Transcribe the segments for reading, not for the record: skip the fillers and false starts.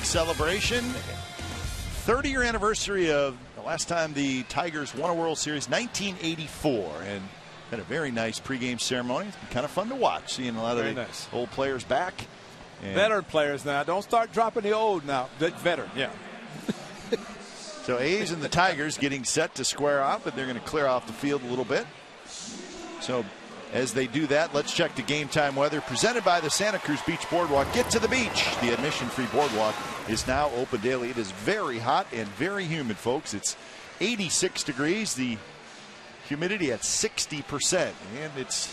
big celebration. 30-year anniversary of the last time the Tigers won a World Series, 1984. And had a very nice pregame ceremony. It's been kind of fun to watch, seeing a lot of the old players back. And veteran players now. Don't start dropping the old now. Veteran, yeah. So A's and the Tigers getting set to square off, but they're going to clear off the field a little bit. So as they do that, let's check the game time weather presented by the Santa Cruz Beach Boardwalk. Get to the beach. The admission-free boardwalk is now open daily. It is very hot and very humid, folks. It's 86 degrees. The humidity at 60%, and it's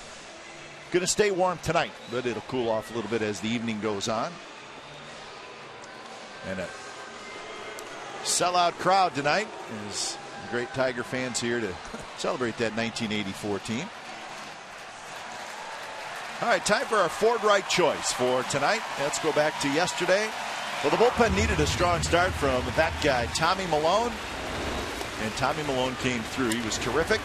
going to stay warm tonight, but it'll cool off a little bit as the evening goes on. And a sellout crowd tonight is great Tiger fans here to celebrate that 1984 team. All right, time for our Ford Wright choice for tonight. Let's go back to yesterday. Well, the bullpen needed a strong start from that guy, Tommy Milone. And Tommy Milone came through. He was terrific.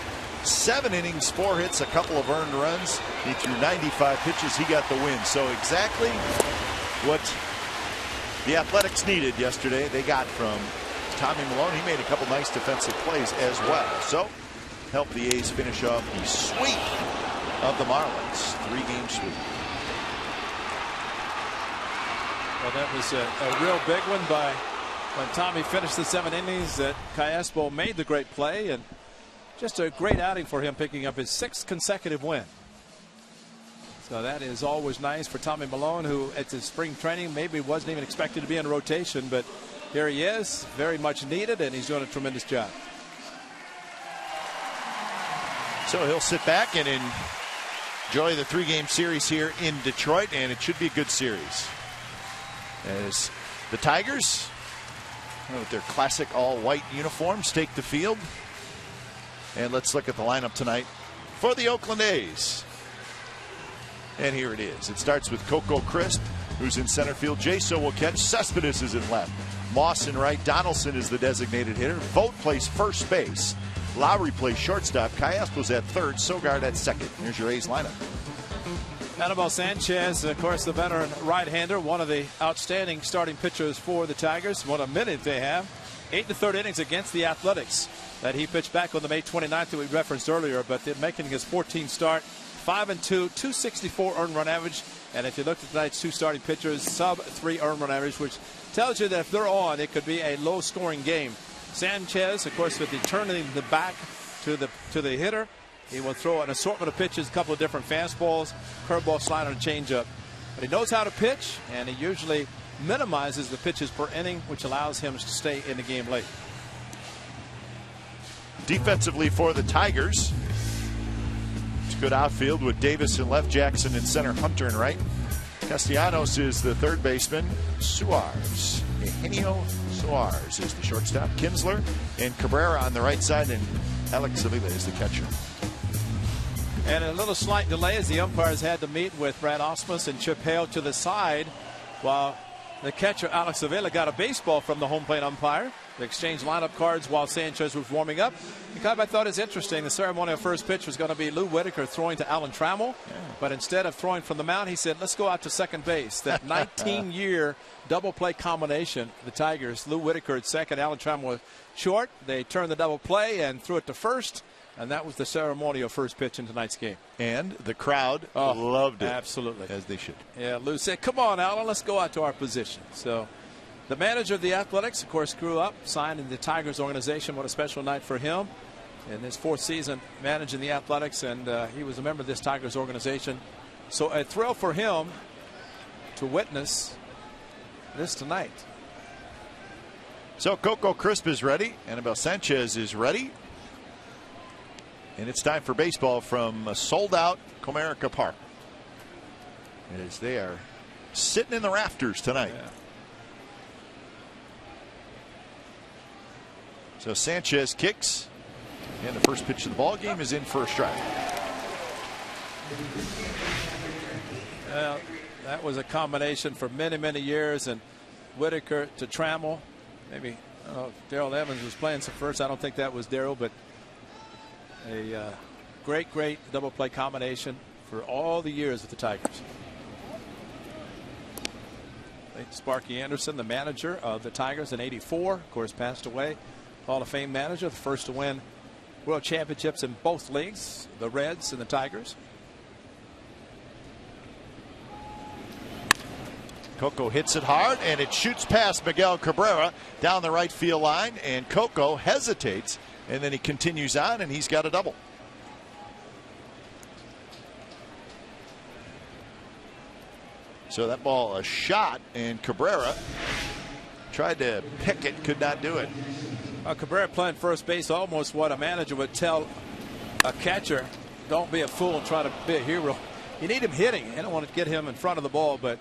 7 innings, 4 hits, a couple of earned runs. He threw 95 pitches. He got the win. So exactly what the Athletics needed yesterday, they got from Tommy Milone. He made a couple nice defensive plays as well. So helped the A's finish off the sweep of the Marlins. 3-game sweep. Well, that was a real big one by when Tommy finished the 7 innings that Callaspo made the great play, and just a great outing for him, picking up his 6th consecutive win. So that is always nice for Tommy Milone, who at his spring training maybe wasn't even expected to be in rotation, but here he is, very much needed, and he's doing a tremendous job. So he'll sit back and enjoy the 3-game series here in Detroit, and it should be a good series. As the Tigers, with their classic all-white uniforms, take the field. And let's look at the lineup tonight for the Oakland A's. And here it is. It starts with Coco Crisp, who's in center field. Jaso will catch. Cespedes is in left. Moss in right. Donaldson is the designated hitter. Vogt plays first base. Lowry plays shortstop. Callaspo's at third. Sogard at second. Here's your A's lineup. Anibal Sanchez, of course, the veteran right-hander, one of the outstanding starting pitchers for the Tigers. What a minute they have. 8 1/3 innings against the Athletics that he pitched back on the May 29th that we referenced earlier, but they're making his 14th start. 5-2, 264 earned run average. And if you look at tonight's 2 starting pitchers, sub-3 earned run average, which tells you that if they're on, it could be a low-scoring game. Sanchez, of course, with the turning the back to the hitter, he will throw an assortment of pitches, a couple of different fastballs, curveball, slider, and changeup. But he knows how to pitch, and he usually minimizes the pitches per inning, which allows him to stay in the game late. Defensively for the Tigers, it's good outfield with Davis in left, Jackson in center, Hunter in right. Castellanos is the third baseman. Suarez, Eugenio Suarez is the shortstop. Kinsler and Cabrera on the right side, and Alex Avila is the catcher. And a little slight delay as the umpires had to meet with Brad Osmus and Chip Hale to the side, while the catcher Alex Avila got a baseball from the home plate umpire. They exchanged lineup cards while Sanchez was warming up. And kind of I thought is interesting. The ceremonial first pitch was going to be Lou Whitaker throwing to Alan Trammell, but instead of throwing from the mound, he said, "Let's go out to second base." That 19-year double play combination. The Tigers, Lou Whitaker at second, Alan Trammell short. They turned the double play and threw it to first. And that was the ceremonial first pitch in tonight's game. And the crowd loved it. Absolutely. As they should. Yeah, Lou said, "Come on, Alan, let's go out to our position." So the manager of the Athletics, of course, grew up, signed in the Tigers organization. What a special night for him in his 4th season managing the Athletics. And he was a member of this Tigers organization. So a thrill for him to witness this tonight. So Coco Crisp is ready. Anibal Sanchez is ready. And it's time for baseball from a sold-out Comerica Park, as they are sitting in the rafters tonight. Yeah. So Sanchez kicks, and the first pitch of the ball game is in for a strike. Well, that was a combination for many, many years, and Whitaker to Trammell. Maybe I don't know if Darrell Evans was playing some first. I don't think that was Darrell, but a great double play combination for all the years with the Tigers. Sparky Anderson, the manager of the Tigers in '84, of course, passed away. Hall of Fame manager, the first to win World Championships in both leagues, the Reds and the Tigers. Coco hits it hard, and it shoots past Miguel Cabrera down the right field line, and Coco hesitates, and then he continues on, and he's got a double. So that ball a shot, and Cabrera tried to pick it, could not do it. Cabrera playing first base, almost what a manager would tell a catcher: don't be a fool and try to be a hero. You need him hitting. You don't want to get him in front of the ball, but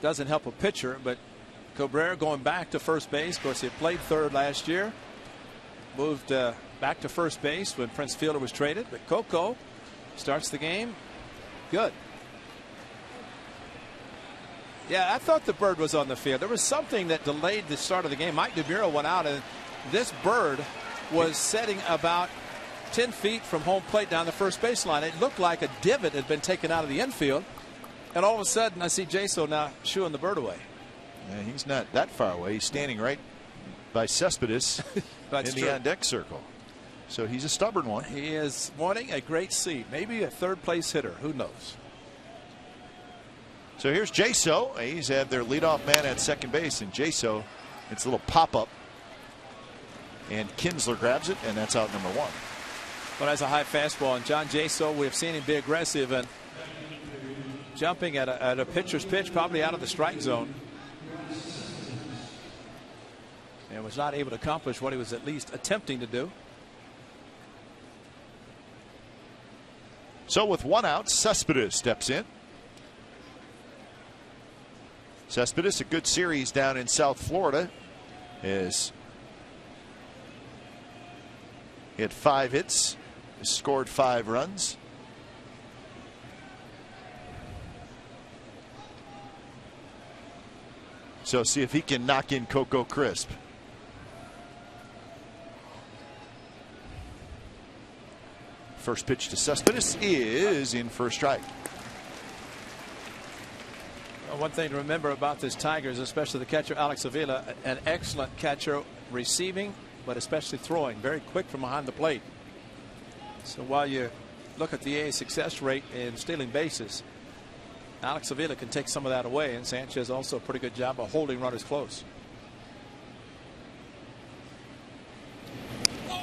doesn't help a pitcher. But Cabrera going back to first base. Of course, he played third last year, moved back to first base when Prince Fielder was traded. But Coco starts the game good. Yeah, I thought the bird was on the field. There was something that delayed the start of the game. Mike DeMuro went out, and this bird was setting about 10 feet from home plate down the first baseline. It looked like a divot had been taken out of the infield. And all of a sudden, I see Jaso now shooing the bird away. Yeah, he's not that far away. He's standing right by Cespedes in the on-deck circle. So he's a stubborn one. He is wanting a great seat. Maybe a third-place hitter. Who knows? So here's Jaso. He's had their leadoff man at second base, and Jaso, it's a little pop-up. And Kinsler grabs it, and that's out number one. Well, that's a high fastball, and John Jaso, we've seen him be aggressive and jumping at a pitcher's pitch, probably out of the strike zone, and was not able to accomplish what he was at least attempting to do. So with one out, Cespedes steps in. Cespedes, a good series down in South Florida, is hit 5 hits, scored 5 runs. So see if he can knock in Coco Crisp. First pitch to Cespedes is in for a strike. One thing to remember about this Tigers, especially the catcher Alex Avila, an excellent catcher receiving, but especially throwing, very quick from behind the plate. So while you look at the A's success rate in stealing bases, Alex Avila can take some of that away, and Sanchez also a pretty good job of holding runners close.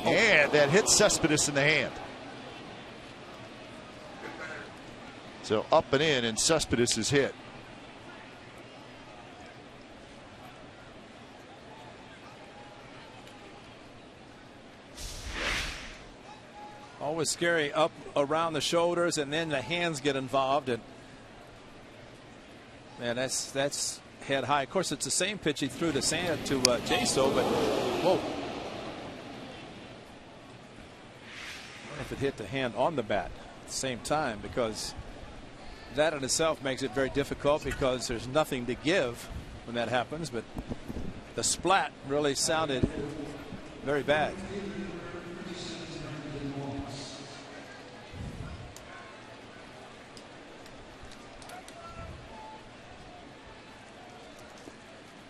And that hits Cespedes in the hand. So up and in, and Cespedes is hit. Always scary up around the shoulders, and then the hands get involved, and man, that's head high. Of course, it's the same pitch he threw to Jaso, but whoa! If it hit the hand on the bat at the same time, because that in itself makes it very difficult, because there's nothing to give when that happens. But the splat really sounded very bad.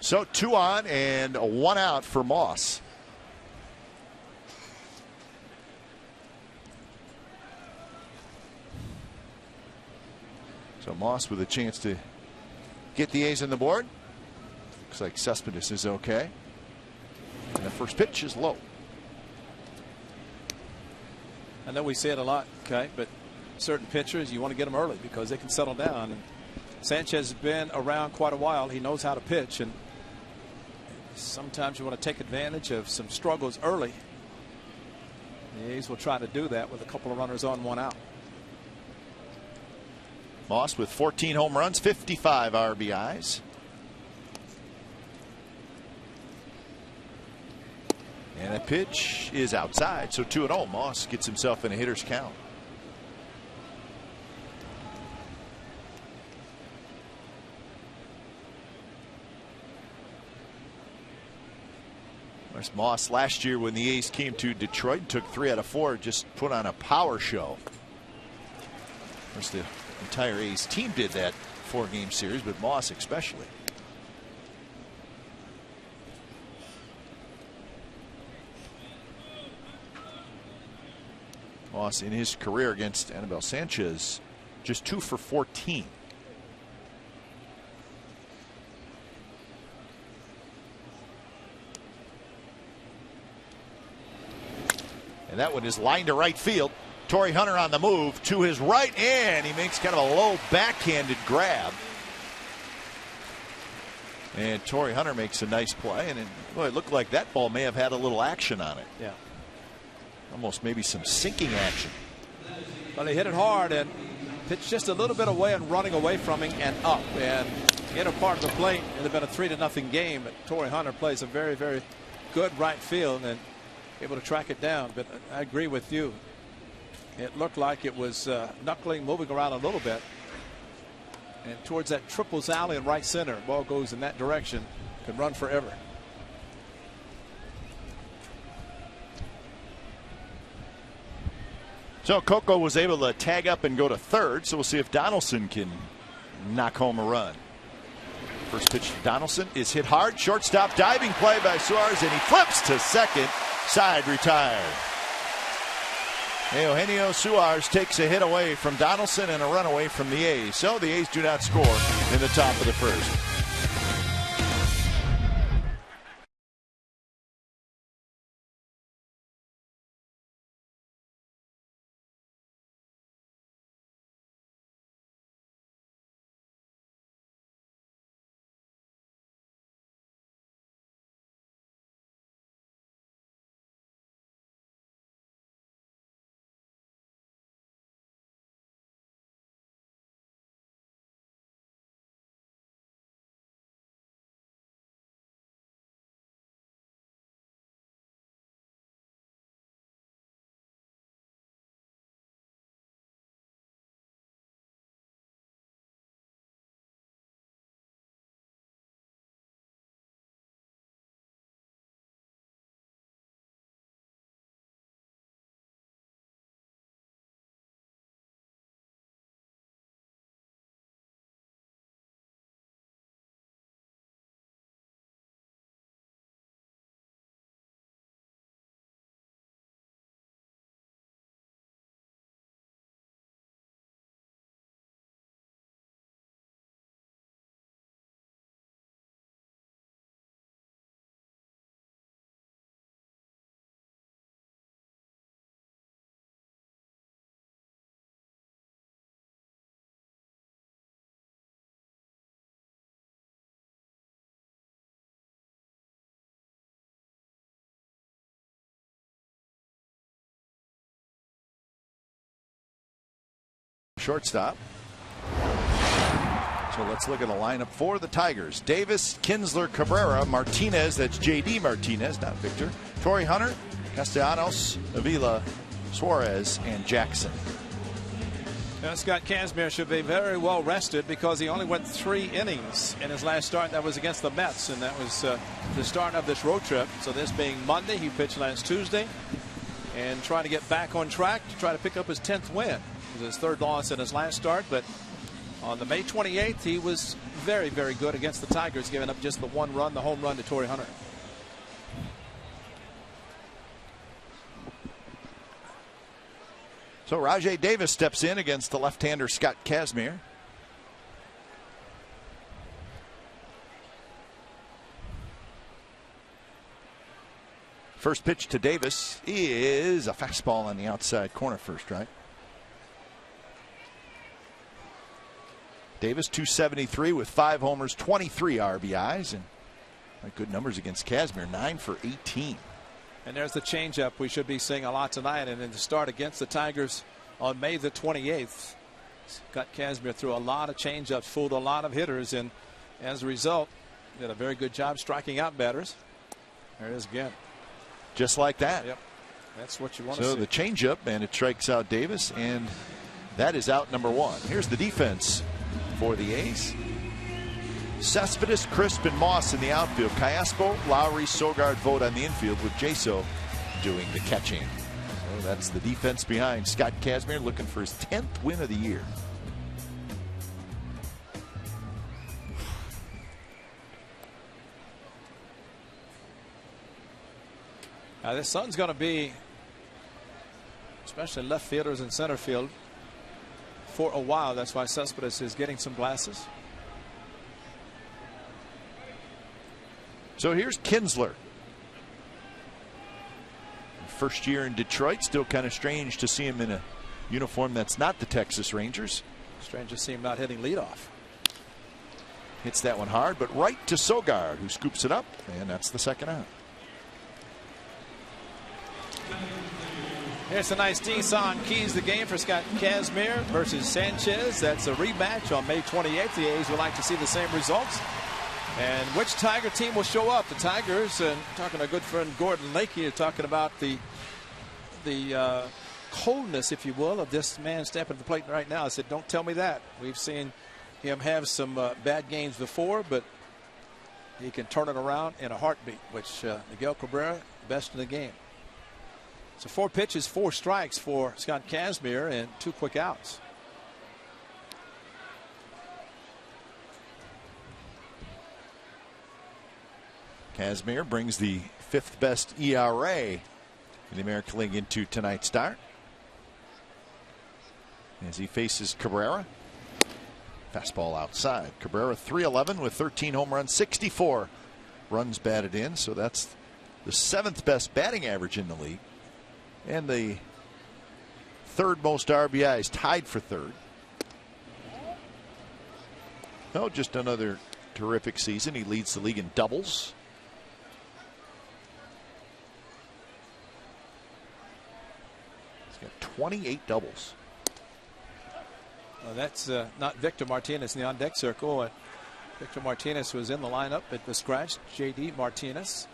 So 2 on and 1 out for Moss. So Moss with a chance to get the A's on the board. Looks like Cespedes is okay. And the first pitch is low. I know we say it a lot, okay, but certain pitchers, you want to get them early because they can settle down. And Sanchez has been around quite a while. He knows how to pitch, and sometimes you want to take advantage of some struggles early. The A's will try to do that with a couple of runners on, 1 out. Moss with 14 home runs, 55 RBIs. And that pitch is outside, so 2-0. Moss gets himself in a hitter's count. There's Moss last year when the A's came to Detroit and took 3 out of 4, just put on a power show. Of course, the entire A's team did that 4-game series, but Moss especially. Moss in his career against Anibal Sanchez, just 2 for 14. And that one is lined to right field. Torrey Hunter on the move to his right, and he makes kind of a low backhanded grab. And Torrey Hunter makes a nice play, and it looked like that ball may have had a little action on it. Yeah. Almost maybe some sinking action. Well, he hit it hard and pitched just a little bit away and running away from him and up. And inner part of the plate, it would have been a 3-0 game. But Torrey Hunter plays a very, very good right field and able to track it down. But I agree with you. It looked like it was knuckling, moving around a little bit. And towards that triples alley in right center. Ball goes in that direction. Could run forever. So Coco was able to tag up and go to third. So we'll see if Donaldson can knock home a run. First pitch to Donaldson is hit hard. Shortstop diving play by Suarez, and he flips to second. Side retired. Eugenio Suarez takes a hit away from Donaldson and a run away from the A's. So the A's do not score in the top of the first. Shortstop. So let's look at the lineup for the Tigers. Davis, Kinsler, Cabrera, Martinez. That's J.D. Martinez, not Victor. Torrey Hunter, Castellanos, Avila, Suarez, and Jackson. Now, Scott Kazmir should be very well rested because he only went 3 innings in his last start. That was against the Mets, and that was the start of this road trip. So this being Monday, he pitched last Tuesday and trying to get back on track to try to pick up his 10th win. It was his 3rd loss in his last start, but on the May 28th, he was very, very good against the Tigers, giving up just the 1 run, the home run to Torrey Hunter. So Rajai Davis steps in against the left-hander Scott Kazmir. First pitch to Davis is a fastball on the outside corner first, right? Davis 273 with 5 homers, 23 RBIs, and good numbers against Kazmir, 9 for 18. And there's the changeup we should be seeing a lot tonight. And in the start against the Tigers on May the 28th, Scott Kazmir threw a lot of changeups, fooled a lot of hitters, and as a result, did a very good job striking out batters. There it is again. Just like that. Yep. That's what you want to see. So the changeup, and it strikes out Davis, and that is out number 1. Here's the defense for the A's. Cespedes, Crisp, and Moss in the outfield. Callaspo, Lowry, Sogard, Vogt on the infield, with Jaso doing the catching. So that's the defense behind Scott Kazmir, looking for his 10th win of the year. This sun's going to be especially left fielders and center field, for a while. That's why Cespedes is getting some glasses. So here's Kinsler. First year in Detroit. Still kind of strange to see him in a uniform that's not the Texas Rangers. Strange to see him not hitting leadoff. Hits that one hard, but right to Sogard, who scoops it up, and that's the second out. Here's a nice D-Son keys the game for Scott Kazmir versus Sanchez. That's a rematch on May 28th. The A's would like to see the same results. And which Tiger team will show up? The Tigers, and talking to a good friend Gordon Lakey, talking about the coldness, if you will, of this man stepping to the plate right now. I said, don't tell me that. We've seen him have some bad games before, but he can turn it around in a heartbeat, which Miguel Cabrera, best in the game. So 4 pitches, 4 strikes for Scott Kazmir and 2 quick outs. Kazmir brings the 5th best ERA in the American League into tonight's start as he faces Cabrera. Fastball outside. Cabrera 311 with 13 home runs, 64 runs batted in. So that's the 7th best batting average in the league. And the 3rd most RBIs, tied for 3rd. No, just another terrific season. He leads the league in doubles. He's got 28 doubles. Well, that's not Victor Martinez in the on-deck circle. Victor Martinez was in the lineup. It was scratched. J.D. Martinez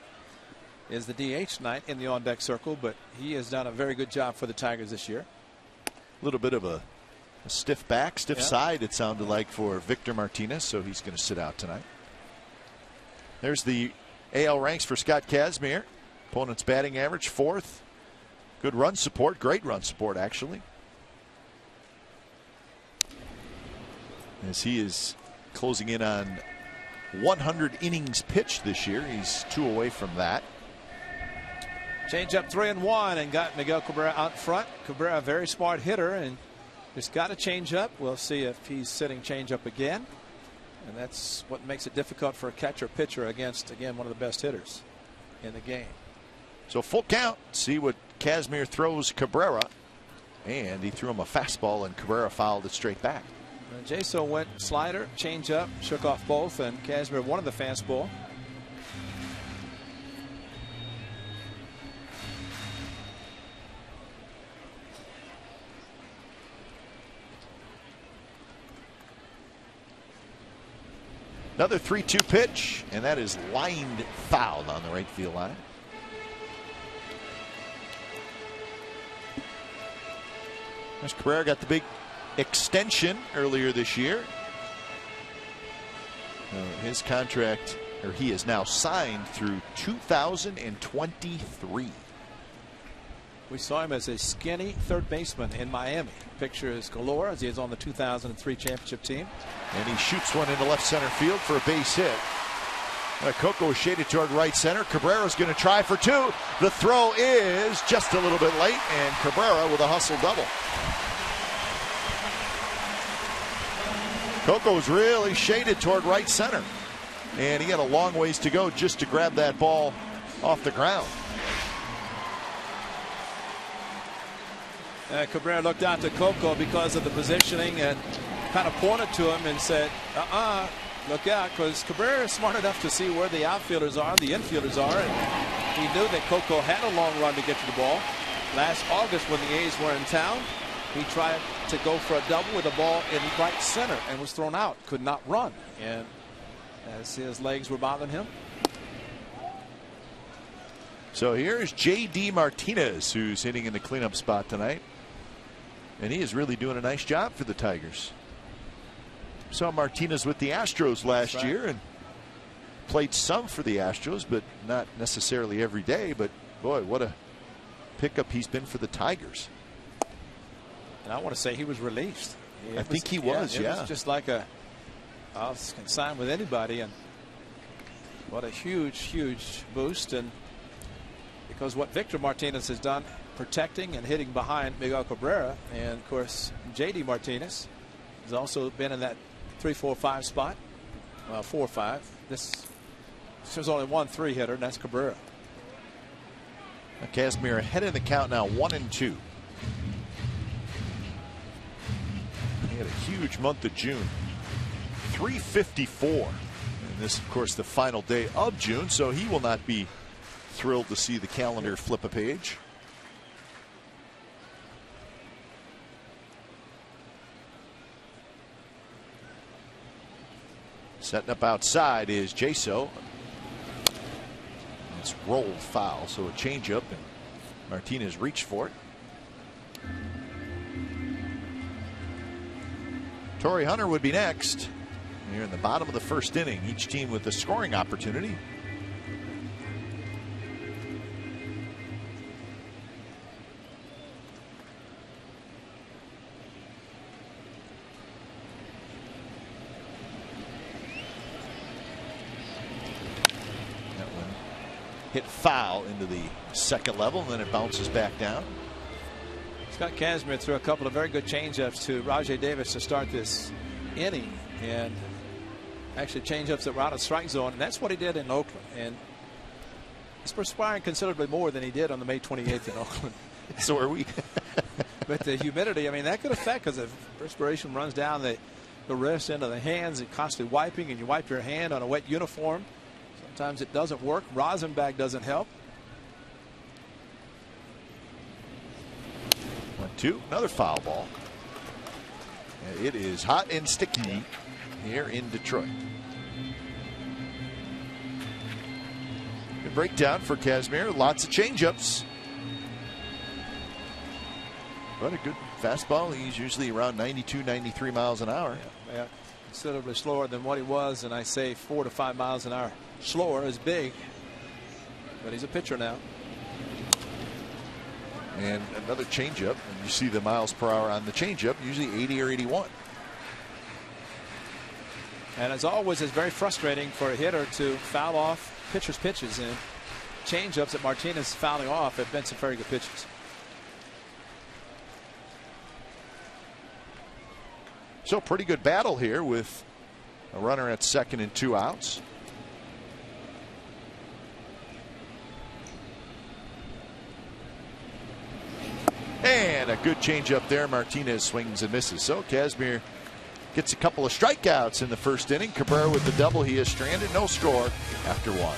is the DH tonight in the on-deck circle, but he has done a very good job for the Tigers this year. A little bit of a stiff back, stiff side, it sounded like, for Victor Martinez, so he's going to sit out tonight. There's the AL ranks for Scott Kazmir. Opponent's batting average, 4th. Good run support, great run support, actually. As he is closing in on 100 innings pitched this year. He's 2 away from that. Change up 3-1 and got Miguel Cabrera out front. Cabrera, a very smart hitter, and just got a change up. We'll see if he's sitting change up again. And that's what makes it difficult for a catcher pitcher against, again, one of the best hitters in the game. So full count. See what Kazmir throws Cabrera. And he threw him a fastball, and Cabrera fouled it straight back. Jaso went slider, change up, shook off both, and Kazmir wanted the fastball. Another 3-2 pitch, and that is lined foul on the right field line. As Cabrera got the big extension earlier this year. His contract, or he is now signed through 2023. We saw him as a skinny third baseman in Miami. Pictures galore as he is on the 2003 championship team. And he shoots one into left center field for a base hit. Coco is shaded toward right center. Cabrera's going to try for 2. The throw is just a little bit late, and Cabrera with a hustle double. Coco's really shaded toward right center, and he had a long ways to go just to grab that ball off the ground. Cabrera looked out to Coco because of the positioning and kind of pointed to him and said, look out, because Cabrera is smart enough to see where the outfielders are, the infielders are, and he knew that Coco had a long run to get to the ball. Last August when the A's were in town, he tried to go for a double with the ball in right center and was thrown out, could not run, and as his legs were bothering him. So here's J.D. Martinez, who's hitting in the cleanup spot tonight. And he is really doing a nice job for the Tigers. Saw Martinez with the Astros last year and played some for the Astros, but not necessarily every day. But boy, what a pickup he's been for the Tigers. And I want to say he was released. I think he was, It was just like I'll sign with anybody, and what a huge boost. And because what Victor Martinez has done protecting and hitting behind Miguel Cabrera, and of course JD Martinez has also been in that 3-4-5 spot. 4-5. There's only one 3 hitter, and that's Cabrera. Kazmir ahead in the count now, 1-2. He had a huge month of June, 354. And this, of course, the final day of June, so he will not be thrilled to see the calendar flip a page. Setting up outside is Jaso. It's rolled foul, so a changeup, and Martinez reached for it. Torrey Hunter would be next. Here in the bottom of the first inning, each team with a scoring opportunity. Hit foul into the second level, and then it bounces back down. Scott Kazmir threw a couple of very good changeups to Rajai Davis to start this inning, and actually changeups that were out of strike zone, and that's what he did in Oakland. And he's perspiring considerably more than he did on the May 28th in Oakland. So are we. But the humidity, I mean, that could affect, because the perspiration runs down the wrist into the hands, and constantly wiping, and you wipe your hand on a wet uniform. Sometimes it doesn't work. Rosin bag doesn't help. 1-2, another foul ball. It is hot and sticky here in Detroit. Good breakdown for Kazmir. Lots of changeups. But a good fastball. He's usually around 92, 93 miles an hour. Yeah, considerably slower than what he was, and I say 4 to 5 miles an hour. Slower is big, but he's a pitcher now. And another changeup, and you see the miles per hour on the changeup, usually 80 or 81. And as always, it's very frustrating for a hitter to foul off pitchers' pitches, and changeups that Martinez is fouling off have been some very good pitches. So pretty good battle here with a runner at second and 2 outs. And a good changeup there. Martinez swings and misses. So Kazmir gets a couple of strikeouts in the first inning. Cabrera with the double. He is stranded. No score after 1.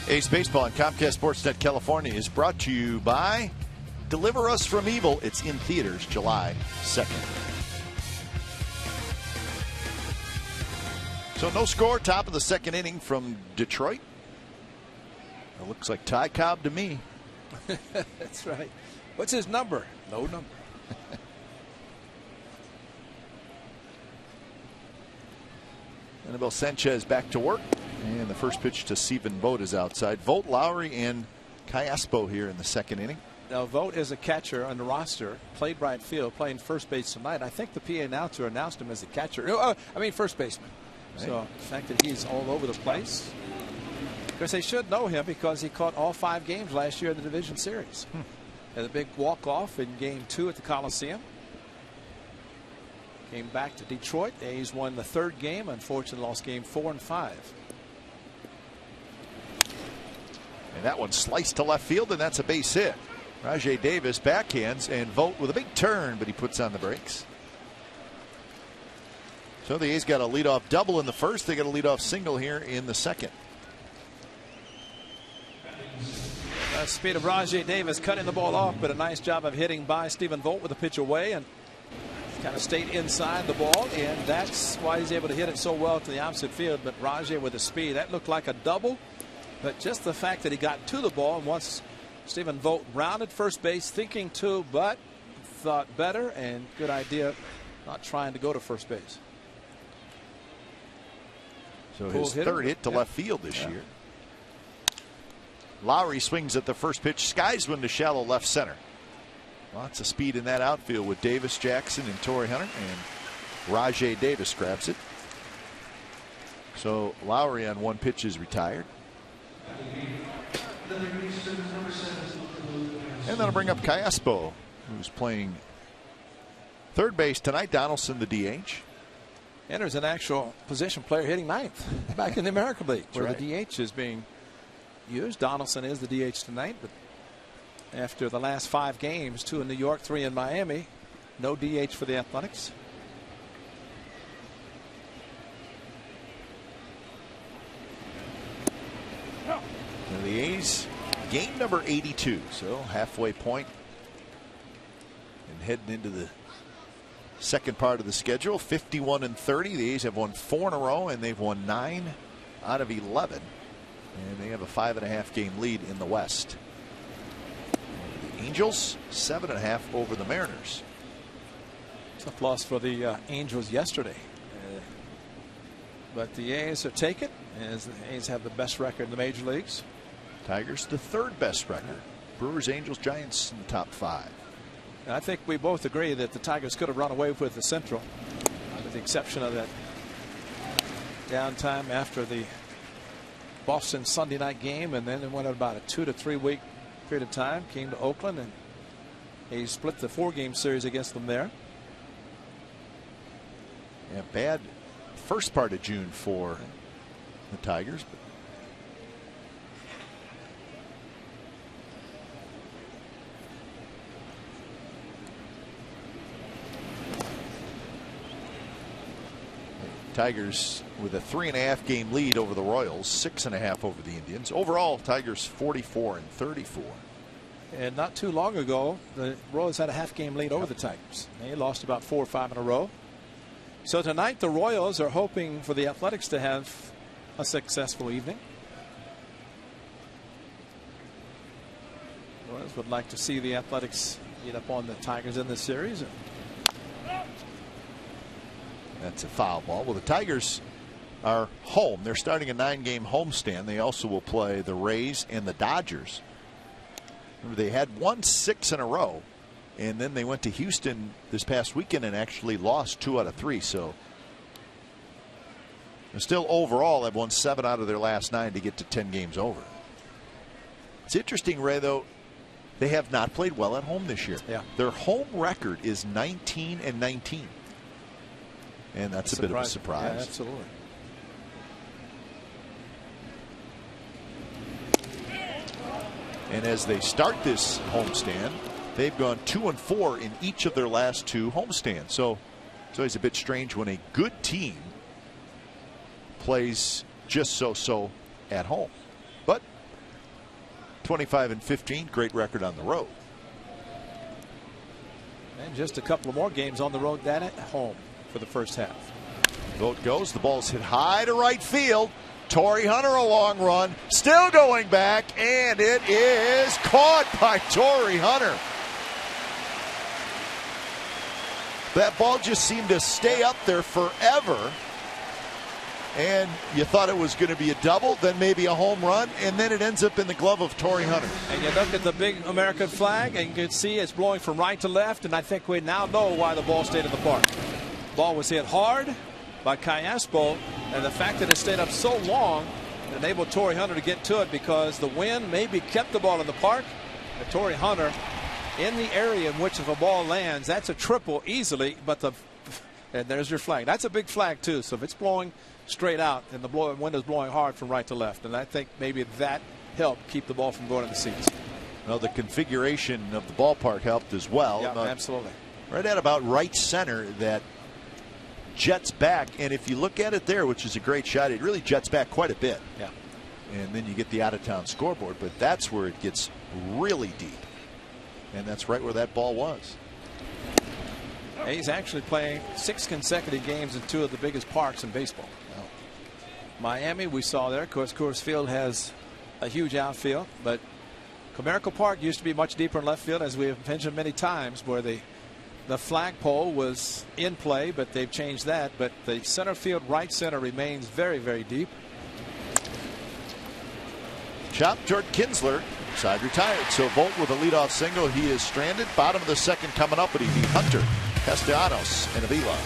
Ace Baseball on Comcast Sportsnet California is brought to you by Deliver Us from Evil. It's in theaters July 2nd. So no score, top of the second inning from Detroit. It looks like Ty Cobb to me. That's right. What's his number? No number. Anibal Sanchez back to work. And the first pitch to Stephen Vogt is outside. Vogt, Lowry, and Callaspo here in the second inning. Now, Vogt is a catcher on the roster, played right field, playing first base tonight. I think the PA announcer announced him as a catcher. First baseman. Right. So the fact that he's all over the place. Because they should know him because he caught all 5 games last year in the division series. Had a big walk-off in Game 2 at the Coliseum. Came back to Detroit. A's won the 3rd game. Unfortunately, lost Game 4 and 5. And that one sliced to left field, and that's a base hit. Rajai Davis backhands, and Vogt with a big turn, but he puts on the brakes. So the A's got a leadoff double in the first. They got a leadoff single here in the second. Speed of Rajai Davis cutting the ball off, but a nice job of hitting by Stephen Vogt with the pitch away and kind of stayed inside the ball, and that's why he's able to hit it so well to the opposite field. But Rajai with the speed, that looked like a double, but just the fact that he got to the ball, and once Stephen Vogt rounded first base, thinking to, but thought better, and good idea not trying to go to first base. So his third hit to left field this year. Lowry swings at the first pitch, skies one to shallow left center. Lots of speed in that outfield with Davis, Jackson, and Torrey Hunter, and Rajai Davis grabs it. So Lowry on one pitch is retired. And that'll bring up Callaspo, who's playing third base tonight. Donaldson, the DH. Enters an actual position player hitting ninth back in the American League, where right. the DH is being used. Donaldson is the DH tonight, but after the last 5 games, 2 in New York, 3 in Miami, no DH for the Athletics. And the A's game number 82, so halfway point, and heading into the second part of the schedule. 51-30. The A's have won 4 in a row, and they've won 9 out of 11. And they have a 5.5 game lead in the West. The Angels 7.5 over the Mariners. Tough loss for the Angels yesterday. But the A's are taken, as the A's have the best record in the major leagues. Tigers the 3rd best record. Brewers, Angels, Giants in the top 5. I think we both agree that the Tigers could have run away with the Central, with the exception of that downtime after the Boston Sunday night game, and then it went about a 2 to 3 week period of time. Came to Oakland, and he split the 4-game series against them there. Yeah, bad first part of June for the Tigers. But Tigers with a 3.5 game lead over the Royals, 6.5 over the Indians. Overall, Tigers 44-34. And not too long ago, the Royals had a half-game lead over the Tigers. They lost about 4 or 5 in a row. So tonight, the Royals are hoping for the Athletics to have a successful evening. The Royals would like to see the Athletics beat up on the Tigers in this series. That's a foul ball. Well, the Tigers are home. They're starting a 9-game homestand. They also will play the Rays and the Dodgers. Remember, they had won 6 in a row, and then they went to Houston this past weekend and actually lost 2 out of 3. So they're still overall have won 7 out of their last 9 to get to 10 games over. It's interesting, Ray, though, they have not played well at home this year. Yeah. Their home record is 19-19. And that's a bit of a surprise. Yeah, absolutely. And as they start this homestand, they've gone 2-4 in each of their last 2 homestands. So it's always a bit strange when a good team plays just so at home. But 25-15, great record on the road. And just a couple of more games on the road than at home for the first half. Vote goes. The ball's hit high to right field. Torrey Hunter, a long run, still going back, and it is caught by Torrey Hunter. That ball just seemed to stay up there forever. And you thought it was going to be a double, then maybe a home run, and then it ends up in the glove of Torrey Hunter. And you look at the big American flag, and you can see it's blowing from right to left, and I think we now know why the ball stayed in the park. The ball was hit hard by Callaspo, and the fact that it stayed up so long enabled Torrey Hunter to get to it because the wind maybe kept the ball in the park. But Torrey Hunter, in the area in which if a ball lands, that's a triple easily, but and there's your flag. That's a big flag, too, so if it's blowing straight out and the wind is blowing hard from right to left, and I think maybe that helped keep the ball from going in the seats. Well, the configuration of the ballpark helped as well. Yeah, absolutely. Right at about right center, that jets back, and if you look at it there, which is a great shot, it really jets back quite a bit. Yeah. And then you get the out-of-town scoreboard, but that's where it gets really deep, and that's right where that ball was. He's actually playing 6 consecutive games in 2 of the biggest parks in baseball. Miami, we saw there. Of course, Coors Field has a huge outfield, but Comerica Park used to be much deeper in left field, as we have mentioned many times, where the flagpole was in play, but they've changed that. But the center field, right center, remains very, very deep. Chop, Jordan Kinsler, side retired. So Volt with a leadoff single. He is stranded. Bottom of the second coming up, but he beat Hunter, Castellanos, and Avila.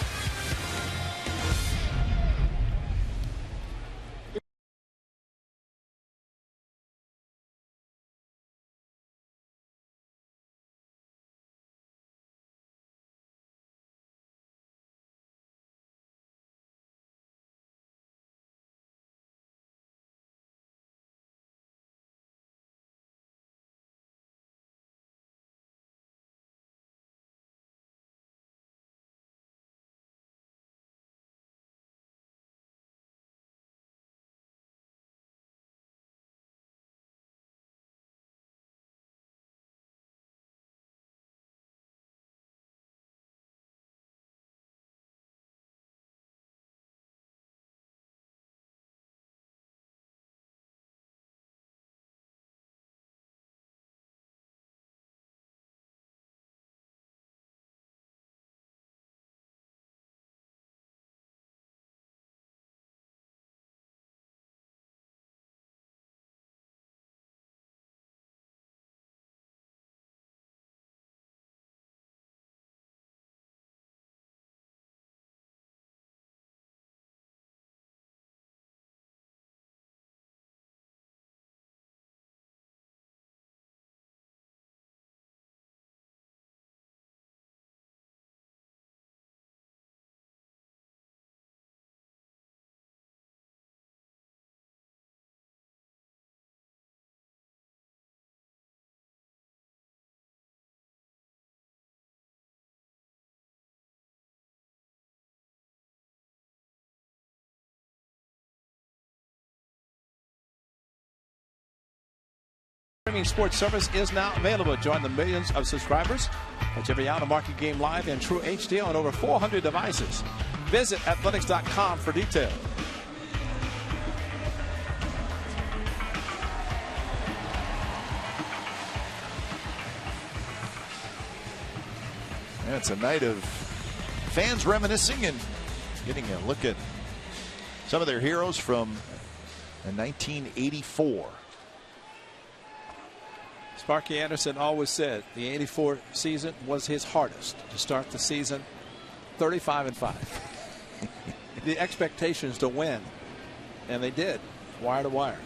Streaming sports service is now available. Join the millions of subscribers. Watch every out of market game live in true HD on over 400 devices. Visit athletics.com for details. It's a night of fans reminiscing and getting a look at some of their heroes from 1984. Sparky Anderson always said the '84 season was his hardest to start the season 35-5. The expectations to win, and they did, wire to wire.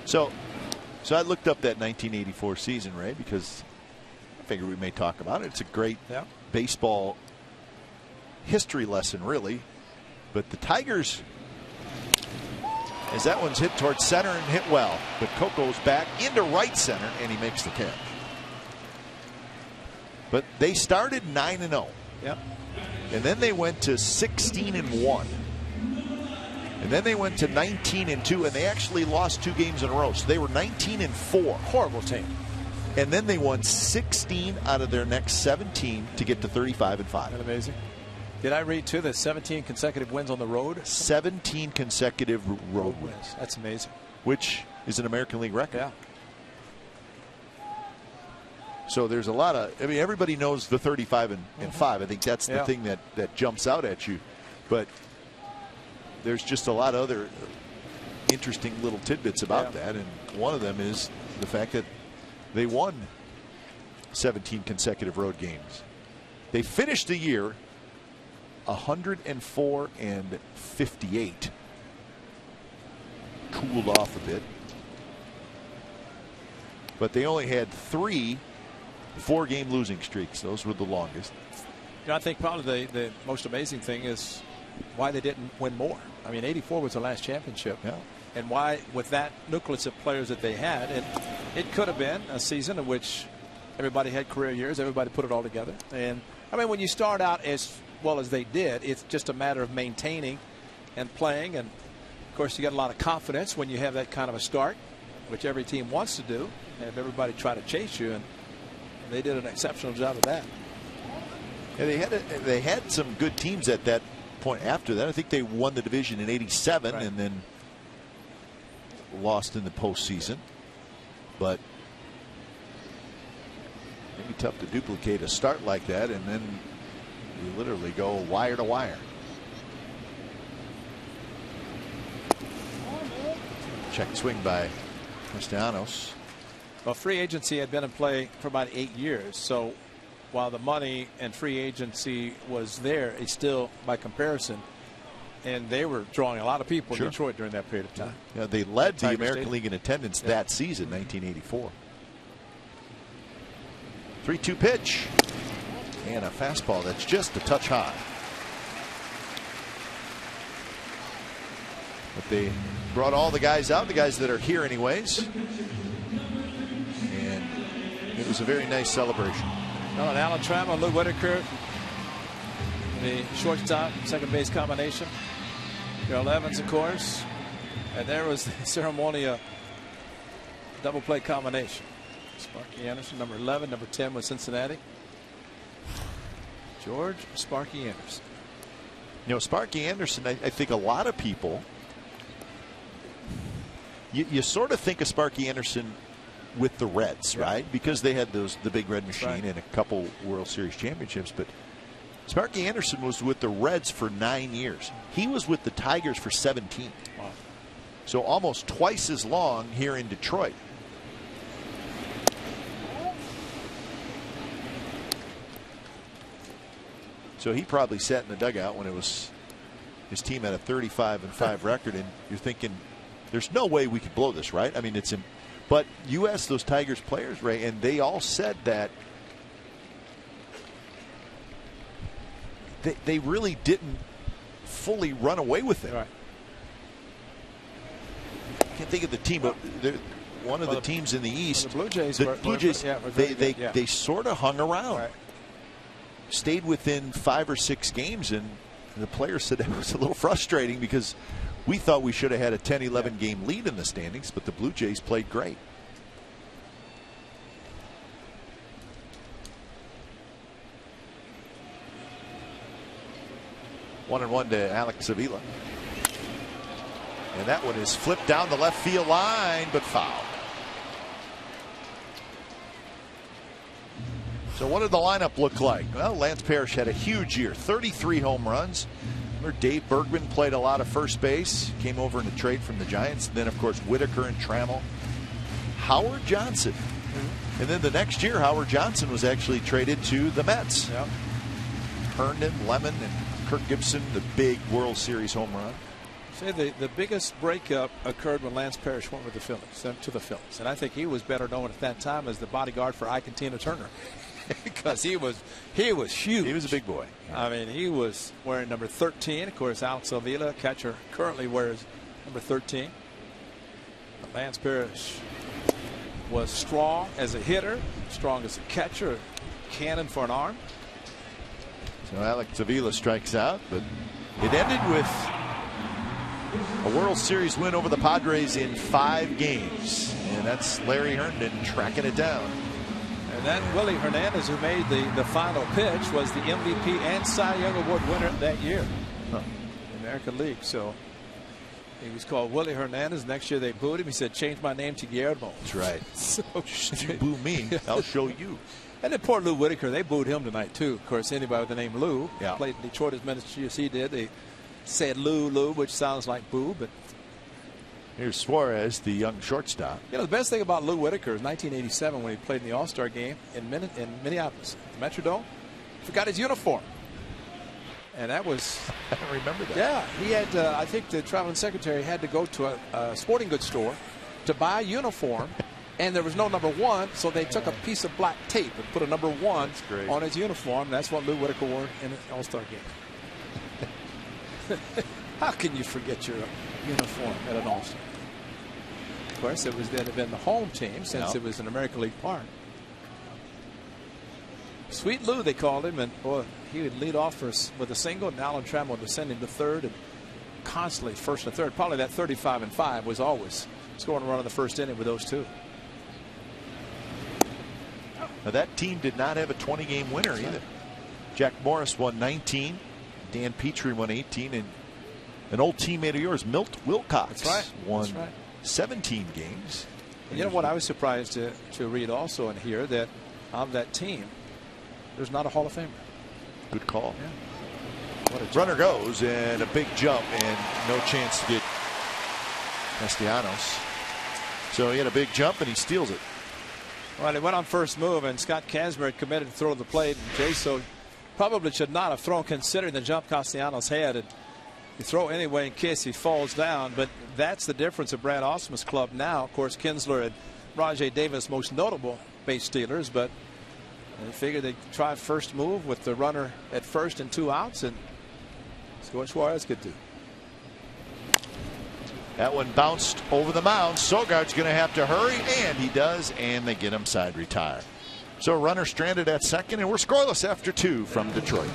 So I looked up that 1984 season, Ray, because I figured we may talk about it. It's a great baseball history lesson, really. But the Tigers, as that one's hit towards center and hit well, but Coco's back into right center, and he makes the catch. But they started 9-0. Yep. And then they went to 16-1. And then they went to 19-2, and they actually lost 2 games in a row. So they were 19-4. Horrible team. And then they won 16 out of their next 17 to get to 35-5. Isn't that amazing? Did I read, too, that 17 consecutive wins on the road? 17 consecutive road wins. That's amazing. Which is an American League record. Yeah. So there's a lot of, I mean, everybody knows the 35-5. I think that's the thing that jumps out at you. But there's just a lot of other interesting little tidbits about that. And one of them is the fact that they won 17 consecutive road games. They finished the year 104-58. Cooled off a bit. But they only had 3 4-game losing streaks. Those were the longest. You know, I think probably the most amazing thing is why they didn't win more. I mean, 84 was the last championship. Yeah. And why, with that nucleus of players that they had, it could have been a season in which everybody had career years, everybody put it all together. And I mean, when you start out as well as they did, it's just a matter of maintaining and playing. And of course, you get a lot of confidence when you have that kind of a start, which every team wants to do, have everybody try to chase you. And they did an exceptional job of that. Yeah, they had some good teams at that point after that. I think they won the division in '87 and then lost in the postseason. But maybe tough to duplicate a start like that, and then you literally go wire to wire. Check swing by Castellanos. Well, free agency had been in play for about 8 years. So while the money and free agency was there, it's still, by comparison, and they were drawing a lot of people in Detroit during that period of time. Yeah, they led the American League in attendance that season, 1984. 3-2 pitch. And a fastball that's just a touch high. But they brought all the guys out, the guys that are here anyways. And it was a very nice celebration. Well, and Alan Trammell, Lou Whitaker, the shortstop, second base combination. Darrell Evans, of course. And there was the ceremonial double play combination. Sparky Anderson, number 11, number 10 with Cincinnati. George Sparky Anderson. You know, Sparky Anderson, I think a lot of people, you sort of think of Sparky Anderson with the Reds, right? Because they had the big red machine and a couple World Series championships. But Sparky Anderson was with the Reds for 9 years. He was with the Tigers for 17. Wow. So almost twice as long here in Detroit. So he probably sat in the dugout when it was his team had a 35-5 record, and you're thinking, there's no way we could blow this, right? I mean, but you asked those Tigers players, Ray, and they all said that they really didn't fully run away with it. Right. I can't think of the team, but one of the teams in the East, the Blue Jays, they sort of hung around. Right. Stayed within 5 or 6 games, and the players said it was a little frustrating because we thought we should have had a 10-11 game lead in the standings, but the Blue Jays played great. One and one to Alex Avila. And that one is flipped down the left field line, but foul. So what did the lineup look like? Well, Lance Parrish had a huge year, 33 home runs. Remember, Dave Bergman played a lot of first base, came over in a trade from the Giants. Then, of course, Whitaker and Trammell. Howard Johnson. And then the next year, Howard Johnson was actually traded to the Mets. Yep. Herndon, Lemon, and Kirk Gibson, the big World Series home run. Say the biggest breakup occurred when Lance Parrish went with the Phillies, to the Phillies. And I think he was better known at that time as the bodyguard for Ike and Tina Turner. Because he was huge. He was a big boy. I mean, he was wearing number 13. Of course, Alex Avila, catcher, currently wears number 13. But Lance Parrish was strong as a hitter, strong as a catcher, cannon for an arm. So Alex Avila strikes out, but it ended with a World Series win over the Padres in 5 games. And that's Larry Herndon tracking it down. And then Willie Hernandez, who made the final pitch, was the MVP and Cy Young Award winner that year. The American League. So he was called Willie Hernandez. Next year they booed him. He said, change my name to Guillermo. That's right. So, you boo me, I'll show you. And then poor Lou Whitaker, they booed him tonight too. Of course, anybody with the name Lou played in Detroit as many as he did. They said Lou, which sounds like boo, but here's Suarez, the young shortstop. You know, the best thing about Lou Whitaker is 1987 when he played in the All-Star game in Minneapolis, the Metrodome. Forgot his uniform. And that was... I don't remember that. Yeah, he had, I think the traveling secretary had to go to a sporting goods store to buy a uniform, and there was no number 1, so they took a piece of black tape and put a number 1 on his uniform. That's what Lou Whitaker wore in an All-Star game. How can you forget your uniform at an All-Star? Of course, it had been the home team since it was an American League park. Sweet Lou, they called him, and boy, he would lead off with a single, and Alan Trammell would send him to third, and constantly first and third. Probably that 35-5 was always scoring a run in the first inning with those two. Now that team did not have a 20-game winner either. Jack Morris won 19, Dan Petrie won 18, and an old teammate of yours, Milt Wilcox, won 17 games. And you know what? I was surprised to read also in here that on that team, there's not a Hall of Famer. Good call. Yeah. What a runner goes, and a big jump, and no chance to get Castellanos. So he had a big jump, and he steals it. Well, he went on first move, and Scott Kazmir had committed to throw to the plate. And Jaso probably should not have thrown, considering the jump Castellanos had. And you throw anyway in case he falls down, but that's the difference of Brad Ausmus's club now. Of course, Kinsler and Rajay Davis, most notable base stealers, but they figured they'd try first move with the runner at first and 2 outs, and see what Suarez could do. That one bounced over the mound. Sogard's going to have to hurry, and he does, and they get him side retired. So runner stranded at second, and we're scoreless after 2 from Detroit.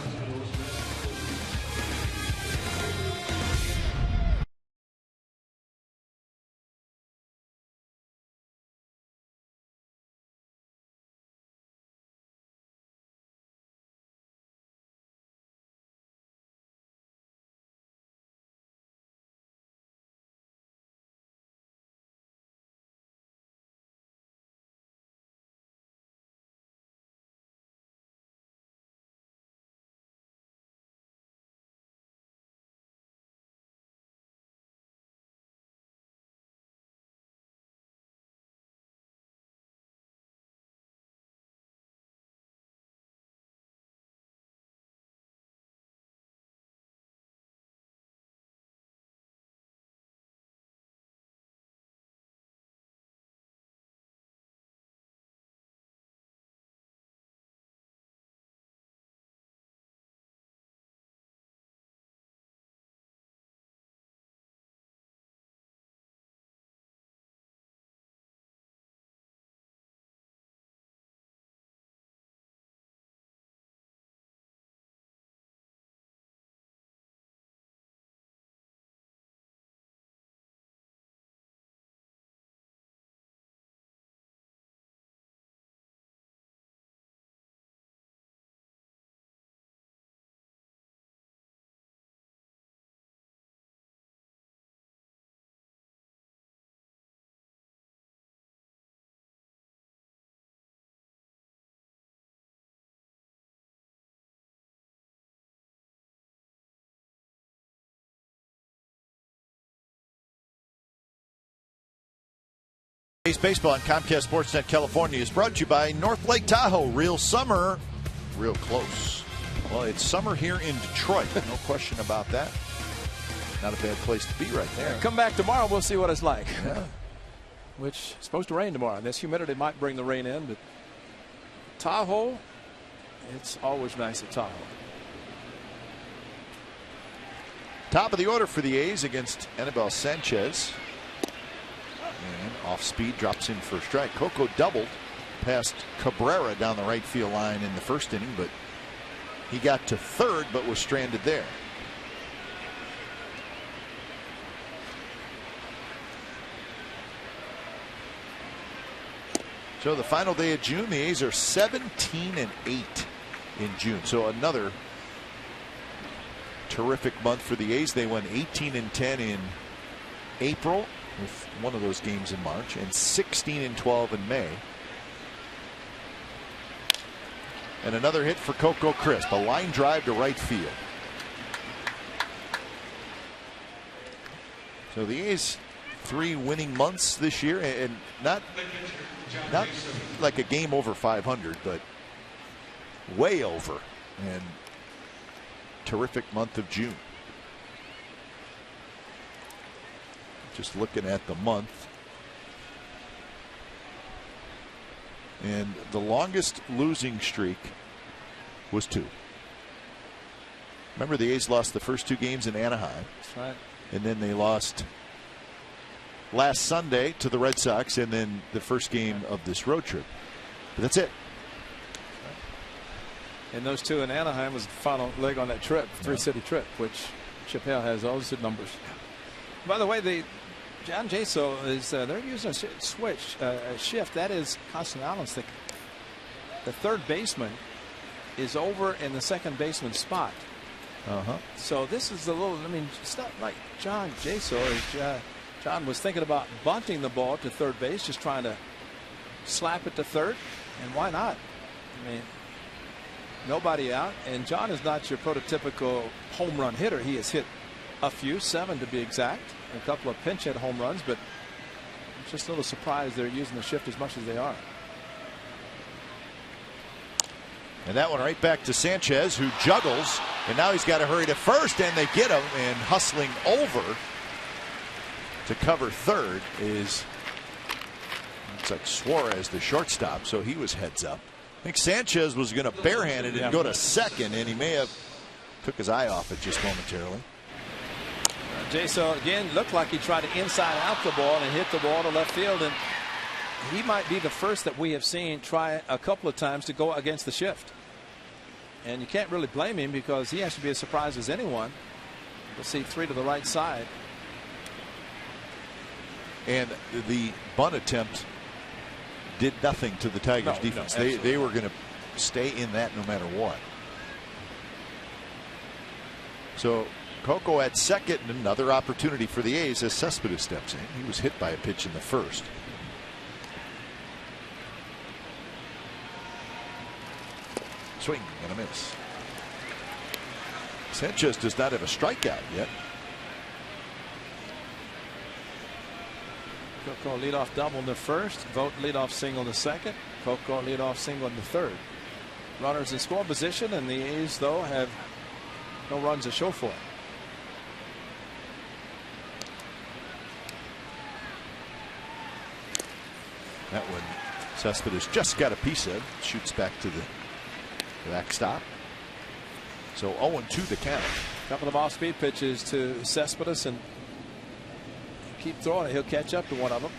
Baseball on Comcast Sportsnet California is brought to you by North Lake Tahoe. Real summer, real close. Well, it's summer here in Detroit. No question about that. Not a bad place to be right there. Come back tomorrow. We'll see what it's like. Yeah. Which is supposed to rain tomorrow. And this humidity might bring the rain in, but Tahoe, it's always nice at Tahoe. Top of the order for the A's against Anibal Sanchez. And off speed, drops in for a strike. Coco doubled past Cabrera down the right field line in the first inning, but he got to third but was stranded there. So the final day of June, the A's are 17-8 in June. So another terrific month for the A's. They won 18-10 in April with one of those games in March, and 16-12 in May. And another hit for Coco Crisp, a line drive to right field. So the A's 3 winning months this year, and not like a game over 500, but way over. And terrific month of June. Just looking at the month, and the longest losing streak was 2. Remember, the A's lost the first 2 games in Anaheim. That's right. And then they lost last Sunday to the Red Sox, and then the first game of this road trip. But that's it. And those 2 in Anaheim was the final leg on that trip, 3-city trip, which Chip Hale has all the numbers. By the way, John Jaso is they're using a switch, a shift. That is Castellanos. The third baseman is over in the second baseman spot. So this is a little, I mean, it's not like John Jaso. John was thinking about bunting the ball to third base, just trying to slap it to third. And why not? I mean, nobody out. And John is not your prototypical home run hitter. He has hit a few, 7 to be exact, a couple of pinch hit home runs, but it's just a little surprised they're using the shift as much as they are. And that one right back to Sanchez, who juggles, and now he's got to hurry to first, and they get him, and hustling over to cover third is, it's like Suarez, the shortstop, so he was heads up. I think Sanchez was going to barehand it and go to second, and he may have took his eye off it just momentarily. Jaso again looked like he tried to inside out the ball and hit the ball to left field, and he might be the first that we have seen try a couple of times to go against the shift. And you can't really blame him, because he has to be as surprised as anyone to see 3 to the right side. And the bunt attempt did nothing to the Tigers defense. They were going to stay in that no matter what. So Coco at second, and another opportunity for the A's as Cespedes steps in. He was hit by a pitch in the first. Swing and a miss. Sanchez does not have a strikeout yet. Coco leadoff double in the first. Vogt leadoff single in the second. Coco leadoff single in the third. Runners in score position, and the A's though have no runs to show for it. That one Cespedes just got a piece of. Shoots back to the backstop. So 0-2 the count. A couple of off-speed pitches to Cespedes, and keep throwing it. He'll catch up to one of them.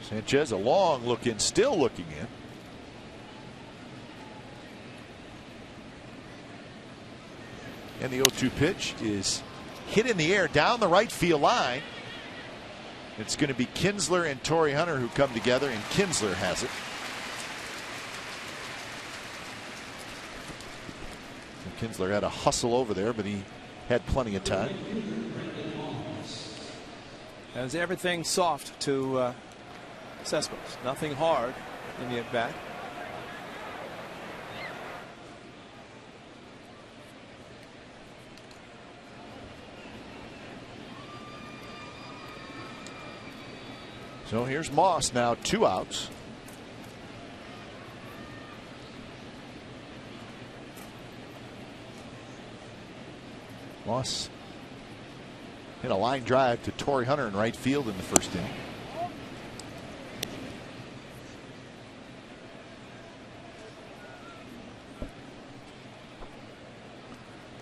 Sanchez, a long look in, still looking in. And the 0-2 pitch is hit in the air down the right field line. It's going to be Kinsler and Torrey Hunter who come together, and Kinsler has it. And Kinsler had a hustle over there, but he had plenty of time. As everything soft to Cespedes. Nothing hard in the at-bat. So here's Moss now, 2 outs. Moss hit a line drive to Torrey Hunter in right field in the first inning.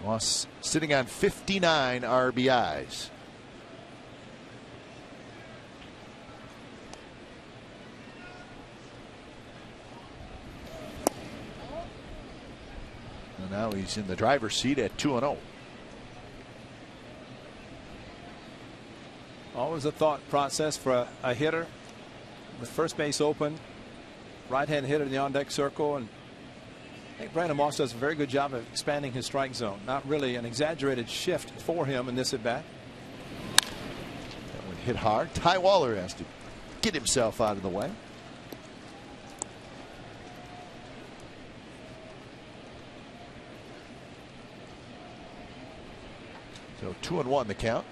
Moss sitting on 59 RBIs. now he's in the driver's seat at 2-0. Always a thought process for a hitter with first base open, right-hand hitter in the on-deck circle, and I think Brandon Moss does a very good job of expanding his strike zone. Not really an exaggerated shift for him in this at bat. That one hit hard. Ty Waller has to get himself out of the way. So 2-1 the count.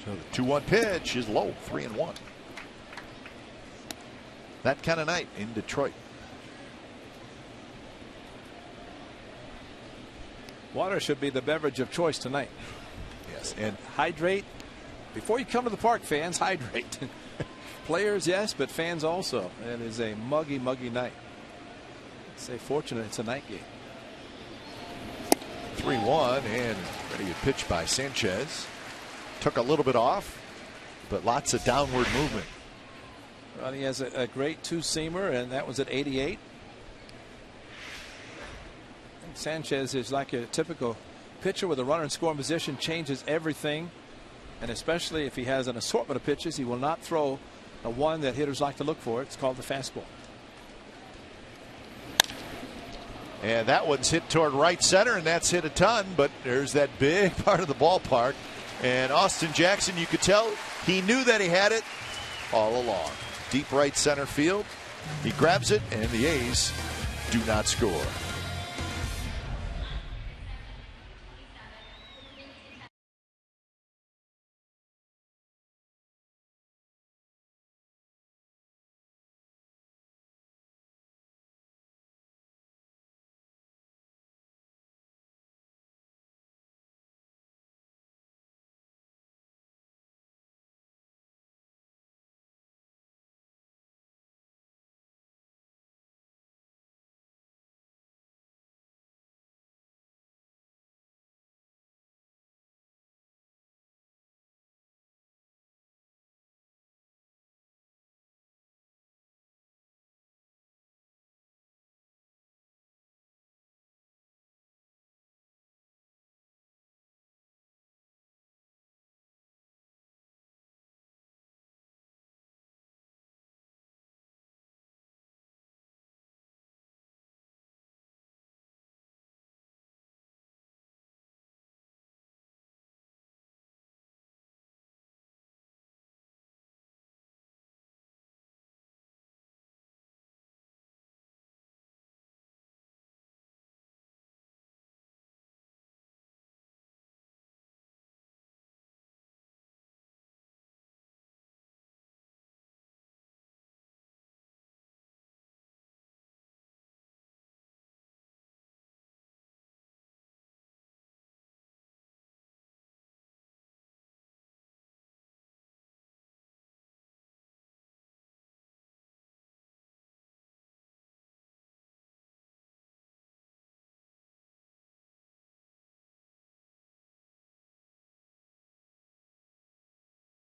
So the 2-1 pitch is low, 3-1. That kind of night in Detroit. Water should be the beverage of choice tonight. Yes, and hydrate before you come to the park, fans. Hydrate. Players, yes, but fans also. It is a muggy night. Say fortunate it's a night game. 3-1 and ready to pitch by Sanchez. Took a little bit off, but lots of downward movement. Well, he has a great two-seamer, and that was at 88. Sanchez is like a typical pitcher with a runner in scoring position, changes everything, and especially if he has an assortment of pitches, he will not throw a one that hitters like to look for. It's called the fastball. And that one's hit toward right center, and that's hit a ton, but there's that big part of the ballpark. And Austin Jackson, you could tell he knew that he had it all along. Deep right center field. He grabs it, and the A's do not score.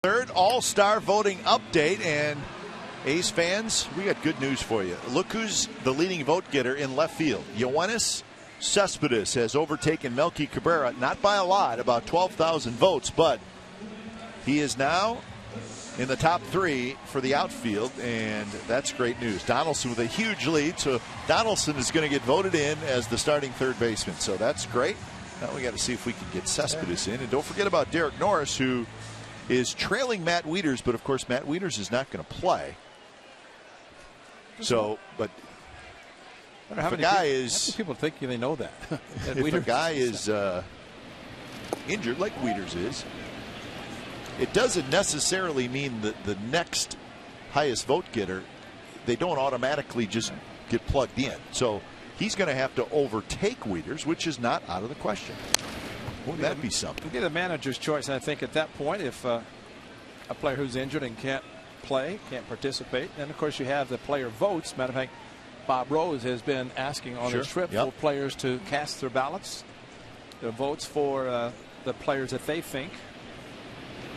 Third All-Star voting update, and A's fans, we got good news for you. Look who's the leading vote getter in left field. Yoenis Cespedes has overtaken Melky Cabrera, not by a lot, about 12,000 votes, but he is now in the top three for the outfield, and that's great news. Donaldson with a huge lead, so Donaldson is going to get voted in as the starting third baseman, so that's great. Now we got to see if we can get Cespedes in, and don't forget about Derek Norris, who is trailing Matt Wieters, but of course Matt Wieters is not going to play. So, but if a guy is, people think they know that. If a guy is injured like Wieters is, it doesn't necessarily mean that the next highest vote getter, they don't automatically just get plugged in. So he's going to have to overtake Wieters, which is not out of the question. Wouldn't that be something? Be the manager's choice, I think, at that point. If a player who's injured and can't play, can't participate, and of course you have the player votes. Matter of fact, Bob Rose has been asking on his trip for players to cast their ballots, their votes for the players that they think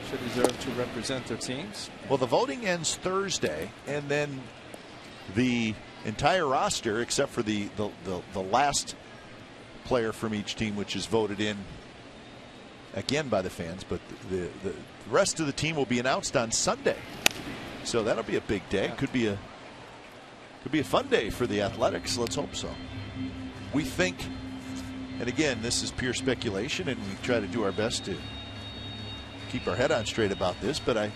should deserve to represent their teams. Well, the voting ends Thursday, and then the entire roster, except for the last player from each team, which is voted in again by the fans, but the rest of the team will be announced on Sunday. So that'll be a big day. Yeah. Could be a fun day for the Athletics. Let's hope so. We think, and again, this is pure speculation, and we try to do our best to keep our head on straight about this, but I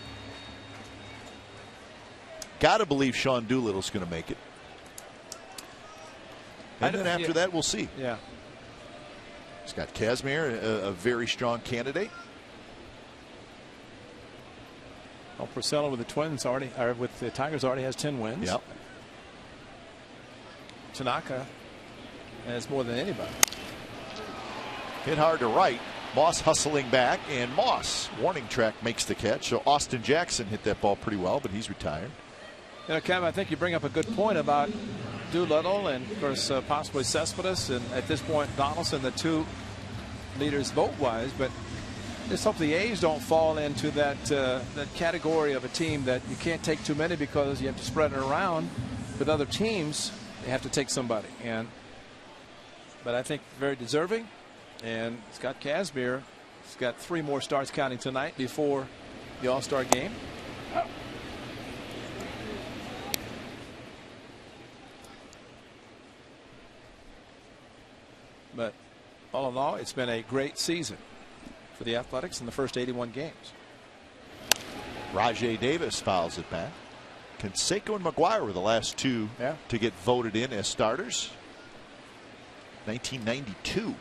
gotta believe Sean Doolittle's going to make it. And then after that, we'll see. Yeah. Scott Kazmir, a very strong candidate. Well, Porcello with the Twins with the Tigers already has 10 wins. Yep. Tanaka has more than anybody. Hit hard to right. Moss hustling back, and Moss, warning track, makes the catch. So Austin Jackson hit that ball pretty well, but he's retired. You know, Kevin, I think you bring up a good point about Doolittle and, of course, possibly Cespedes, and at this point Donaldson, the two leaders vote-wise. But just hope the A's don't fall into that category of a team that you can't take too many because you have to spread it around. With other teams, they have to take somebody. But I think very deserving. And Scott Kazmir has got 3 more starts counting tonight before the All-Star game. But all in all, it's been a great season for the Athletics in the first 81 games. Rajai Davis fouls it back. Canseco and McGuire were the last two to get voted in as starters. 1992.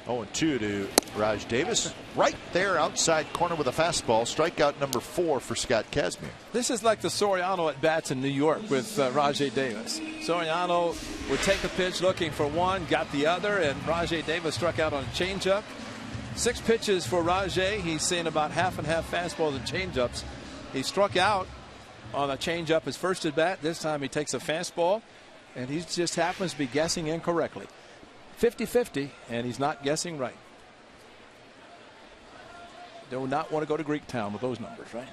0-2 to Raj Davis. Right there outside corner with a fastball. Strikeout number 4 for Scott Kazmir. This is like the Soriano at bats in New York with Rajai Davis. Soriano would take a pitch looking for one, got the other, and Rajai Davis struck out on a changeup. 6 pitches for Rajai. He's seen about half and half fastballs and changeups. He struck out on a changeup his first at bat. This time he takes a fastball, and he just happens to be guessing incorrectly. 50-50, and he's not guessing right. Do not want to go to Greektown with those numbers, right?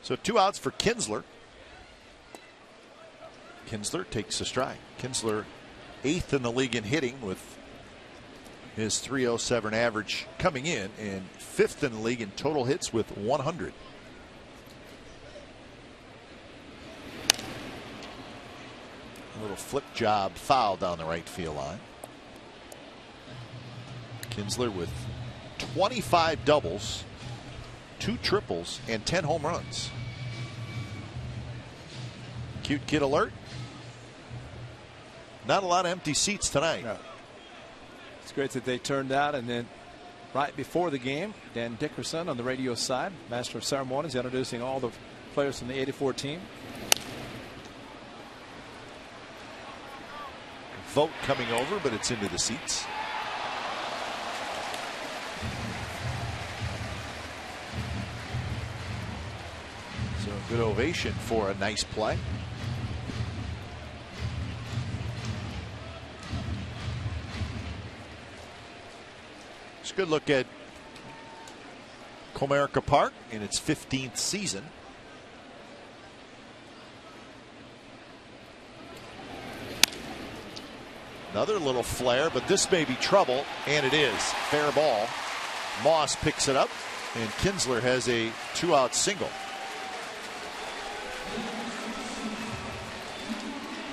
So 2 outs for Kinsler. Kinsler takes a strike. Kinsler 8th in the league in hitting with his .307 average coming in, and 5th in the league in total hits with 100. A little flip job foul down the right field line. Kinsler with 25 doubles, 2 triples, and 10 home runs. Cute kid alert. Not a lot of empty seats tonight. No. It's great that they turned out, and then right before the game, Dan Dickerson on the radio side, master of ceremonies, introducing all the players from the '84 team. Vote coming over, but it's into the seats. So a good ovation for a nice play. It's a good look at Comerica Park in its 15th season. Another little flare, but this may be trouble, and it is. Fair ball. Moss picks it up, and Kinsler has a 2-out single.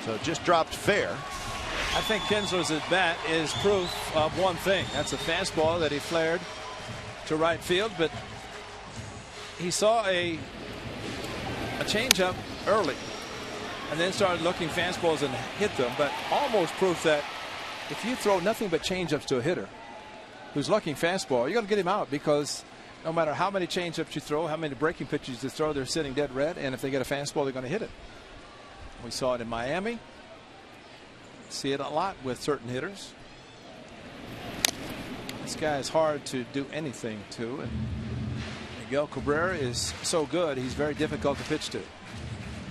So it just dropped fair. I think Kinsler's at bat is proof of one thing. That's a fastball that he flared to right field, but he saw a changeup early and then started looking fastballs and hit them, but almost proof that if you throw nothing but changeups to a hitter who's looking fastball, you're going to get him out, because no matter how many changeups you throw, how many breaking pitches you throw, they're sitting dead red, and if they get a fastball, they're going to hit it. We saw it in Miami. See it a lot with certain hitters. This guy is hard to do anything to, and Miguel Cabrera is so good, he's very difficult to pitch to.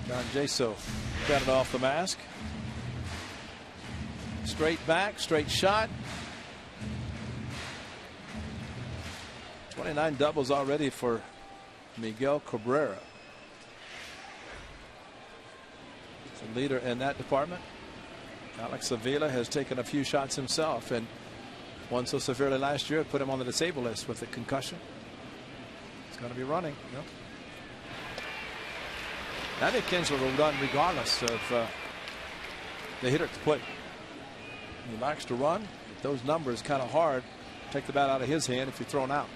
John Jaso got it off the mask. Straight back, straight shot. 29 doubles already for Miguel Cabrera. He's a leader in that department. Alex Avila has taken a few shots himself, and one so severely last year, put him on the disabled list with a concussion. He's going to be running. Yep. I think Kinsler will run regardless of the hitter at the plate. He likes to run. If those numbers kind of hard, take the bat out of his hand if you're thrown out.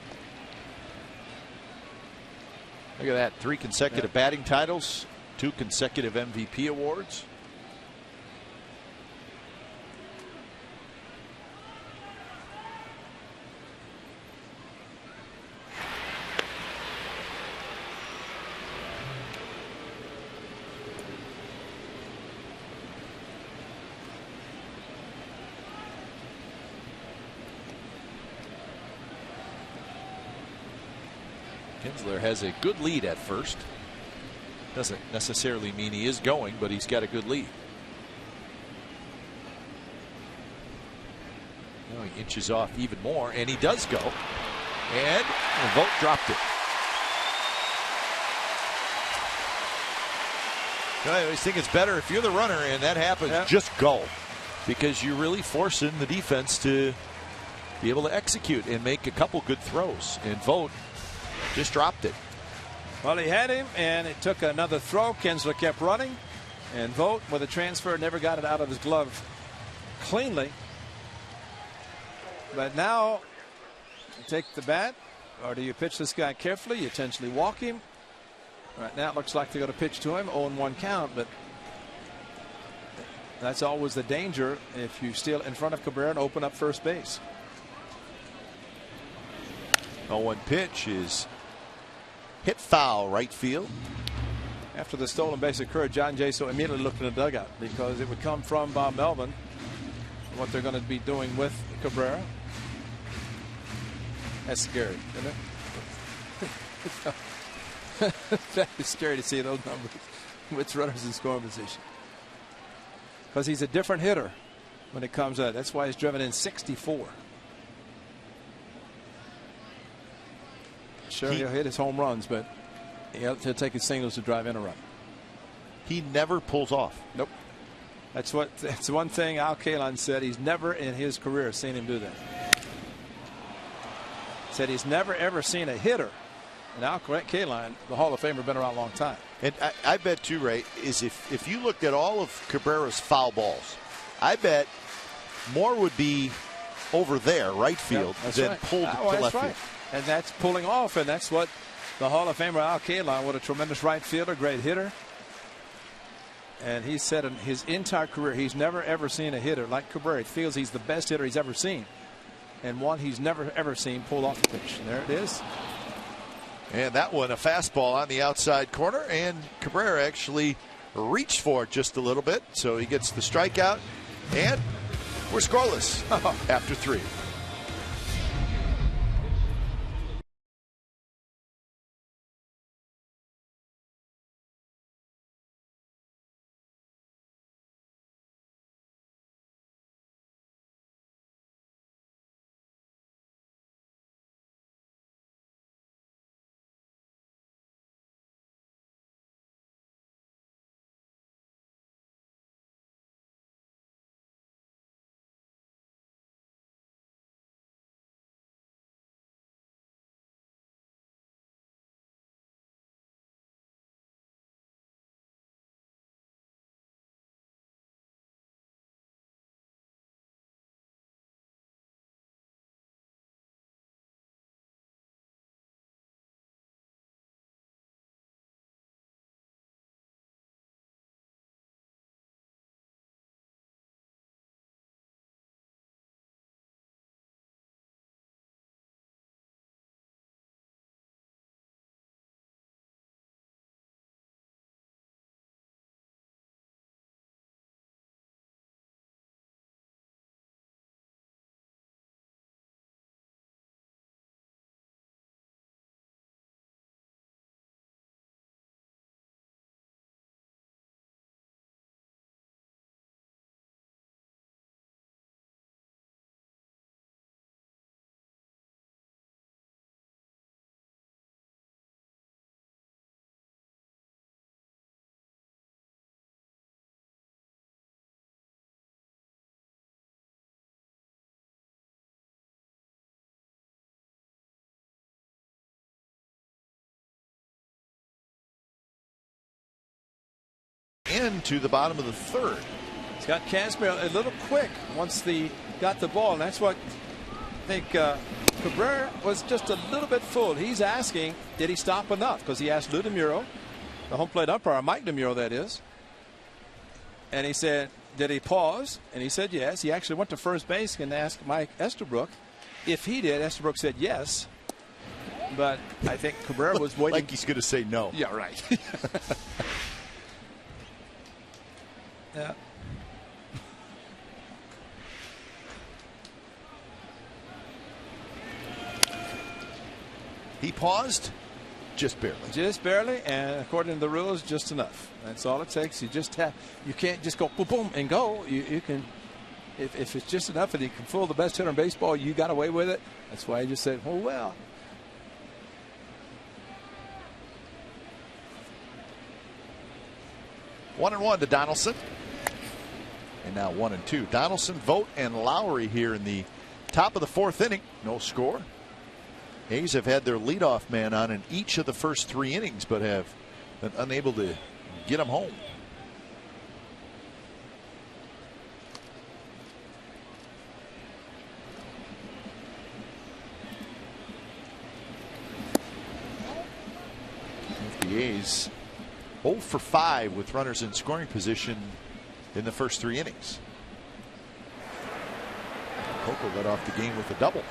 Look at that. 3 consecutive batting titles, 2 consecutive MVP awards. Kinsler has a good lead at first. Doesn't necessarily mean he is going, but he's got a good lead. Now he inches off even more, and he does go. And Vogt dropped it. I always think it's better if you're the runner and that happens, just go. Because you're really forcing the defense to be able to execute and make a couple good throws. And Vogt just dropped it. Well, he had him, and it took another throw. Kinsler kept running, and Vogt, with a transfer, never got it out of his glove cleanly. But now, you take the bat, or do you pitch this guy carefully? You intentionally walk him. Right now, it looks like they're going to pitch to him. 0-1 count, but that's always the danger if you steal in front of Cabrera and open up first base. 0-1 pitch is hit foul right field. After the stolen base occurred, John Jaso immediately looked in the dugout because it would come from Bob Melvin. What they're going to be doing with Cabrera. That's scary, isn't it? That is scary to see those numbers with runners in scoring position. Because he's a different hitter when it comes out. That's why he's driven in 64. Sure, he'll hit his home runs, but he'll take his singles to drive in a run. He never pulls off. Nope. That's one thing Al Kaline said. He's never in his career seen him do that. Said he's never ever seen a hitter. And Al Kaline, the Hall of Famer, been around a long time. And I bet too, Ray, is if you looked at all of Cabrera's foul balls, I bet more would be over there, right field, than pulled to left field. And that's pulling off, and that's what the Hall of Famer Al Kaline, what a tremendous right fielder, great hitter. And he said in his entire career he's never ever seen a hitter like Cabrera. He feels he's the best hitter he's ever seen, and one he's never ever seen pull off the pitch. And there it is. And that one, a fastball on the outside corner, and Cabrera actually reached for it just a little bit, so he gets the strikeout, and we're scoreless after 3. again to the bottom of the third. He's got Cabrera a little quick once they got the ball, and that's what I think Cabrera was just a little bit full. He's asking, did he stop enough? Because he asked Lou DeMuro, the home plate umpire, Mike DeMuro that is, and he said, did he pause? And he said yes. He actually went to first base and asked Mike Estabrook if he did. Estabrook said yes. But I think Cabrera was waiting. Like he's going to say no. Yeah, right. Yeah. He paused just barely. Just barely, and according to the rules, just enough. That's all it takes. You just have. You can't just go boom, boom, and go. You can, if it's just enough, and you can fool the best hitter in baseball, you got away with it. That's why he just said, "Oh well." 1-1 to Donaldson. And now 1-2. Donaldson, Vogt, and Lowry here in the top of the fourth inning. No score. A's have had their leadoff man on in each of the first 3 innings, but have been unable to get him home. The A's 0 for 5 with runners in scoring position in the first 3 innings. Coco led off the game with a double.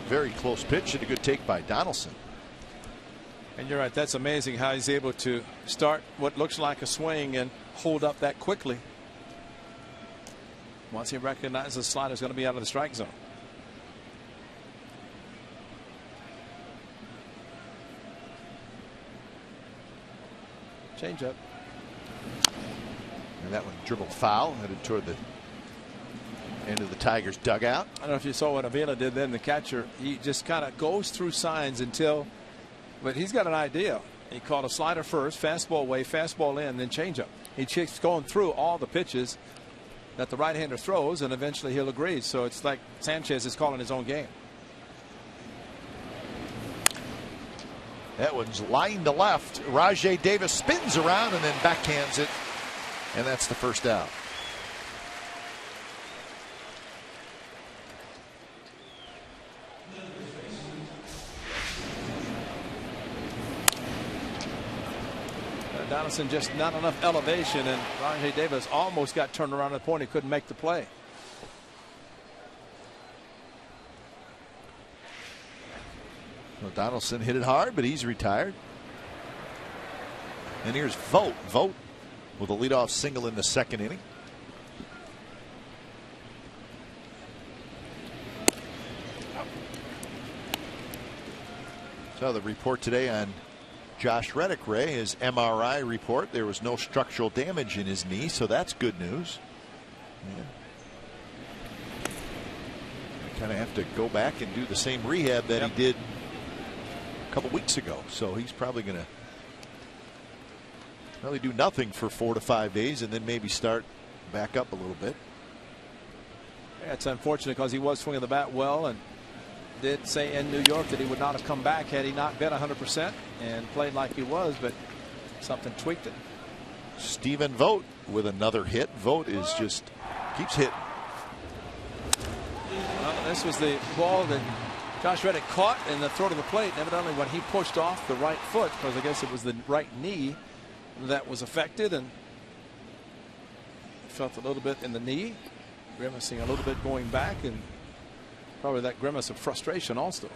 Very close pitch and a good take by Donaldson. And you're right. That's amazing how he's able to start what looks like a swing and hold up that quickly. Once he recognizes the slider is going to be out of the strike zone. Change up. And that one dribbled foul, headed toward the end of the Tigers dugout. I don't know if you saw what Avila did then. The catcher, he just kind of goes through signs until, but he's got an idea. He called a slider first, fastball away, fastball in, then change up. He keeps going through all the pitches that the right-hander throws, and eventually he'll agree. So it's like Sanchez is calling his own game. That one's lined to left. Rajai Davis spins around and then backhands it, and that's the first out. Donaldson just not enough elevation, and Rajai Davis almost got turned around at the point he couldn't make the play. Well, Donaldson hit it hard, but he's retired. And here's Vogt. Vogt with a leadoff single in the second inning. So the report today on Josh Reddick, Ray, his MRI report, there was no structural damage in his knee, so that's good news. Kind of have to go back and do the same rehab that he did a couple weeks ago, so he's probably going to really do nothing for 4 to 5 days and then maybe start back up a little bit. Yeah, it's unfortunate because he was swinging the bat well and did say in New York that he would not have come back had he not been 100% and played like he was, but something tweaked it. Stephen Vogt with another hit. Vogt is just keeps hitting. Well, this was the ball that Josh Reddick caught in the throw to the plate, and evidently when he pushed off the right foot, because I guess it was the right knee that was affected, and felt a little bit in the knee, grimacing a little bit going back, and probably that grimace of frustration also.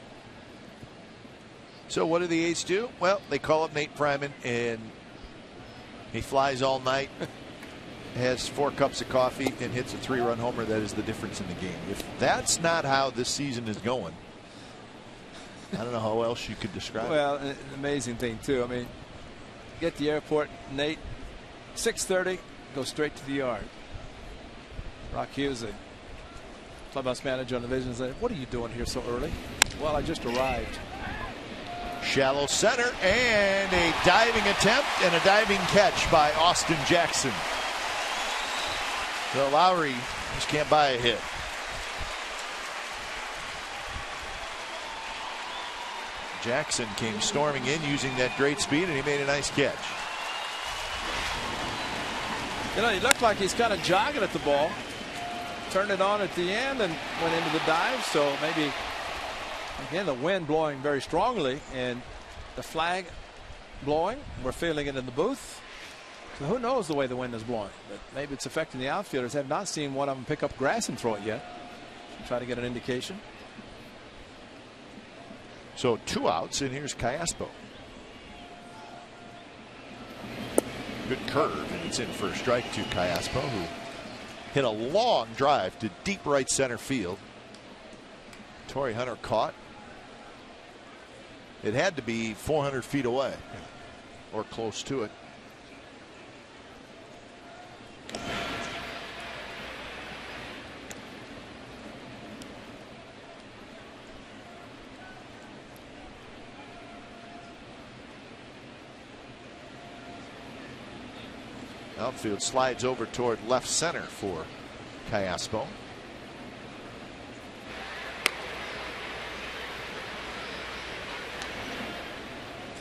So what do the A's do? Well, they call up Nate Fryman, and he flies all night, has 4 cups of coffee, and hits a 3-run homer. That is the difference in the game. If that's not how this season is going, I don't know how else you could describe it. Well, an amazing thing too. I mean, get to the airport, Nate, 6:30, go straight to the yard. Rock Hughes, the clubhouse manager on the Vision, said, "What are you doing here so early?" "Well, I just arrived." Shallow center, and a diving attempt and a diving catch by Austin Jackson. So Lowry just can't buy a hit. Jackson came storming in using that great speed, and he made a nice catch. You know, he looked like he's kind of jogging at the ball. Turned it on at the end and went into the dive. So maybe, again, the wind blowing very strongly and the flag blowing. We're feeling it in the booth. So who knows the way the wind is blowing? But maybe it's affecting the outfielders. Have not seen one of them pick up grass and throw it yet. Try to get an indication. So 2 outs, and here's Callaspo. Good curve, and it's in for a strike to Callaspo, who hit a long drive to deep right center field. Torrey Hunter caught. It had to be 400 feet away, or close to it. Outfield slides over toward left center for Callaspo.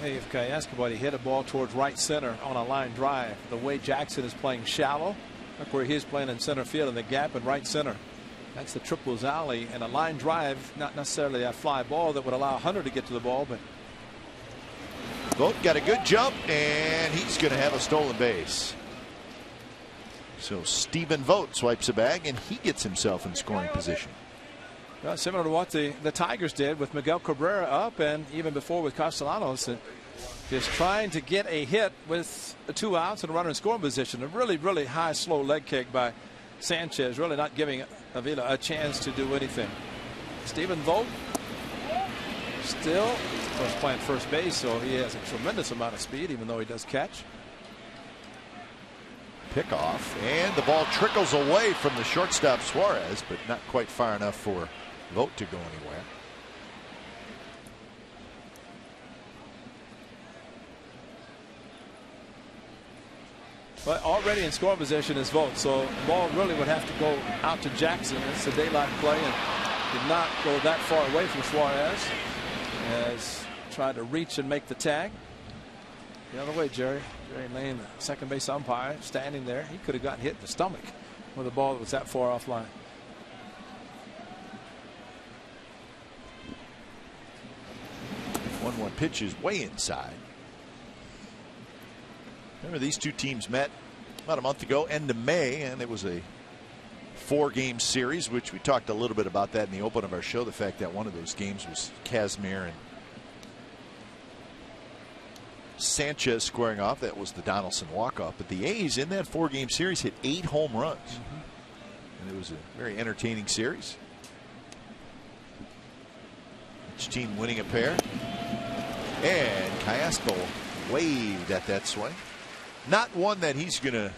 Hey, if Callaspo hit a ball towards right center on a line drive, the way Jackson is playing shallow, look where he's playing in center field in the gap in right center. That's the triples alley, and a line drive, not necessarily a fly ball that would allow Hunter to get to the ball, but Vogt got a good jump, and he's going to have a stolen base. So Stephen Vogt swipes a bag, and he gets himself in scoring position. Well, similar to what the Tigers did with Miguel Cabrera up, and even before with Castellanos, just trying to get a hit with 2 outs and a runner in scoring position. A really, really high, slow leg kick by Sanchez, really not giving Avila a chance to do anything. Stephen Vogt still, of course, playing first base, so he has a tremendous amount of speed, even though he does catch. Pickoff, and the ball trickles away from the shortstop Suarez, but not quite far enough for Vogt to go anywhere. But already in scoring position is Vogt, so the ball really would have to go out to Jackson. It's a daylight play and did not go that far away from Suarez, as tried to reach and make the tag. The other way, Jerry Lane, the second base umpire, standing there. He could have gotten hit in the stomach with a ball that was that far off line. One pitch is way inside. Remember, these two teams met about a month ago, end of May, and it was a 4-game series, which we talked a little bit about that in the open of our show. The fact that one of those games was Kazmir and Sanchez squaring off. That was the Donaldson walk-off. But the A's in that 4-game series hit 8 home runs. And it was a very entertaining series. Each team winning a pair. And Callaspo waved at that swing. Not one that he's going to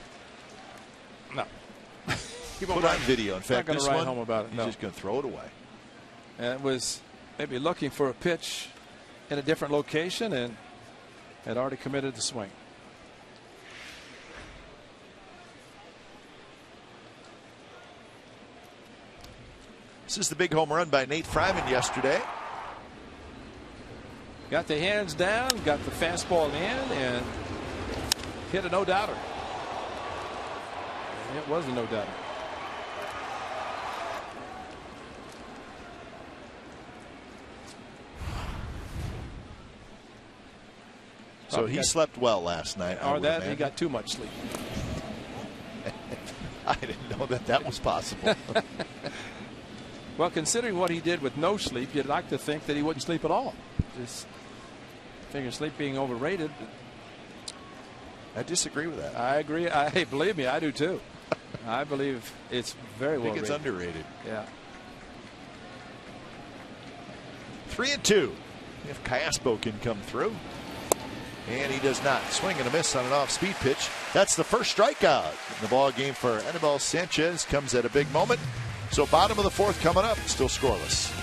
put on video. In fact, this one, home about it. He's just going to throw it away. And it was maybe looking for a pitch in a different location and had already committed the swing. This is the big home run by Nate Fryman yesterday. Got the hands down, got the fastball in, and hit a no-doubter. It was a no-doubter. So he slept well last night. Or that he got too much sleep. I didn't know that was possible. Well, considering what he did with no sleep, you'd like to think that he wouldn't sleep at all. Just figure sleep being overrated. I disagree with that. I agree. Hey, believe me, I do too. I believe it's very well rated. I think it's underrated. Yeah. 3-2. If Callaspo can come through. And he does not. Swing and a miss on an off-speed pitch. That's the first strikeout in the ball game for Anibal Sanchez. Comes at a big moment. So bottom of the 4th coming up. Still scoreless.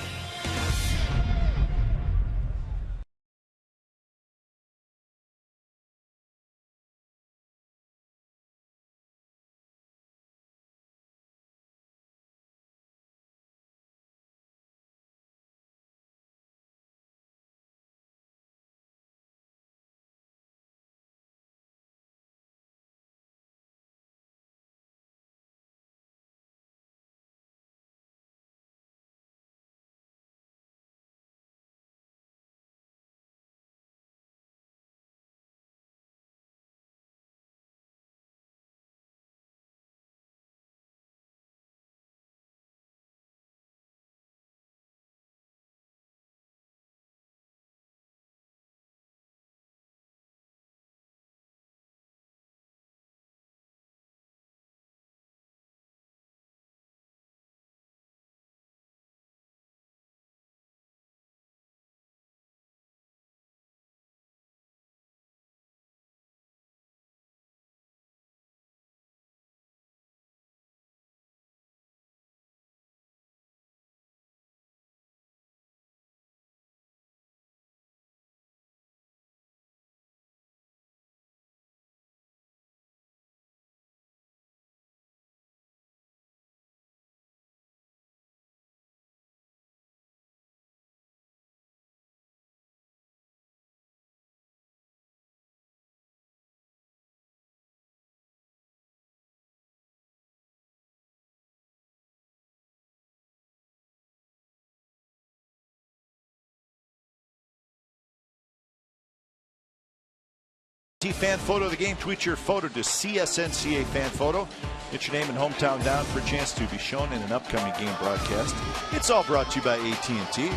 AT fan photo of the game. Tweet your photo to CSNCA fan photo. Get your name and hometown down for a chance to be shown in an upcoming game broadcast. It's all brought to you by AT&T.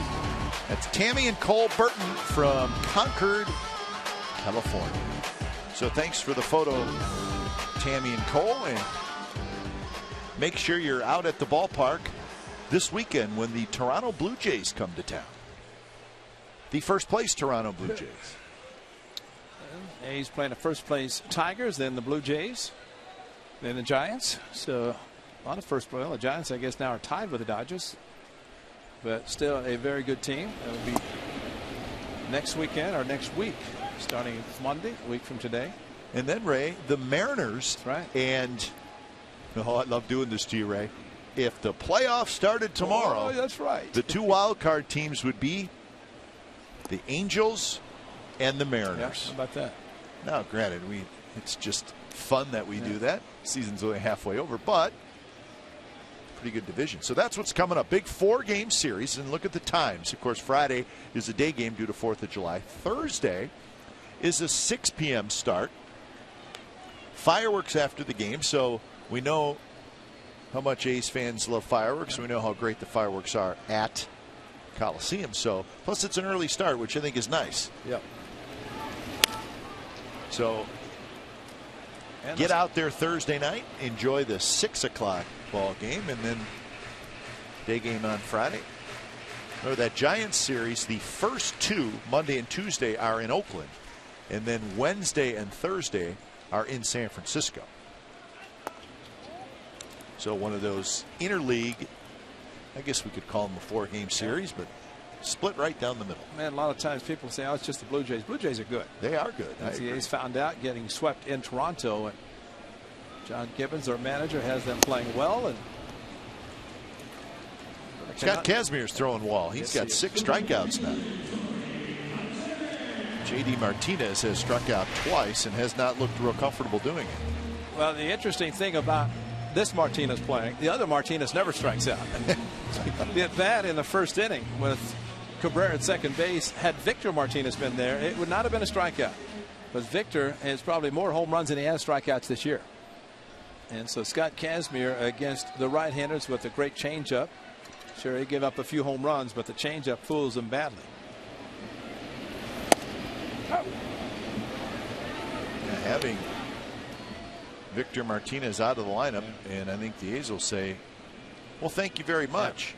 That's Tammy and Cole Burton from Concord, California. So thanks for the photo, Tammy and Cole. And make sure you're out at the ballpark this weekend when the Toronto Blue Jays come to town. The first place Toronto Blue Jays. A's playing the first place Tigers, then the Blue Jays, then the Giants. So on the first play, the Giants, I guess, now are tied with the Dodgers, but still a very good team. That'll be next weekend or next week, starting Monday, a week from today. And then, Ray, the Mariners. That's right. And I love doing this to you, Ray. If the playoffs started tomorrow, that's right. The two wild card teams would be the Angels and the Mariners. Yeah, how about that? Now, granted, it's just fun that we do that. Season's only halfway over, but pretty good division. So that's what's coming up. Big 4-game series, and look at the times. Of course, Friday is a day game due to 4th of July. Thursday is a 6 p.m. start. Fireworks after the game, so we know how much A's fans love fireworks. We know how great the fireworks are at Coliseum. So, plus it's an early start, which I think is nice. Yep. So get out there Thursday night, enjoy the 6 o'clock ball game, and then day game on Friday. Remember that Giants series, the first 2, Monday and Tuesday, are in Oakland, and then Wednesday and Thursday are in San Francisco. So one of those interleague, I guess we could call them a 4-game series, but split right down the middle. Man, a lot of times people say, oh, it's just the Blue Jays. Blue Jays are good. They are good. The A's found out getting swept in Toronto, and John Gibbons, their manager, has them playing well. And Scott Kazmier's throwing wall. He's got 6 strikeouts now. J.D. Martinez has struck out twice and has not looked real comfortable doing it. Well, the interesting thing about this Martinez playing, the other Martinez never strikes out. The at bat in the first inning with Cabrera at second base, had Victor Martinez been there, it would not have been a strikeout. But Victor has probably more home runs than he has strikeouts this year. And so Scott Kazmier against the right-handers with a great changeup. Sure, he gave up a few home runs, but the changeup fools him badly. Having Victor Martinez out of the lineup, and I think the A's will say, well, thank you very much.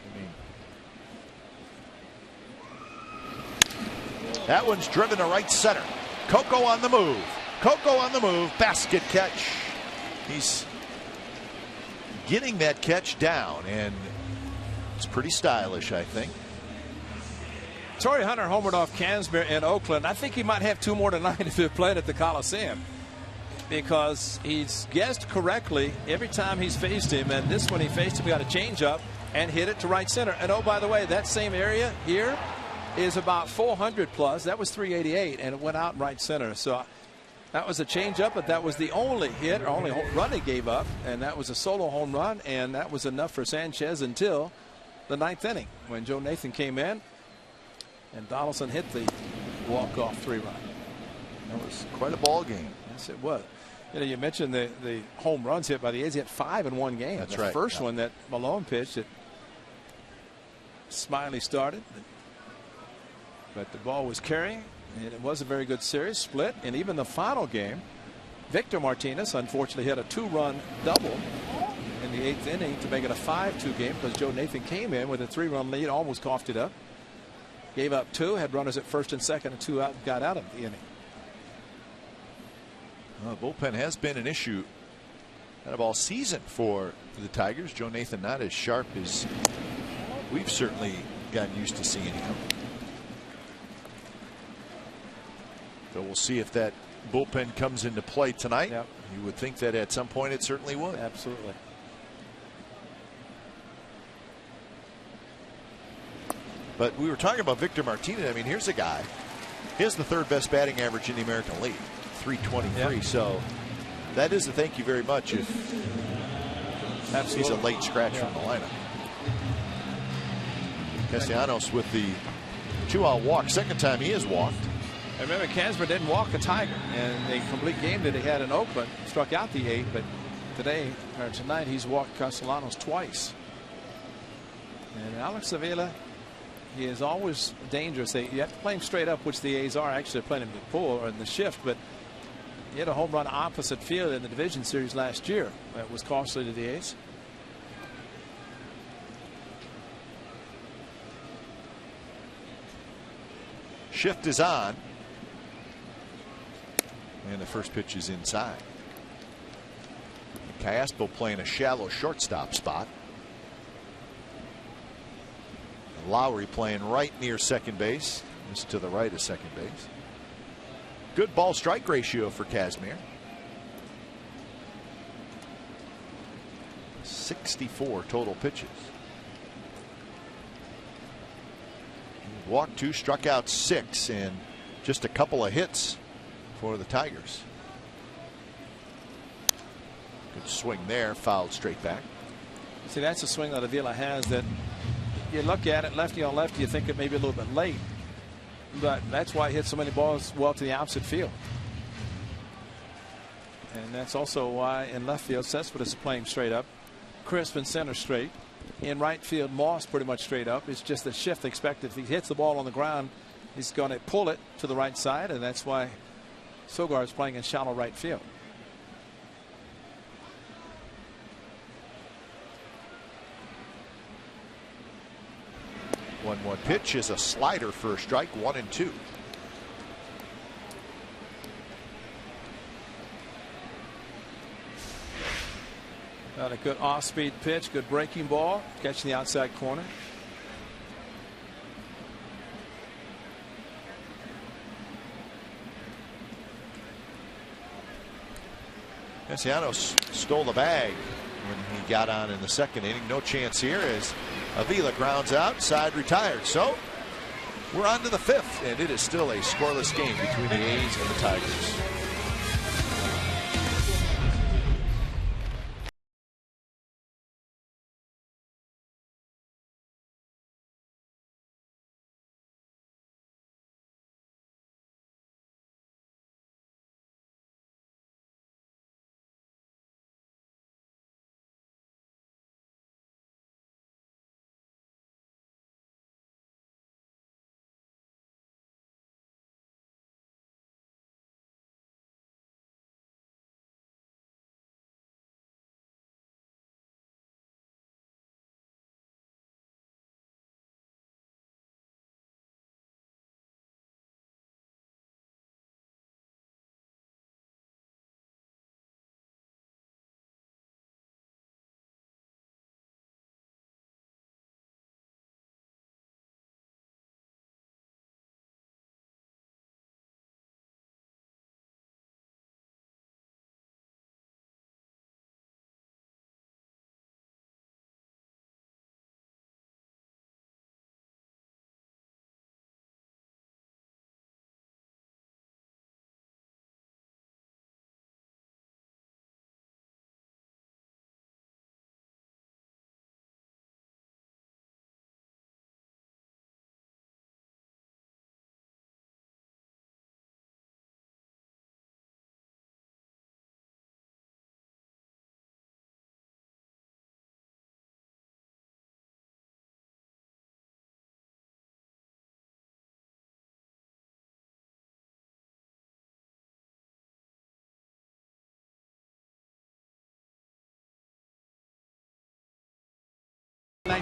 That one's driven to right center. Coco on the move. Coco on the move. Basket catch. He's getting that catch down, and it's pretty stylish, I think. Torrey Hunter homered off Kazmir in Oakland. I think he might have 2 more tonight if they're playing at the Coliseum, because he's guessed correctly every time he's faced him, and this one he faced him, got a changeup and hit it to right center. And oh, by the way, that same area here is about 400 plus. That was 388, and it went out in right center. So that was a changeup, but that was the only hit or only run he gave up, and that was a solo home run, and that was enough for Sanchez until the 9th inning when Joe Nathan came in and Donaldson hit the walk-off 3-run. That was quite a ball game. Yes, it was. You know, you mentioned the home runs hit by the A's. He had 5 in one game. That's the right. First one that Malone pitched, that Smiley started, but the ball was carrying, and it was a very good series, split. And even the final game, Victor Martinez unfortunately hit a 2-run double in the 8th inning to make it a 5-2 game, because Joe Nathan came in with a 3-run lead, almost coughed it up. Gave up 2, had runners at first and second, and 2 out, and got out of the inning. Well, the bullpen has been an issue out of all season for the Tigers. Joe Nathan not as sharp as we've certainly gotten used to seeing him. So we'll see if that bullpen comes into play tonight. Yep. You would think that at some point it certainly would. Absolutely. But we were talking about Victor Martinez. I mean, here's a guy. He has the 3rd best batting average in the American League, 323. Yep. So that is a thank you very much if he's a late scratch from the lineup. Castellanos with the 2-out walk. Second time he has walked. Remember, Cabrera didn't walk a Tiger in the complete game that he had in Oakland. Struck out the 8, but tonight he's walked Castellanos twice. And Alex Avila, he is always dangerous. You have to play him straight up, which the A's are actually playing him to pull or in the shift, but he had a home run opposite field in the division series last year. That was costly to the A's. Shift is on. And the first pitch is inside. Caspo playing a shallow shortstop spot. Lowry playing right near second base. Just to the right of second base. Good ball strike ratio for Casimir. 64 total pitches. He walked 2, struck out 6, and just a couple of hits for the Tigers. Good swing there, fouled straight back. See, that's a swing that Avila has that you look at it lefty on lefty, you think it may be a little bit late, but that's why he hits so many balls well to the opposite field. And that's also why in left field Cespedes is playing straight up, Crisp in center straight. In right field, Moss pretty much straight up. It's just a shift expected. If he hits the ball on the ground, he's going to pull it to the right side, and that's why Sogar is playing in shallow right field. One pitch is a slider for a strike, 1-2. Got a good off-speed pitch, good breaking ball, catching the outside corner. Castellanos stole the bag when he got on in the second inning. No chance here as Avila grounds out, side retired. So we're on to the 5th, and it is still a scoreless game between the A's and the Tigers.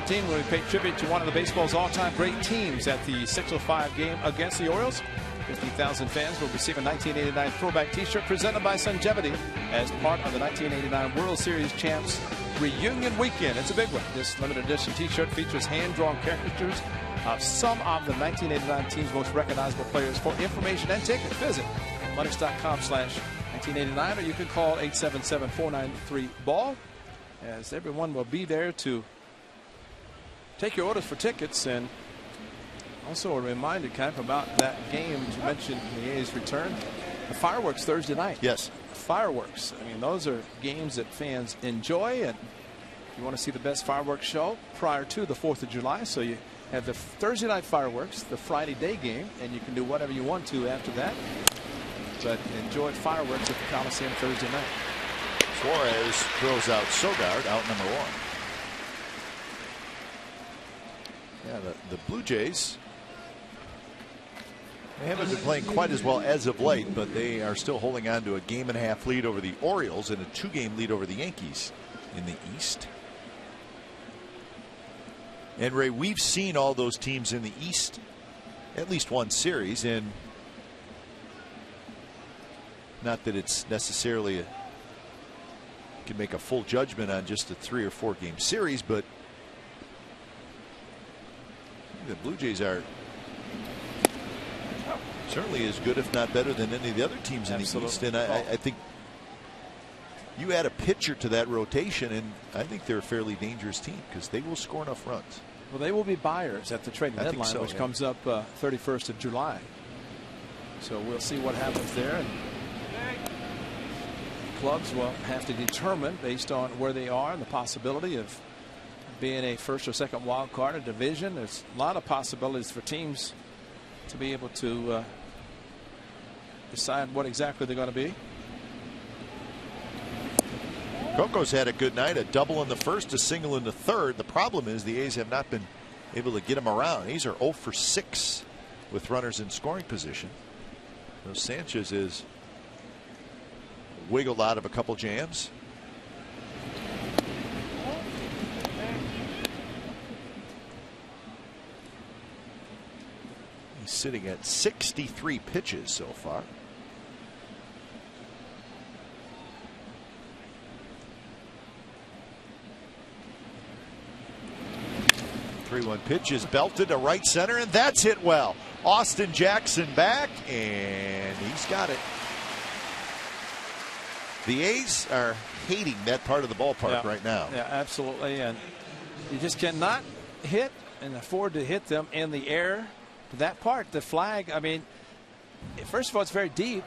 Where we pay tribute to one of the baseball's all-time great teams at the 6:05 game against the Orioles. 50,000 fans will receive a 1989 throwback t-shirt presented by Sungevity as part of the 1989 World Series Champs Reunion Weekend. It's a big one. This limited edition t-shirt features hand-drawn caricatures of some of the 1989 team's most recognizable players. For information and tickets, visit Lennox.com/1989, or you can call 877-493-BALL, as everyone will be there to take your orders for tickets. And also a reminder, kind of, about that game you mentioned, the A's return. The fireworks Thursday night. Yes. Fireworks. I mean, those are games that fans enjoy, and you want to see the best fireworks show prior to the 4th of July. So you have the Thursday night fireworks, the Friday day game, and you can do whatever you want to after that. But enjoy fireworks at the Coliseum Thursday night. Suarez throws out Sogard, out number 1. Yeah, the Blue Jays, they haven't been playing quite as well as of late, but they are still holding on to a 1.5 lead over the Orioles and a 2-game lead over the Yankees in the East. And Ray, we've seen all those teams in the East at least one series, and not that it's necessarily can make a full judgment on just a 3 or 4 game series, but the Blue Jays are certainly as good, if not better, than any of the other teams in the East. And I think you add a pitcher to that rotation, and I think they're a fairly dangerous team because they will score enough runs. Well, they will be buyers at the trading deadline, so, which comes up 31st of July. So we'll see what happens there. And clubs will have to determine, based on where they are and the possibility of being a first or second wild card in a division. There's a lot of possibilities for teams to be able to decide what exactly they're going to be. Coco's had a good night, a double in the first, a single in the third. The problem is the A's have not been able to get him around. A's are 0 for 6 with runners in scoring position. So Sanchez is wiggled out of a couple jams. He's sitting at 63 pitches so far. The 3-1 pitch is belted to right center, and that's hit well. Austin Jackson back, and he's got it. The A's are hating that part of the ballpark right now. Yeah, absolutely. And you just cannot hit and afford to hit them in the air. That part, the flag, I mean, first of all, it's very deep.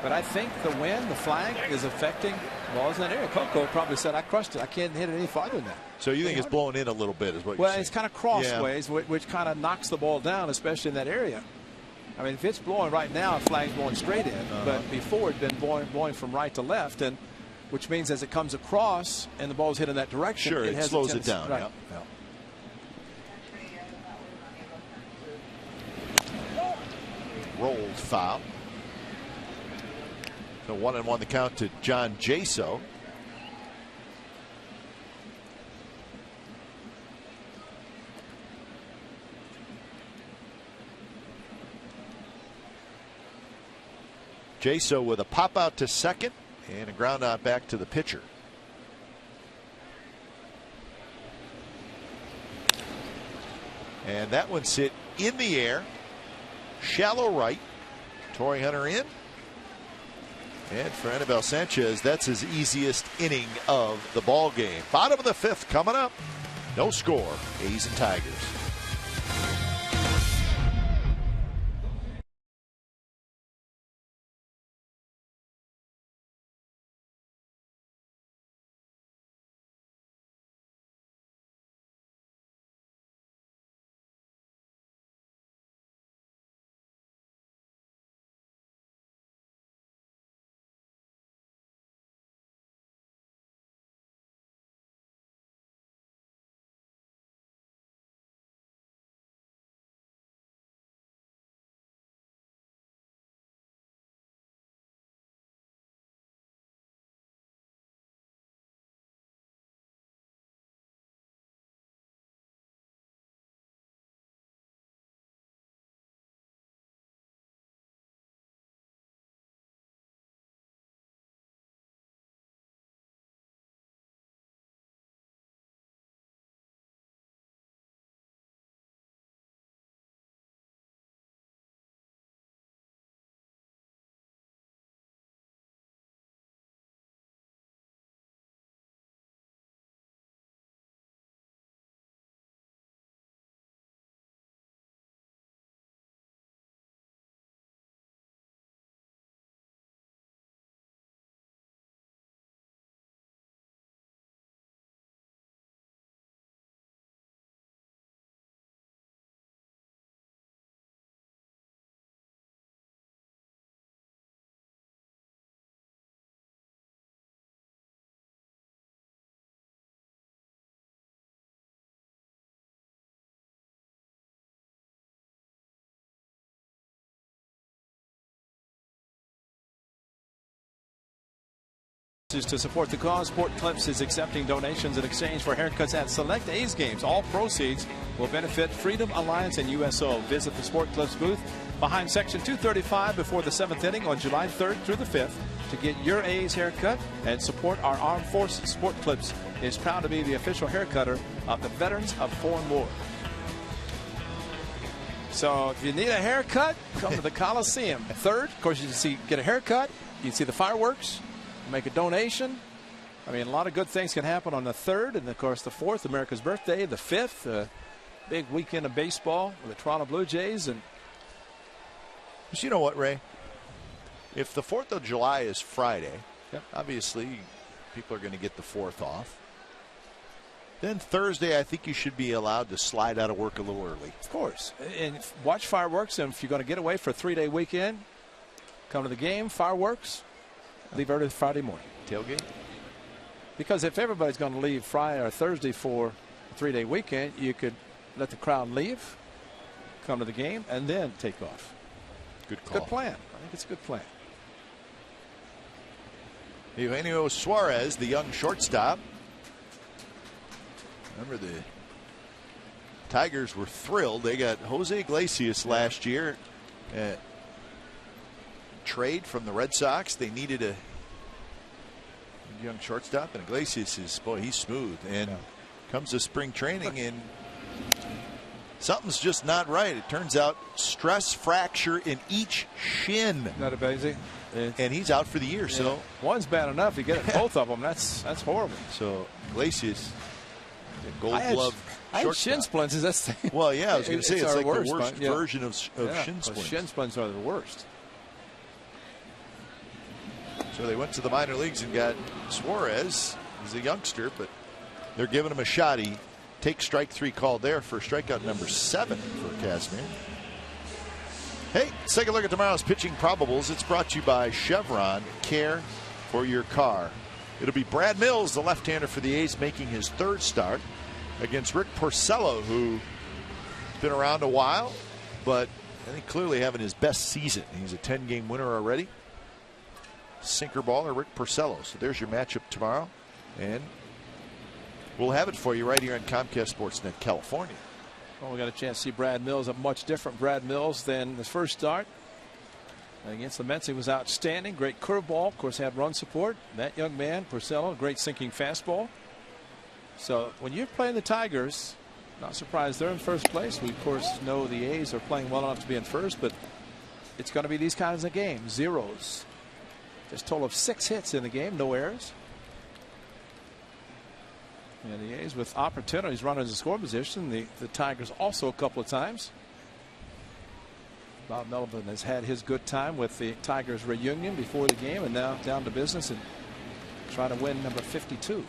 But I think the wind, the flag, is affecting balls in that area. Coco probably said, I crushed it. I can't hit it any farther than that. So you think it's blowing in a little bit is what you're saying? Well, it's kind of crossways, which kind of knocks the ball down, especially in that area. I mean, if it's blowing right now, the flag's blowing straight in. But before, it's been blowing from right to left, and which means as it comes across and the ball's hit in that direction, sure, it slows it down. Right. Rolled foul. So 1-1 the count to John Jaso. Jaso with a pop out to second and a ground out back to the pitcher. And that one's hit in the air, shallow right. Torrey Hunter in. And for Anibal Sanchez, that's his easiest inning of the ball game. Bottom of the 5th coming up. No score. A's and Tigers. To support the cause, Sport Clips is accepting donations in exchange for haircuts at select A's games. All proceeds will benefit Freedom Alliance and USO. Visit the Sport Clips booth behind Section 235 before the 7th inning on July 3rd through the 5th to get your A's haircut and support our armed forces. Sport Clips is proud to be the official haircutter of the Veterans of Foreign War. So if you need a haircut, come to the Coliseum. 3rd, of course, you get a haircut, you see the fireworks, make a donation. I mean, a lot of good things can happen on the 3rd, and of course the 4th, America's birthday, the 5th, big weekend of baseball with the Toronto Blue Jays. And you know what, Ray? If the 4th of July is Friday, yep, obviously people are going to get the 4th off. Then Thursday, I think you should be allowed to slide out of work a little early. Of course. And watch fireworks, and if you're going to get away for a 3-day weekend, come to the game, fireworks. Leave early Friday morning. Tailgate? Because if everybody's going to leave Friday or Thursday for a 3-day weekend, you could let the crowd leave, come to the game, and then take off. Good call. Good plan. I think it's a good plan. Eugenio Suarez, the young shortstop. Remember, the Tigers were thrilled. They got Jose Iglesias last year. Trade from the Red Sox. They needed a young shortstop, and Iglesias is, boy, he's smooth. And comes to spring training, and something's just not right. It turns out stress fracture in each shin. Not amazing. And he's out for the year. So one's bad enough. You get it, both of them. That's horrible. So Iglesias, Gold Glove. I had shin splints. Is that the thing? Well, yeah, I was going to say it's like worst, the worst version of shin splints. Shin splints are the worst. So they went to the minor leagues and got Suarez. He's a youngster, but they're giving him a shot. He takes strike 3 called there for strikeout number 7 for Casimir. Hey, let's take a look at tomorrow's pitching probables. It's brought to you by Chevron. Care for your car. It'll be Brad Mills, the left-hander for the A's, making his 3rd start against Rick Porcello, who's been around a while, but I think clearly having his best season. He's a 10-game winner already. Sinker baller Rick Porcello. So there's your matchup tomorrow, and we'll have it for you right here on Comcast Sportsnet California. Well, we got a chance to see Brad Mills, a much different Brad Mills than his first start. Against the Mets, he was outstanding. Great curveball, of course, had run support. That young man, Porcello, great sinking fastball. So when you're playing the Tigers, not surprised they're in first place. We, of course, know the A's are playing well enough to be in first, but it's going to be these kinds of games. Zeros. Just a total of 6 hits in the game, no errors. And the A's with opportunities runners in score position. The Tigers also a couple of times. Bob Melvin has had his good time with the Tigers reunion before the game, and now down to business and trying to win number 52.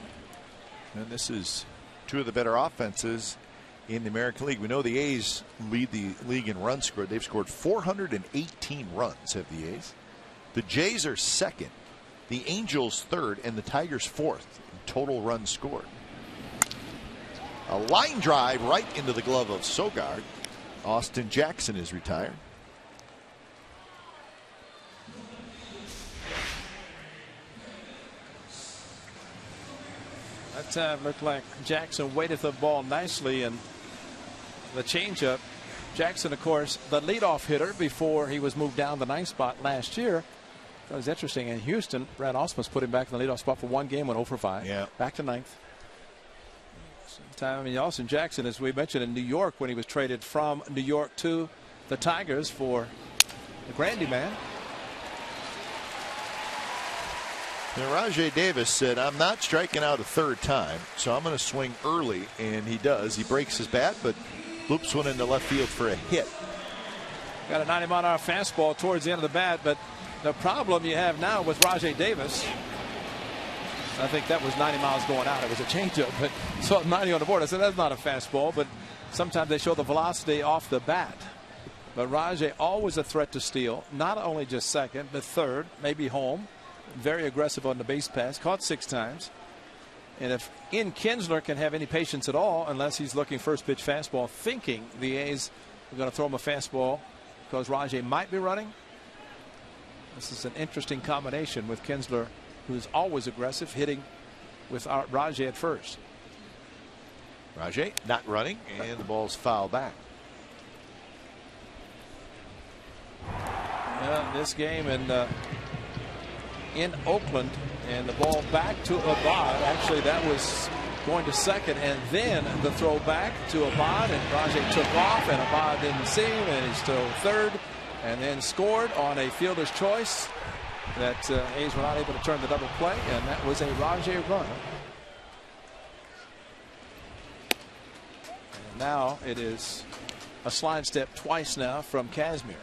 And this is 2 of the better offenses in the American League. We know the A's lead the league in runs scored. They've scored 418 runs, have the A's. The Jays are 2nd, the Angels 3rd, and the Tigers 4th in total runs scored. A line drive right into the glove of Sogard. Austin Jackson is retired. That time looked like Jackson weighted the ball nicely, and the changeup. Jackson, of course, the leadoff hitter before he was moved down the 9th spot last year. That was interesting. In Houston, Brad Ausmus put him back in the leadoff spot for 1 game, went 0 for 5. Yeah. Back to 9th. Sometime, I mean, Austin Jackson, as we mentioned, in New York when he was traded from New York to the Tigers for the Grandy man. Now, Rajay Davis said, I'm not striking out a 3rd time, so I'm going to swing early, and he does. He breaks his bat, but loops one into left field for a hit. Got a 90-mile-an-hour fastball towards the end of the bat, but the problem you have now with Rajay Davis, I think that was 90 miles going out. It was a changeup, but saw 90 on the board. I said that's not a fastball, but sometimes they show the velocity off the bat. But Rajay always a threat to steal, not only just 2nd, but 3rd, maybe home. Very aggressive on the base pass, caught 6 times. And if Ian Kinsler can have any patience at all, unless he's looking first pitch fastball, thinking the A's are going to throw him a fastball because Rajay might be running. This is an interesting combination with Kinsler who's always aggressive, hitting with Rajay at first. Rajay not running, and the ball's fouled back. This game in Oakland, and the ball back to Abad. Actually, that was going to second, and then the throw back to Abad, and Rajay took off, and Abad didn't see him, and he's still third, and then scored on a fielder's choice that A's were not able to turn the double play, and that was a Rajay run. And now it is a slide step twice now from Kazmir.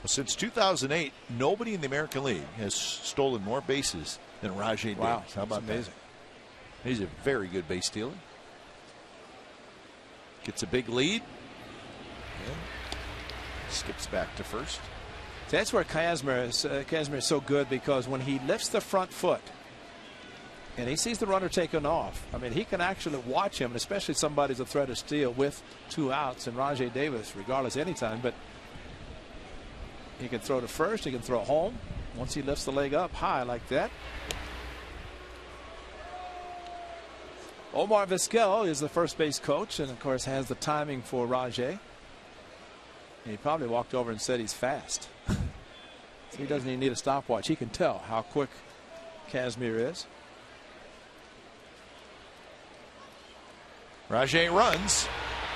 Since 2008, nobody in the American League has stolen more bases than Rajay Davis. Wow, how about amazing. That? He's a very good base stealer. Gets a big lead. And skips back to first. That's where Kazmir is so good, because when he lifts the front foot and he sees the runner taken off, I mean, he can actually watch him, and especially somebody's a threat of steal with 2 outs, and Rajay Davis, regardless, anytime, but he can throw to first, he can throw home once he lifts the leg up high like that. Omar Vizquel is the first base coach, and of course has the timing for Rajay. He probably walked over and said he's fast. So he doesn't even need a stopwatch. He can tell how quick Kazmir is. Rajay runs,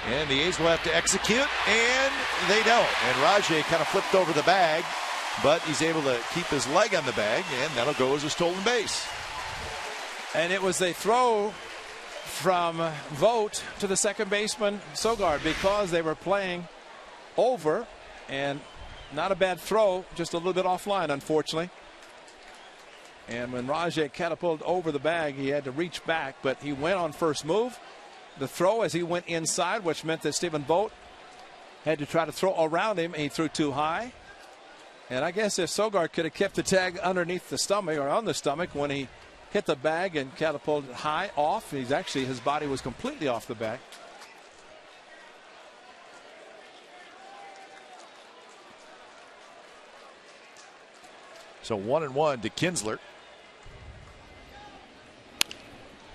and the A's will have to execute, and they don't. And Rajay kind of flipped over the bag, but he's able to keep his leg on the bag, and that'll go as a stolen base. And it was a throw from Vogt to the second baseman Sogard, because they were playing over, and not a bad throw, just a little bit offline, unfortunately. And when Rajay catapulted over the bag, he had to reach back, but he went on first move. The throw as he went inside, which meant that Stephen Vogt had to try to throw around him, and he threw too high. And I guess if Sogard could have kept the tag underneath the stomach, or on the stomach, when he hit the bag and catapulted high off, his body was completely off the bag. So 1-1 to Kinsler.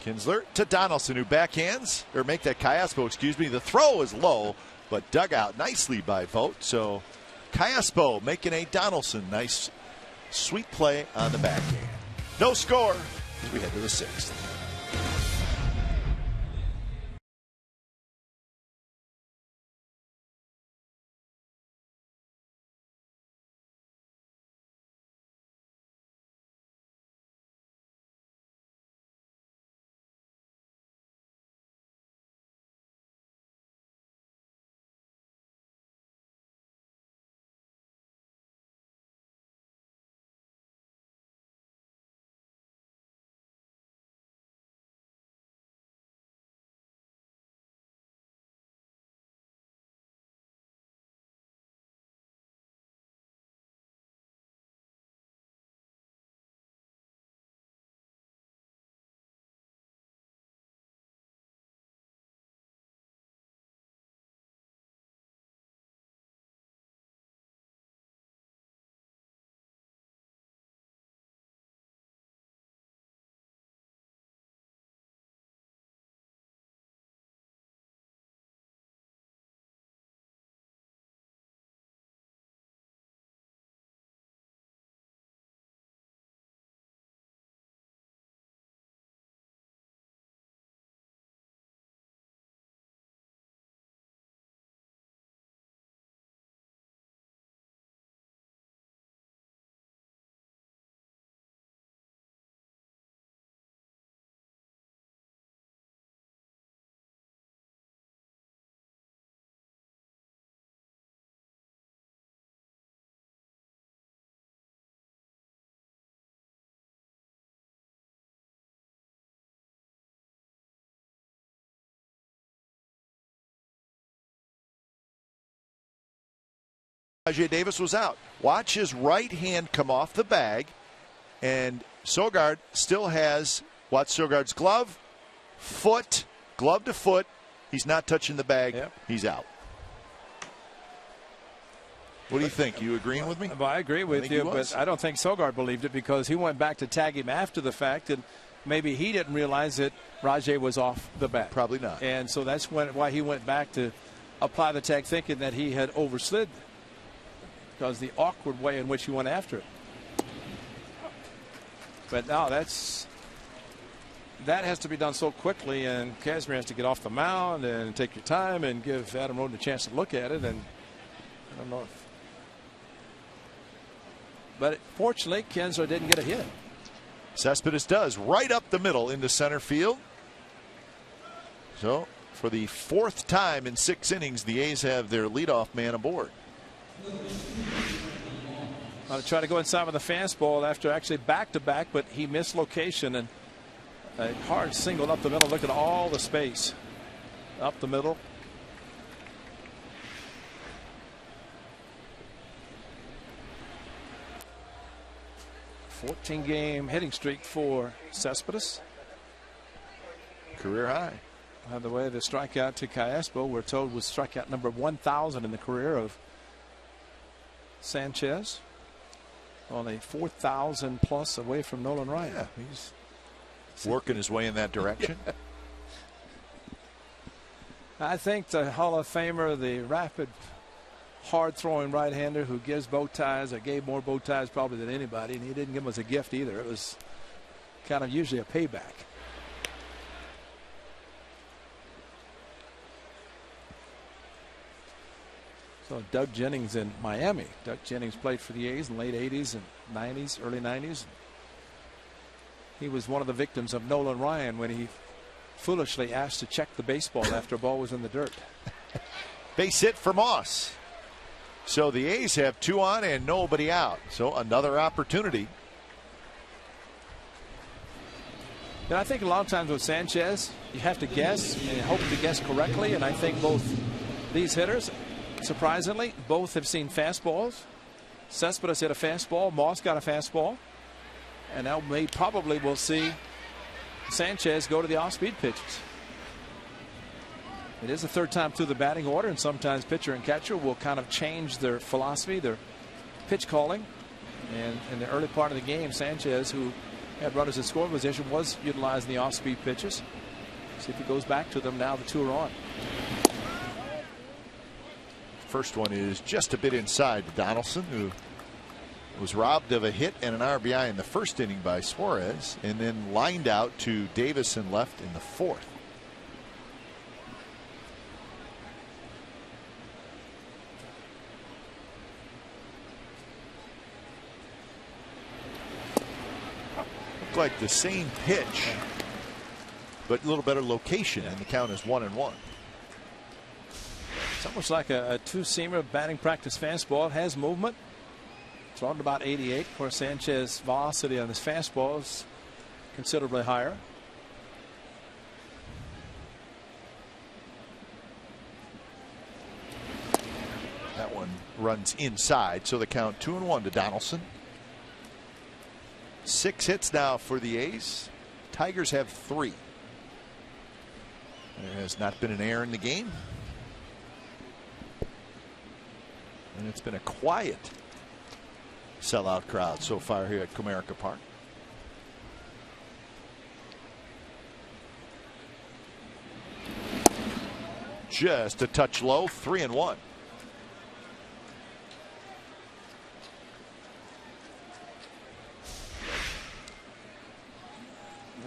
Kinsler to Donaldson, who backhands, or make that Callaspo, excuse me. The throw is low, but dug out nicely by Vogt. So Callaspo making a Donaldson nice, sweet play on the backhand. No score as we head to the 6th. Rajay Davis was out. Watch his right hand come off the bag, and Sogard still has Sogard's glove, foot, glove to foot. He's not touching the bag. Yep. He's out. What do you think? You agreeing with me? Well, I agree with you, but I don't think Sogard believed it because he went back to tag him after the fact, and maybe he didn't realize that Rajai was off the bat. Probably not. And so that's why he went back to apply the tag, thinking that he had overslid because the awkward way in which he went after it. But now that has to be done so quickly, and Casimir has to get off the mound and take your time and give Adam Roden a chance to look at it. And I don't know if. But fortunately, Kinsler didn't get a hit. Cespedes does, right up the middle into center field. So for the 4th time in 6 innings, the A's have their leadoff man aboard. I'll try to go inside with a fastball after actually back-to-back, but he missed location, and a hard single up the middle. Look at all the space up the middle. "14-game hitting streak for Cespedes. Career high. By the way, the strikeout to Callaspo, we're told, was strikeout number 1,000 in the career of Sanchez. Only 4,000 plus away from Nolan Ryan. Yeah, he's working his way in that direction. I think the Hall of Famer, the rapid, hard-throwing right-hander who gives bow ties, or gave more bow ties probably than anybody, and he didn't give them as a gift either. It was kind of usually a payback. So Doug Jennings in Miami. Doug Jennings played for the A's in the late 80s and 90s, early 90s. He was one of the victims of Nolan Ryan when he foolishly asked to check the baseball after a ball was in the dirt. Base hit for Moss. So the A's have 2 on and nobody out. So another opportunity. And I think a lot of times with Sanchez, you have to guess and hope to guess correctly. And I think both these hitters, surprisingly, both have seen fastballs. Cespedes hit a fastball. Moss got a fastball. And now probably we'll see Sanchez go to the off-speed pitches. It is the 3rd time through the batting order, and sometimes pitcher and catcher will kind of change their philosophy, their pitch calling. And in the early part of the game, Sanchez, who had runners in scoring position, was utilizing the off-speed pitches. See if he goes back to them now. The 2 are on. First one is just a bit inside to Donaldson, who was robbed of a hit and an RBI in the 1st inning by Suarez, and then lined out to Davis and left in the 4th. Looked like the same pitch, but a little better location, and the count is 1-1. It's almost like a 2-seamer batting practice fastball. It has movement. It's on about 88. Of course, Sanchez's velocity on his fastball is considerably higher. That one runs inside, so the count 2-1 to Donaldson. 6 hits now for the A's. Tigers have 3. There has not been an error in the game. And it's been a quiet sellout crowd so far here at Comerica Park. Just a touch low, 3-1.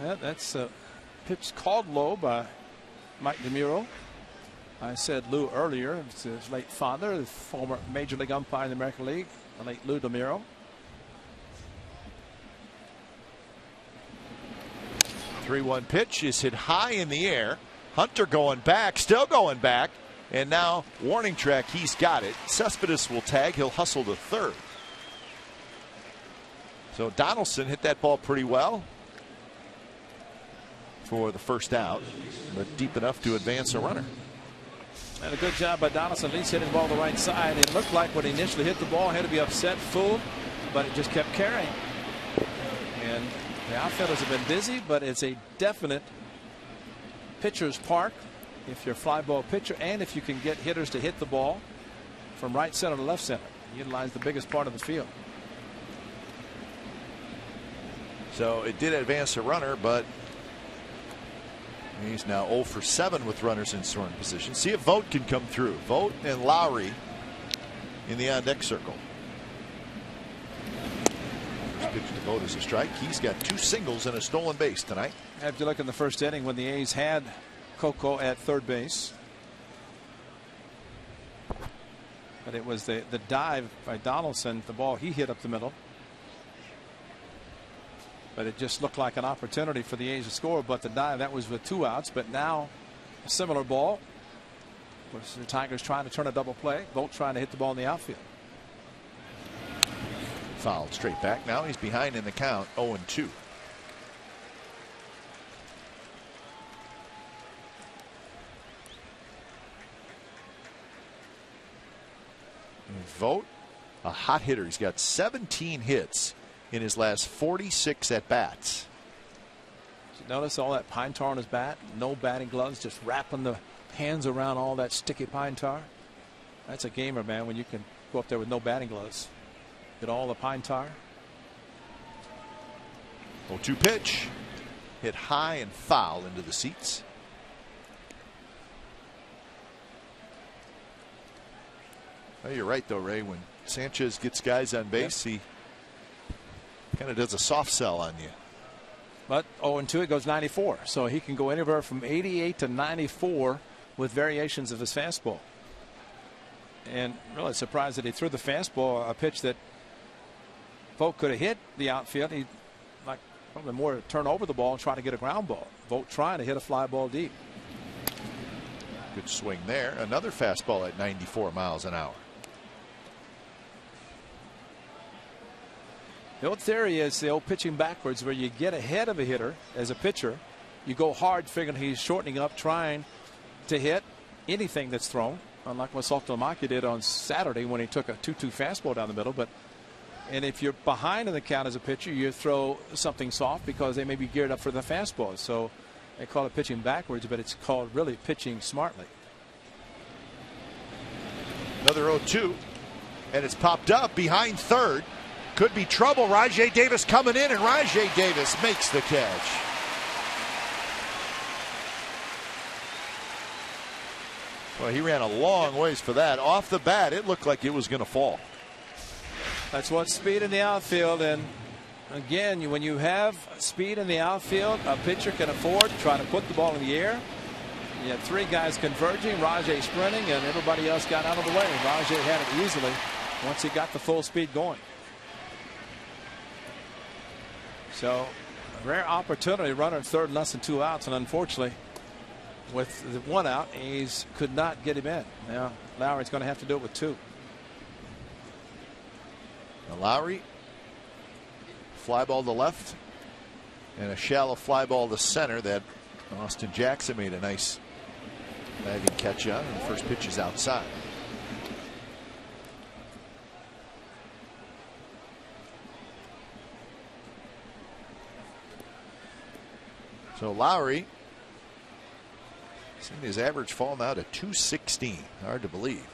Yeah, that's a pitch called low by Mike DeMuro. I said Lou earlier. It's his late father, the former Major League umpire in the American League, the late Lou DeMuro. 3-1 pitch is hit high in the air. Hunter going back, still going back, and now warning track. He's got it. Cespedes will tag. He'll hustle to 3rd. So Donaldson hit that ball pretty well for the 1st out, but deep enough to advance a runner. And a good job by Donaldson, at least hitting the ball the right side. It looked like when he initially hit the ball, he had to be upset, fooled, but it just kept carrying. And the outfielders have been busy, but it's a definite pitcher's park if you're a fly ball pitcher, and if you can get hitters to hit the ball from right center to left center. Utilize the biggest part of the field. So it did advance a runner, but he's now 0 for 7 with runners in scoring position. See if Vogt can come through. Vogt and Lowry in the on-deck circle. First pitch to Vogt is a strike. He's got 2 singles and a stolen base tonight. Have to look in the first inning when the A's had Coco at third base. But it was the dive by Donaldson, the ball he hit up the middle. But it just looked like an opportunity for the A's to score. But the dive, that was with 2 outs. But now a similar ball. Of course, the Tigers trying to turn a double play. Vogt trying to hit the ball in the outfield. Fouled straight back. Now he's behind in the count, 0-2. Vogt, a hot hitter. He's got 17 hits in his last 46 at bats. Did you notice all that pine tar on his bat? No batting gloves, just wrapping the hands around all that sticky pine tar. That's a gamer, man, when you can go up there with no batting gloves. Get all the pine tar. 0-2 pitch. Hit high and foul into the seats. Well, you're right, though, Ray. When Sanchez gets guys on base, he kind of does a soft sell on you. But 0-2, it goes 94. So he can go anywhere from 88 to 94 with variations of his fastball. And really surprised that he threw the fastball, a pitch that Vogt could have hit the outfield. He like probably more turn over the ball and try to get a ground ball. Vogt trying to hit a fly ball deep. Good swing there. Another fastball at 94 miles an hour. The old theory is the old pitching backwards, where you get ahead of a hitter as a pitcher. You go hard figuring he's shortening up, trying to hit anything that's thrown, unlike what Saltalamacchia did on Saturday when he took a 2-2 fastball down the middle. And if you're behind in the count as a pitcher, you throw something soft because they may be geared up for the fastball. So they call it pitching backwards, but it's called really pitching smartly. Another 0-2, and it's popped up behind third. Could be trouble. Rajai Davis coming in, and Rajai Davis makes the catch. Well, he ran a long ways for that. Off the bat, it looked like it was going to fall. That's what speed in the outfield. And again, when you have speed in the outfield, a pitcher can afford to try to put the ball in the air. You had 3 guys converging, Rajai sprinting, and everybody else got out of the way. Rajai had it easily once he got the full speed going. So a rare opportunity, runner at third, less than 2 outs, and unfortunately, with the 1 out, A's could not get him in. Now Lowry's going to have to do it with 2. Now Lowry, fly ball to left, and a shallow fly ball to center that Austin Jackson made a nice diving catch on, and the first pitch is outside. So Lowry, seeing his average fall now to 216. Hard to believe.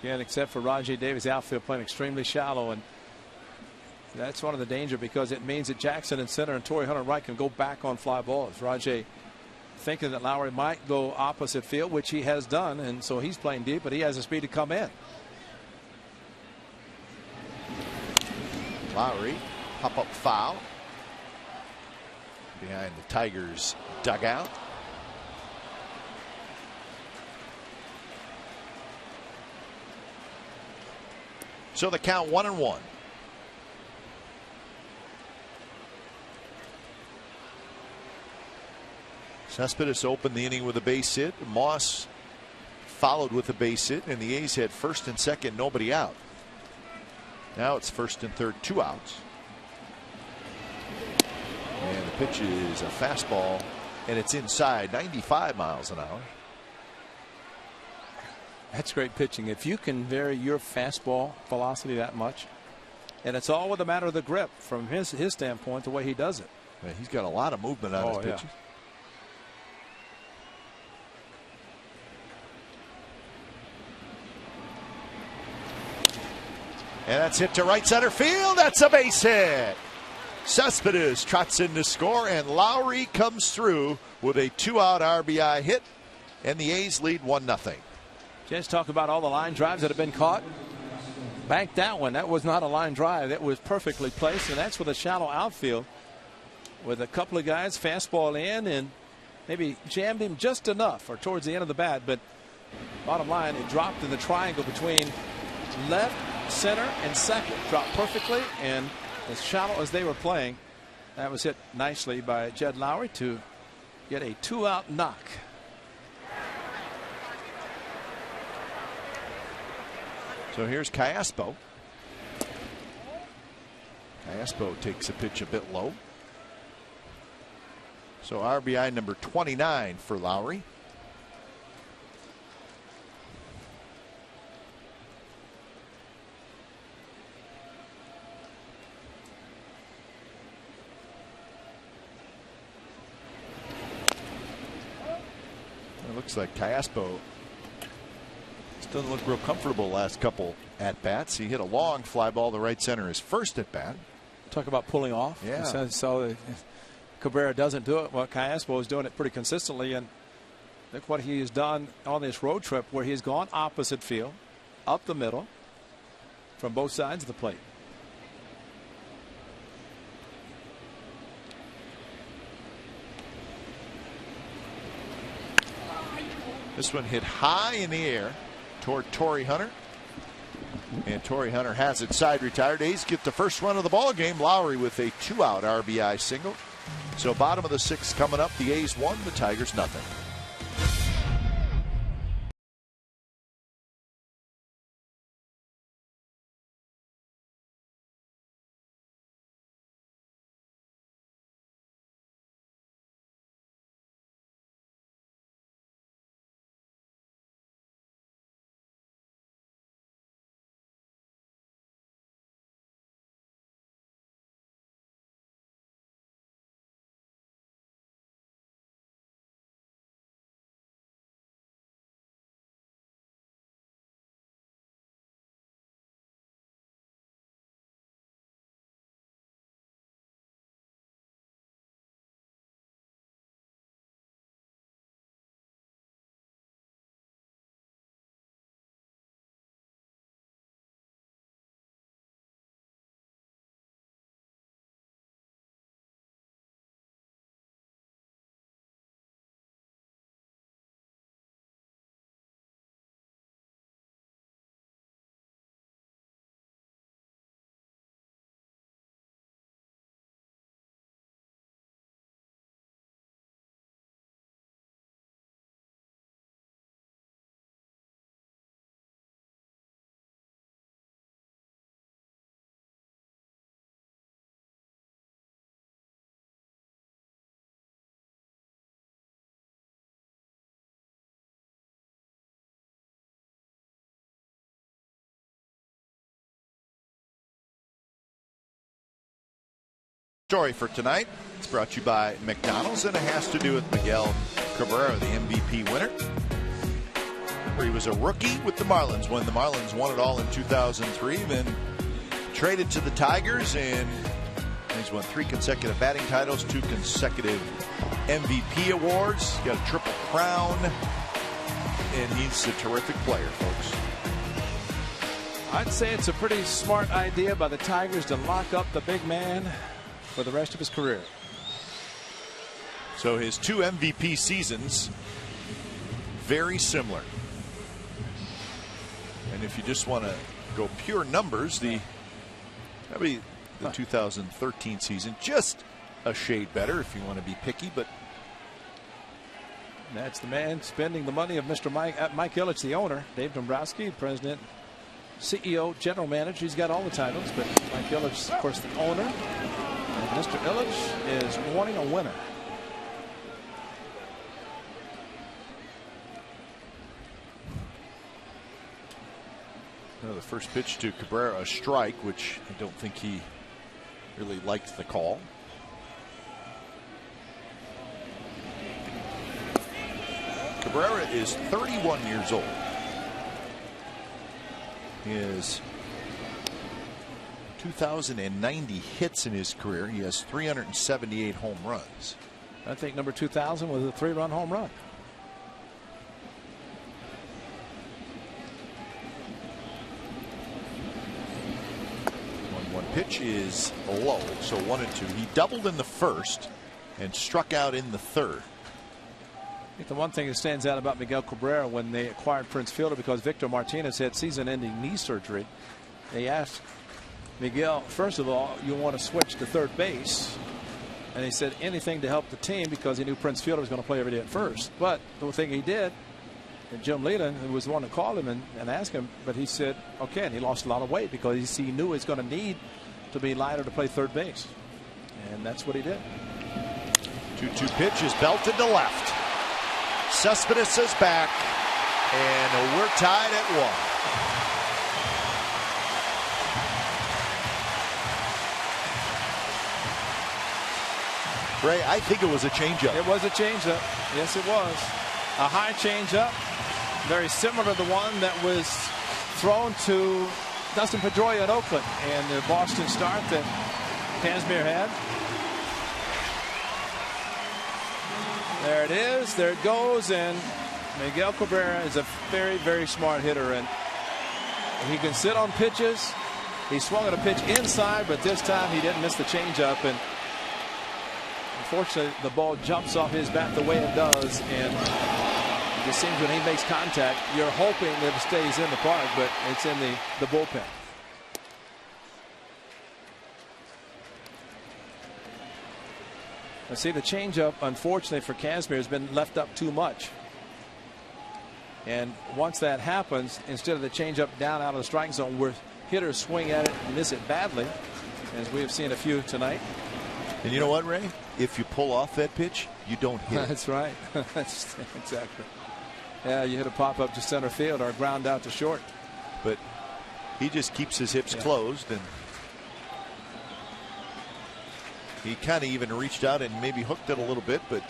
Again, except for Rajai Davis, outfield playing extremely shallow, and that's one of the danger, because it means that Jackson in center and Torrey Hunter right can go back on fly balls. Rajai thinking that Lowry might go opposite field, which he has done, and so he's playing deep, but he has the speed to come in. Lowry, pop up foul behind the Tigers dugout. So the count 1-1. Cespedes opened the inning with a base hit. Moss followed with a base hit, and the A's had first and second, nobody out. Now it's first and third, 2 outs. And the pitch is a fastball, and it's inside, 95 miles an hour. That's great pitching. If you can vary your fastball velocity that much, and it's all with a matter of the grip from his standpoint, the way he does it. Yeah, he's got a lot of movement on his pitches. And that's hit to right center field. That's a base hit. Cespedes trots in to score, and Lowry comes through with a 2-out RBI hit, and the A's lead 1-0. Just talk about all the line drives that have been caught. Banked that one. That was not a line drive. That was perfectly placed, and that's with a shallow outfield with a couple of guys fastball in and maybe jammed him just enough or towards the end of the bat. But bottom line, it dropped in the triangle between left, center, and second. Dropped perfectly, and as shallow as they were playing, that was hit nicely by Jed Lowry to get a 2-out knock. So here's Callaspo. Callaspo takes a pitch a bit low. So RBI number 29 for Lowry. It looks like Callaspo doesn't look real comfortable last couple at bats. He hit a long fly ball to right center his first at bat. Talk about pulling off. Yeah. So Cabrera doesn't do it. Well, Callaspo is doing it pretty consistently, and look what he has done on this road trip where he's gone opposite field, up the middle, from both sides of the plate. This one hit high in the air toward Torrey Hunter. And Torrey Hunter has it side retired. A's get the first run of the ball game. Lowry with a 2-out RBI single. So bottom of the 6th coming up. The A's 1, the Tigers nothing. Story for tonight. It's brought to you by McDonald's, and it has to do with Miguel Cabrera, the MVP winner. Remember, he was a rookie with the Marlins when the Marlins won it all in 2003, then traded to the Tigers, and he's won 3 consecutive batting titles, 2 consecutive MVP awards. He's got a triple crown, and he's a terrific player, folks. I'd say it's a pretty smart idea by the Tigers to lock up the big man for the rest of his career. So his 2 MVP seasons, very similar. And if you just want to go pure numbers, that'd be the 2013 season, just a shade better if you want to be picky, but that's the man spending the money of Mr. Mike Ilitch, the owner. Dave Dombrowski, president, CEO, general manager. He's got all the titles, but Mike Ilitch, of course, the owner. And Mr. Ilitch is wanting a winner. The first pitch to Cabrera, a strike, which I don't think he really liked the call. Cabrera is 31 years old. His 2,090 hits in his career. He has 378 home runs. I think number 2,000 was a 3-run home run. One pitch is low, so 1-2. He doubled in the first and struck out in the third. I think the one thing that stands out about Miguel Cabrera when they acquired Prince Fielder, because Victor Martinez had season-ending knee surgery, they asked Miguel, first of all, you want to switch to third base? And he said anything to help the team, because he knew Prince Fielder was going to play every day at first. But the thing he did, and Jim Leland, who was the one that called him and asked him, but he said, okay, and he lost a lot of weight because he knew he was going to need to be lighter to play third base. And that's what he did. 2-2 pitch is belted to left. Cespedes is back, and we're tied at 1. Ray, I think it was a changeup. It was a changeup. Yes, it was. A high changeup, very similar to the one that was thrown to Dustin Pedroia at Oakland and the Boston start that Kazmir had. There it is. There it goes. And Miguel Cabrera is a very, very smart hitter, and he can sit on pitches. He swung at a pitch inside, but this time he didn't miss the changeup. And unfortunately, the ball jumps off his bat the way it does, and it just seems when he makes contact, you're hoping that it stays in the park, but it's in the bullpen. Now see, the changeup, unfortunately for Kazmir, has been left up too much. And once that happens, instead of the changeup down out of the striking zone, where hitters swing at it and miss it badly, as we have seen a few tonight. And you know what, Ray? If you pull off that pitch, you don't hit it. That's right. That's exactly. Yeah, you hit a pop up to center field or a ground out to short. But he just keeps his hips closed, and he kind of even reached out and maybe hooked it a little bit, but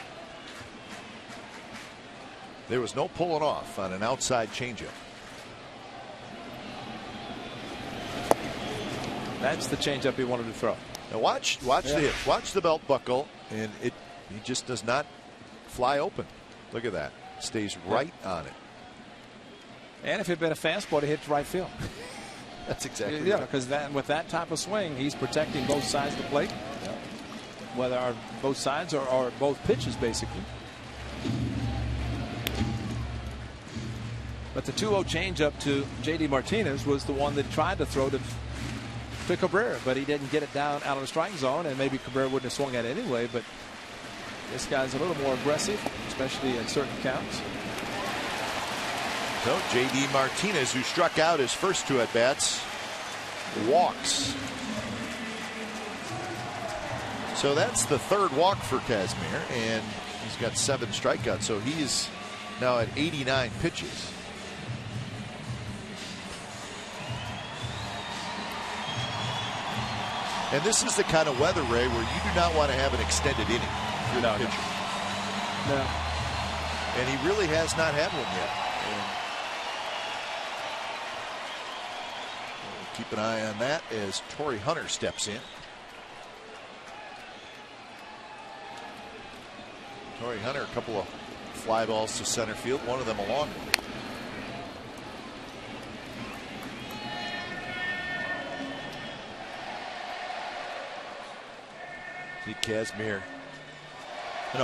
there was no pulling off on an outside changeup. That's the changeup he wanted to throw. Now watch the hit. Watch the belt buckle, and he just does not fly open. Look at that. Stays right on it. And if it had been a fastball, it hits right field. That's exactly right. Yeah, because with that type of swing, he's protecting both sides of the plate. Yeah. Whether both sides or both pitches, basically. But the 2-0 changeup to J.D. Martinez was the one that tried to throw to Cabrera, but he didn't get it down out of the striking zone, and maybe Cabrera wouldn't have swung at it anyway. But this guy's a little more aggressive, especially in certain counts. So J.D. Martinez, who struck out his first 2 at-bats, walks. So that's the 3rd walk for Kazmir, and he's got 7 strikeouts. So he is now at 89 pitches. And this is the kind of weather, Ray, where you do not want to have an extended inning if you're the pitcher. No. And he really has not had one yet. And we'll keep an eye on that as Torrey Hunter steps in. Torrey Hunter, a couple of fly balls to center field, one of them a long one. See Kazmir,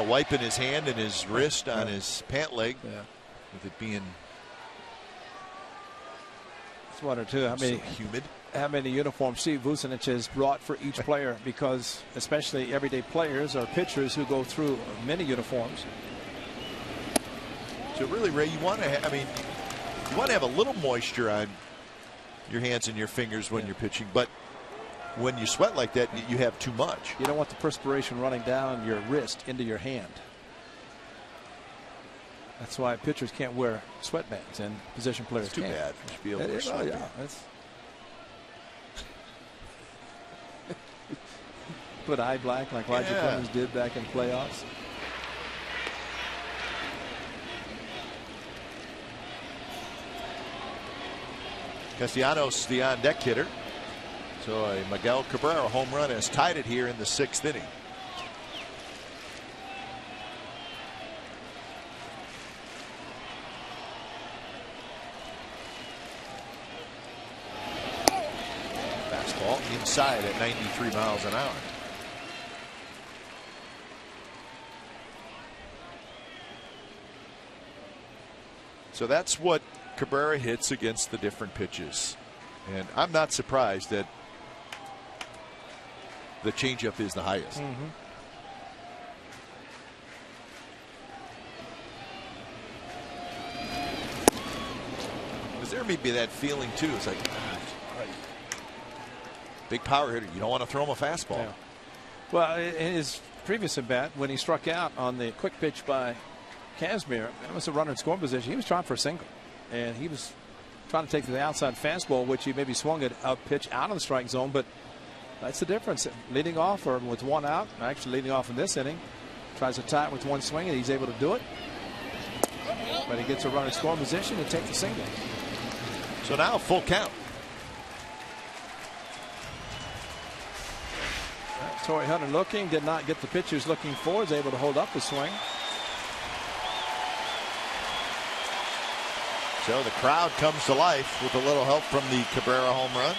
wiping his hand and his wrist on his pant leg, with it being. It's 1 or 2. How many humid? How many uniforms Steve Vucinich has brought for each player? Because especially everyday players or pitchers who go through many uniforms. So really, Ray, you want to have, you want to have a little moisture on your hands and your fingers when you're pitching, but when you sweat like that, you have too much. You don't want the perspiration running down your wrist into your hand. That's why pitchers can't wear sweatbands and position players It's too can't. bad. You should be able to wear sweatbands. Put eye black like Roger Clemens did back in playoffs. Castellanos, the on-deck hitter. So a Miguel Cabrera home run has tied it here in the 6th inning. Fastball inside at 93 miles an hour. So that's what Cabrera hits against the different pitches. And I'm not surprised that the changeup is the highest. Because there may be that feeling too. It's like, big power hitter. You don't want to throw him a fastball. Yeah. Well, in his previous at bat, when he struck out on the quick pitch by Casimir, that was a runner in scoring position. He was trying for a single, and he was trying to take the outside fastball, which he maybe swung it up pitch out of the strike zone. But that's the difference. Leading off or with one out, actually leading off in this inning, tries to tie it with one swing, and he's able to do it. But he gets a runner in scoring position to take the single. So now full count. Torrey Hunter looking, did not get the pitch he was looking for, is able to hold up the swing. So the crowd comes to life with a little help from the Cabrera home run.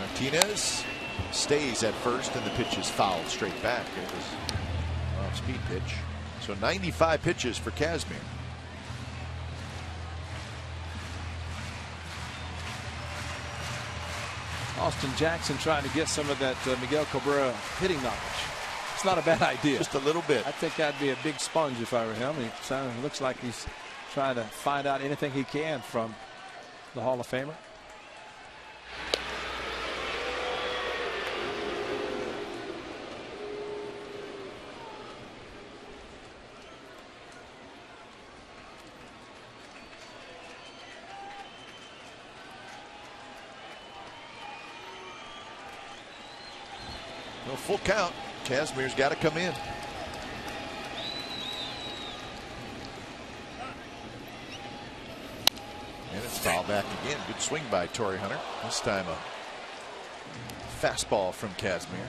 Martinez stays at first, and the pitch is fouled straight back. It was an off-speed pitch. So 95 pitches for Casimir. Austin Jackson trying to get some of that Miguel Cabrera hitting knowledge. It's not a bad idea. Just a little bit. I think I'd be a big sponge if I were him. It looks like he's trying to find out anything he can from the Hall of Famer. No full count. Casimir's got to come in. And it's foul back again. Good swing by Torrey Hunter. This time a fastball from Casimir.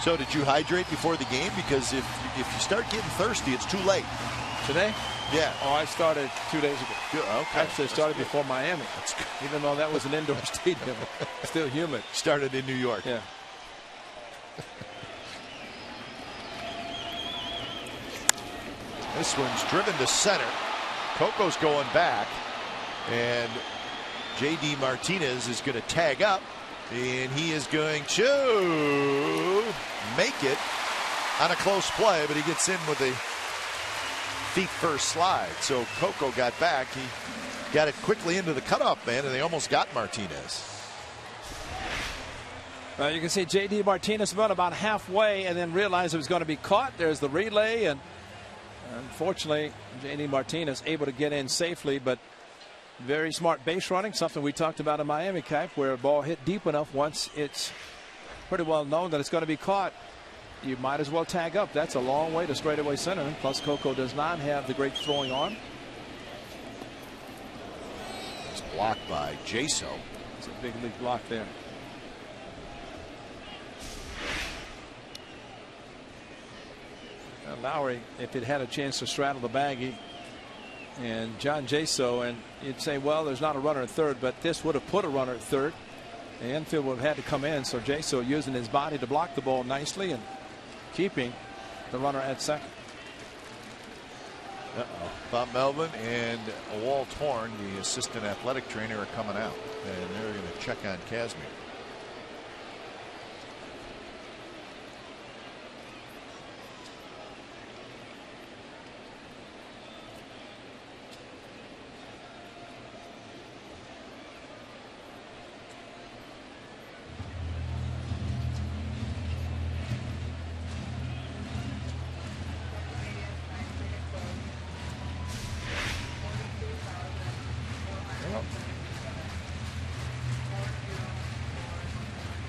So did you hydrate before the game? Because if you start getting thirsty, it's too late. Today? Yeah. Oh, I started 2 days ago. Good. Okay. Actually, I started before Miami. That's good. Even though that was an indoor stadium, still humid. Started in New York. Yeah. This one's driven to center. Coco's going back, and J.D. Martinez is going to tag up, and he is going to make it on a close play, but he gets in with a feet first slide. So Coco got back. He got it quickly into the cutoff man, and they almost got Martinez. You can see J.D. Martinez went about halfway and then realized it was going to be caught. There's the relay, and unfortunately J.D. Martinez able to get in safely, but very smart base running, something we talked about in Miami, Cap, where a ball hit deep enough, once it's pretty well known that it's going to be caught, you might as well tag up. That's a long way to straightaway center. Plus, Coco does not have the great throwing arm. It's blocked by Jaso. It's a big league block there. Lowry, if it had a chance to straddle the bag, and John Jaso, and you'd say, well, there's not a runner at third, but this would have put a runner at third. The infield would have had to come in. So Jaso using his body to block the ball nicely and keeping the runner at second. Bob Melvin and Walt Horn, the assistant athletic trainer, are coming out, and they're going to check on Casimir.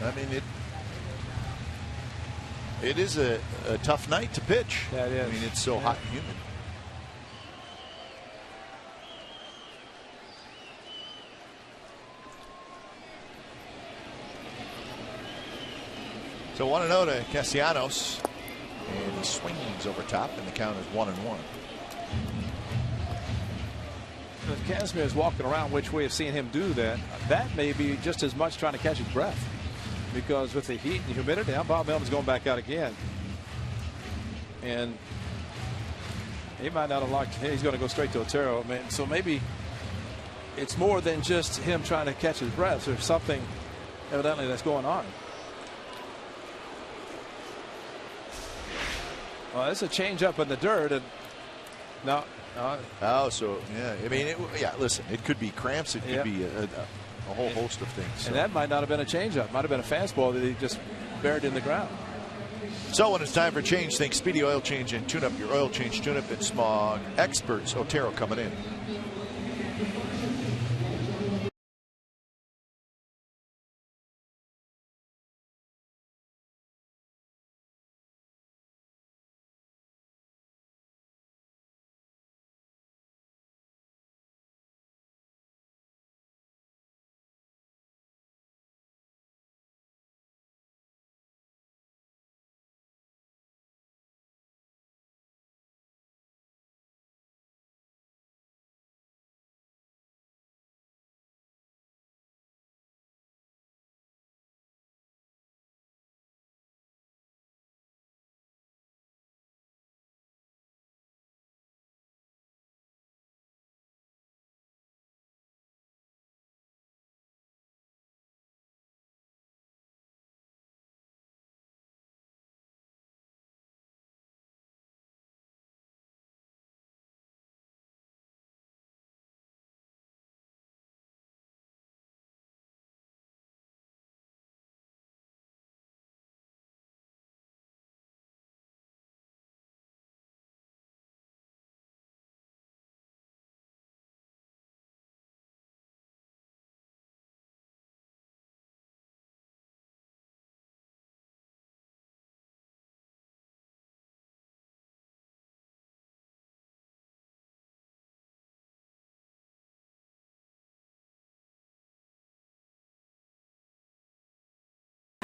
I mean, It is a tough night to pitch. Yeah, it is. I mean, it's so hot and humid. So 1-0 to Castellanos, and he swings over top, and the count is 1-1. If Casimir is walking around, which we have seen him do that, that may be just as much trying to catch his breath, because with the heat and the humidity, now Bob Melvin's going back out again, and he might not have locked. He's going to go straight to Otero. I mean, so maybe it's more than just him trying to catch his breath. There's something evidently that's going on. Well, it's a change up in the dirt, and no. Oh, so yeah. I mean, yeah. Listen, it could be cramps. It could be a whole host of things. So. And that might not have been a changeup. Might have been a fastball that he just buried in the ground. So when it's time for change, think Speedy Oil Change and Tune Up. Your oil change, tune up, and smog experts. Otero coming in.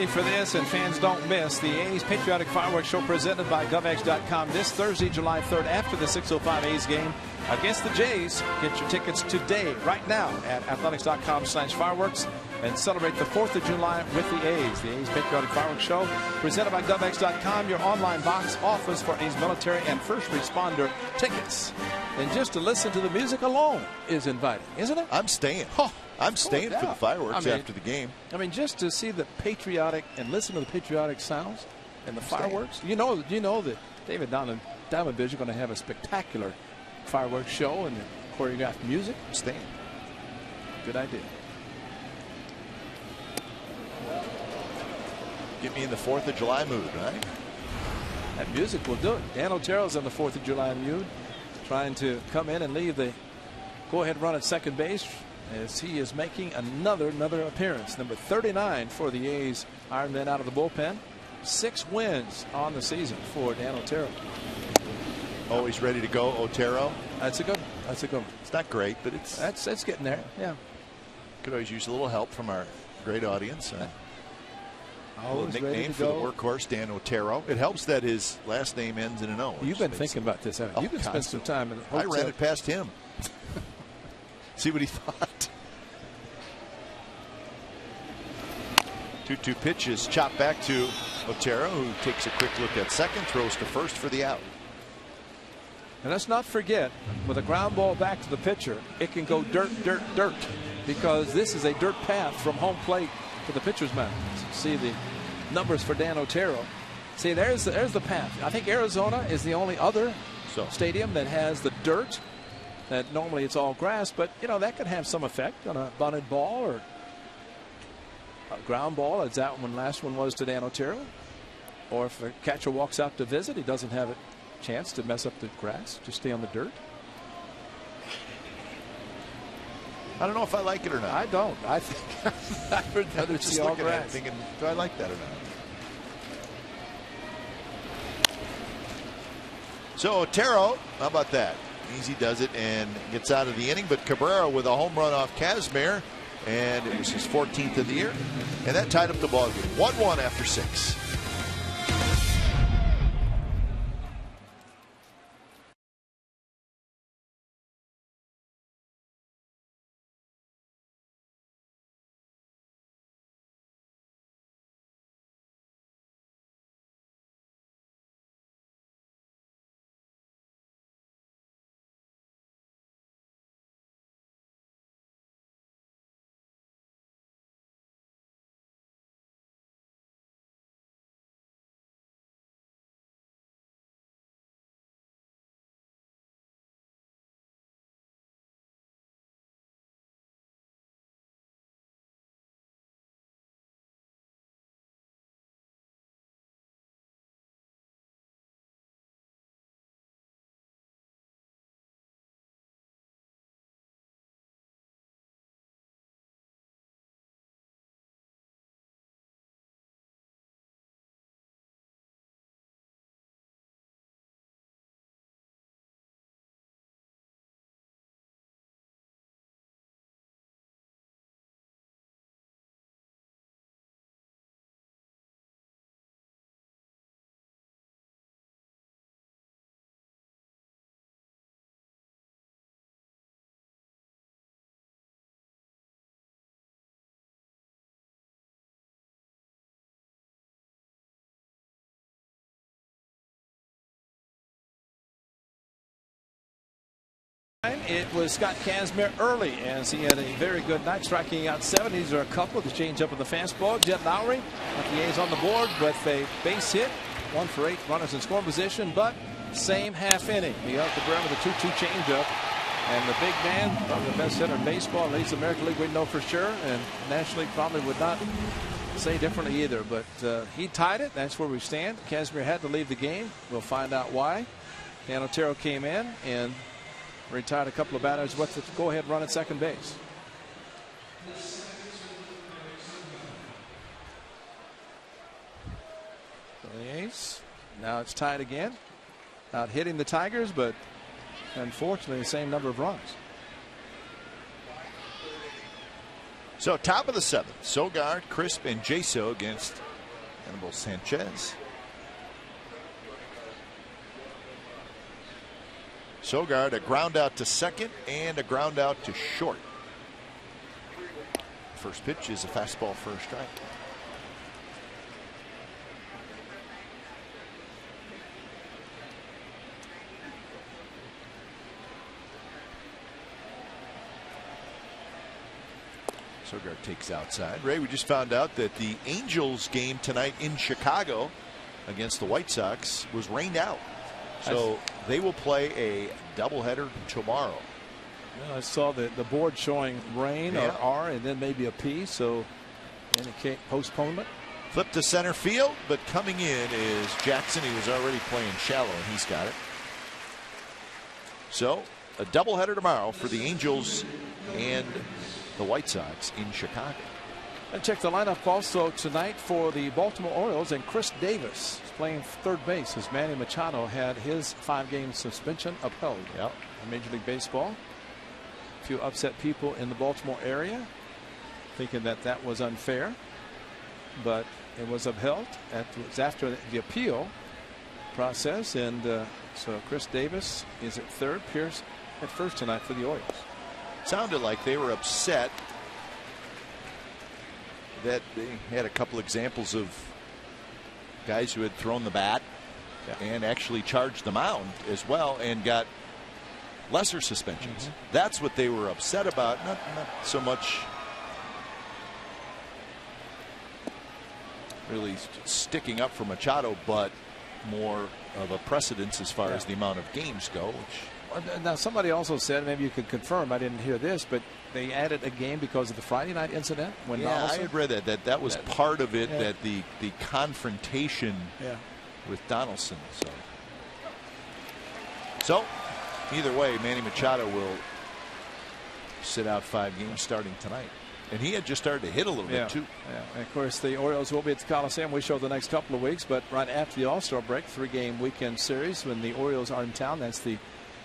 For this, and fans don't miss the A's Patriotic Fireworks Show presented by GovEdge.com this Thursday, July 3rd, after the 6:05 A's game against the Jays. Get your tickets today, right now, at athletics.com/fireworks, and celebrate the 4th of July with the A's. The A's Patriotic Fireworks Show presented by GovEdge.com, your online box office for A's military and first responder tickets. And just to listen to the music alone is inviting, isn't it? I'm staying. I'm staying for the fireworks after the game. I mean, just to see the patriotic and listen to the patriotic sounds and the fireworks. You know that David Diamondbacks are going to have a spectacular fireworks show and choreographed music. I'm staying. Good idea. Get me in the 4th of July mood, right? That music will do it. Dan Otero's in the 4th of July mood, trying to come in and leave the go-ahead run at second base, as he is making another appearance. Number 39 for the A's Iron Men out of the bullpen. 6 wins on the season for Dan Otero. Always ready to go, Otero. That's a good one. It's not great, but it's getting there. Yeah. Could always use a little help from our great audience. A little nickname for the workhorse, Dan Otero. It helps that his last name ends in an O. You've been thinking about this, haven't you? You've been spending some time in the hotel. I ran it past him. See what he thought. 2-2 pitch is chopped back to Otero, who takes a quick look at second, throws to first for the out. And let's not forget, with a ground ball back to the pitcher, it can go dirt, because this is a dirt path from home plate to the pitcher's mound. See the numbers for Dan Otero. See, there's the path. I think Arizona is the only other stadium that has the dirt. That normally it's all grass, but that could have some effect on a bunted ball or a ground ball, as that last one was to Dan Otero. Or if a catcher walks out to visit, he doesn't have a chance to mess up the grass, just stay on the dirt. I don't know if I like it or not. I don't. I think I'd rather see all grass. Thinking, do I like that or not? So Otero, how about that? Easy does it and gets out of the inning. But Cabrera with a home run off Kazmir, and it was his 14th of the year, and that tied up the ball game. 1-1 after 6. It was Scott Kazmir early as he had a very good night, striking out 7. These are a couple of the change up of the fastball. Jed Lowry, the A's on the board with a base hit. 1 for 8 runners in scoring position, but same half inning. Miguel Cabrera with a 2-2 changeup. And the big man, probably the best hitter in baseball, at least the American League we know for sure, and National League probably would not say differently either. But he tied it. That's where we stand. Kazmir had to leave the game. We'll find out why. And Otero came in and retired a couple of batters with the go-ahead run at second base. So the A's, now it's tied again. Out hitting the Tigers, but unfortunately the same number of runs. So top of the 7th, Sogard, Crisp, and Jaso against Anibal Sanchez. Sogard, a ground out to second and a ground out to short. First pitch is a fastball for a strike. Sogard takes outside. Ray, we just found out that the Angels game tonight in Chicago against the White Sox was rained out. So they will play a doubleheader tomorrow. Well, I saw the board showing rain or R and then maybe a P, so indicate postponement. Flip to center field, but coming in is Jackson. He was already playing shallow, and he's got it. So a doubleheader tomorrow for the Angels and the White Sox in Chicago. And check the lineup also tonight for the Baltimore Orioles, and Chris Davis is playing third base as Manny Machado had his 5-game suspension upheld. Yep. In Major League Baseball. A few upset people in the Baltimore area thinking that that was unfair, but it was upheld. It was after the appeal process, and so Chris Davis is at third, Pierce at first tonight for the Orioles. Sounded like they were upset that they had a couple examples of guys who had thrown the bat and actually charged the mound as well and got lesser suspensions. That's what they were upset about. Not so much really sticking up for Machado, but more of a precedence as far as the amount of games go. Now somebody also said, maybe you could confirm, I didn't hear this, but they added a game because of the Friday night incident when Donaldson. I had read that was part of it, that the confrontation with Donaldson. So either way, Manny Machado will sit out 5 games starting tonight. And he had just started to hit a little bit too. Yeah. And of course, the Orioles will be at the Coliseum. We show the next couple of weeks, but right after the All-Star break, 3-game weekend series when the Orioles are in town. That's the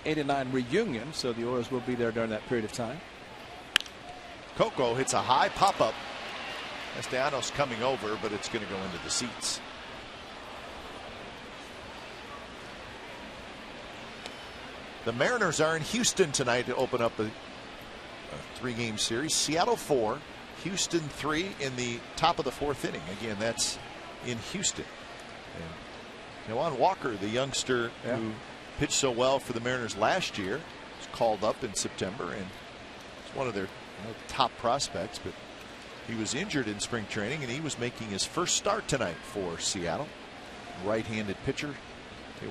'89 reunion, so the Orioles will be there during that period of time. Coco hits a high pop-up. Castellanos coming over, but it's going to go into the seats. The Mariners are in Houston tonight to open up a 3-game series. Seattle 4, Houston 3 in the top of the 4th inning. Again, that's in Houston. And Juan Walker, the youngster who pitched so well for the Mariners last year, was called up in September and it's one of their top prospects, but he was injured in spring training and he was making his first start tonight for Seattle. Right-handed pitcher,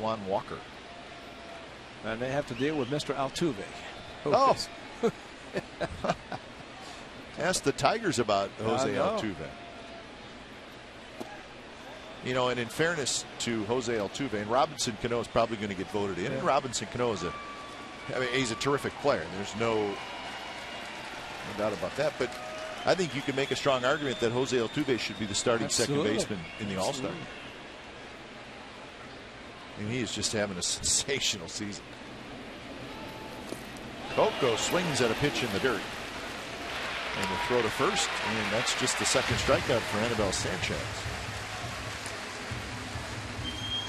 Juan Walker. And they have to deal with Mr. Altuve. Oh. Ask the Tigers about Jose Altuve. You know, and in fairness to Jose Altuve, and Robinson Cano is probably going to get voted in. And Robinson Cano is he's a terrific player. There's no doubt about that. But I think you can make a strong argument that Jose Altuve should be the starting second baseman in the All-Star. And he is just having a sensational season. Coco swings at a pitch in the dirt. And will throw to first. And that's just the second strikeout for Anibal Sanchez.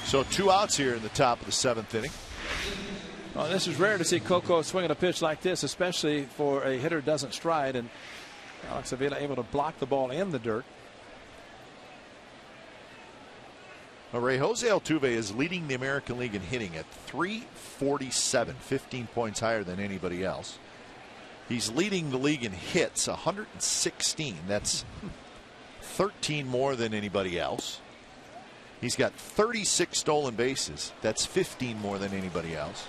So 2 outs here in the top of the 7th inning. Well, this is rare to see Coco swinging a pitch like this, especially for a hitter who doesn't stride. And Alex Avila able to block the ball in the dirt. Ray, Jose Altuve is leading the American League in hitting at .347, 15 points higher than anybody else. He's leading the league in hits, 116. That's 13 more than anybody else. He's got 36 stolen bases. That's 15 more than anybody else.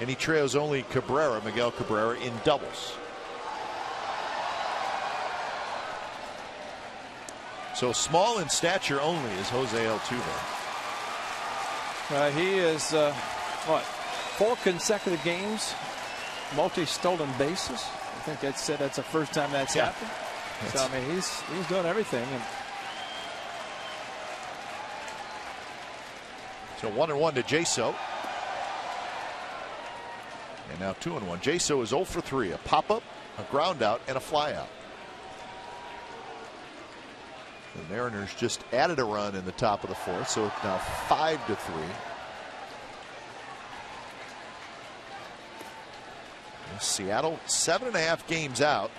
And he trails only Miguel Cabrera, in doubles. So small in stature only is Jose Altuve. He is, 4 consecutive games, multi-stolen bases. I think that's the first time that's happened. So, I mean, he's doing everything. And so 1-1 to Jaso. And now 2-1. Jaso is 0 for 3. A pop-up, a ground out, and a fly out. The Mariners just added a run in the top of the 4th, so it's now 5-3. Seattle 7.5 games out,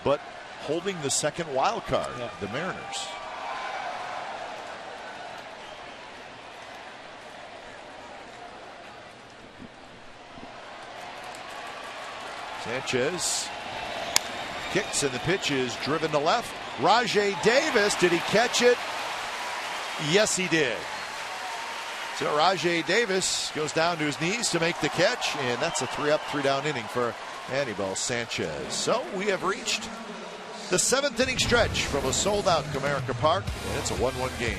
but holding the second wild card, the Mariners. Sanchez kicks and the pitch is driven to left. Rajai Davis, did he catch it? Yes, he did. So Rajai Davis goes down to his knees to make the catch, and that's a 3-up, 3-down inning for Anibal Sanchez. So we have reached the 7th inning stretch from a sold-out Comerica Park, and it's a 1-1 game.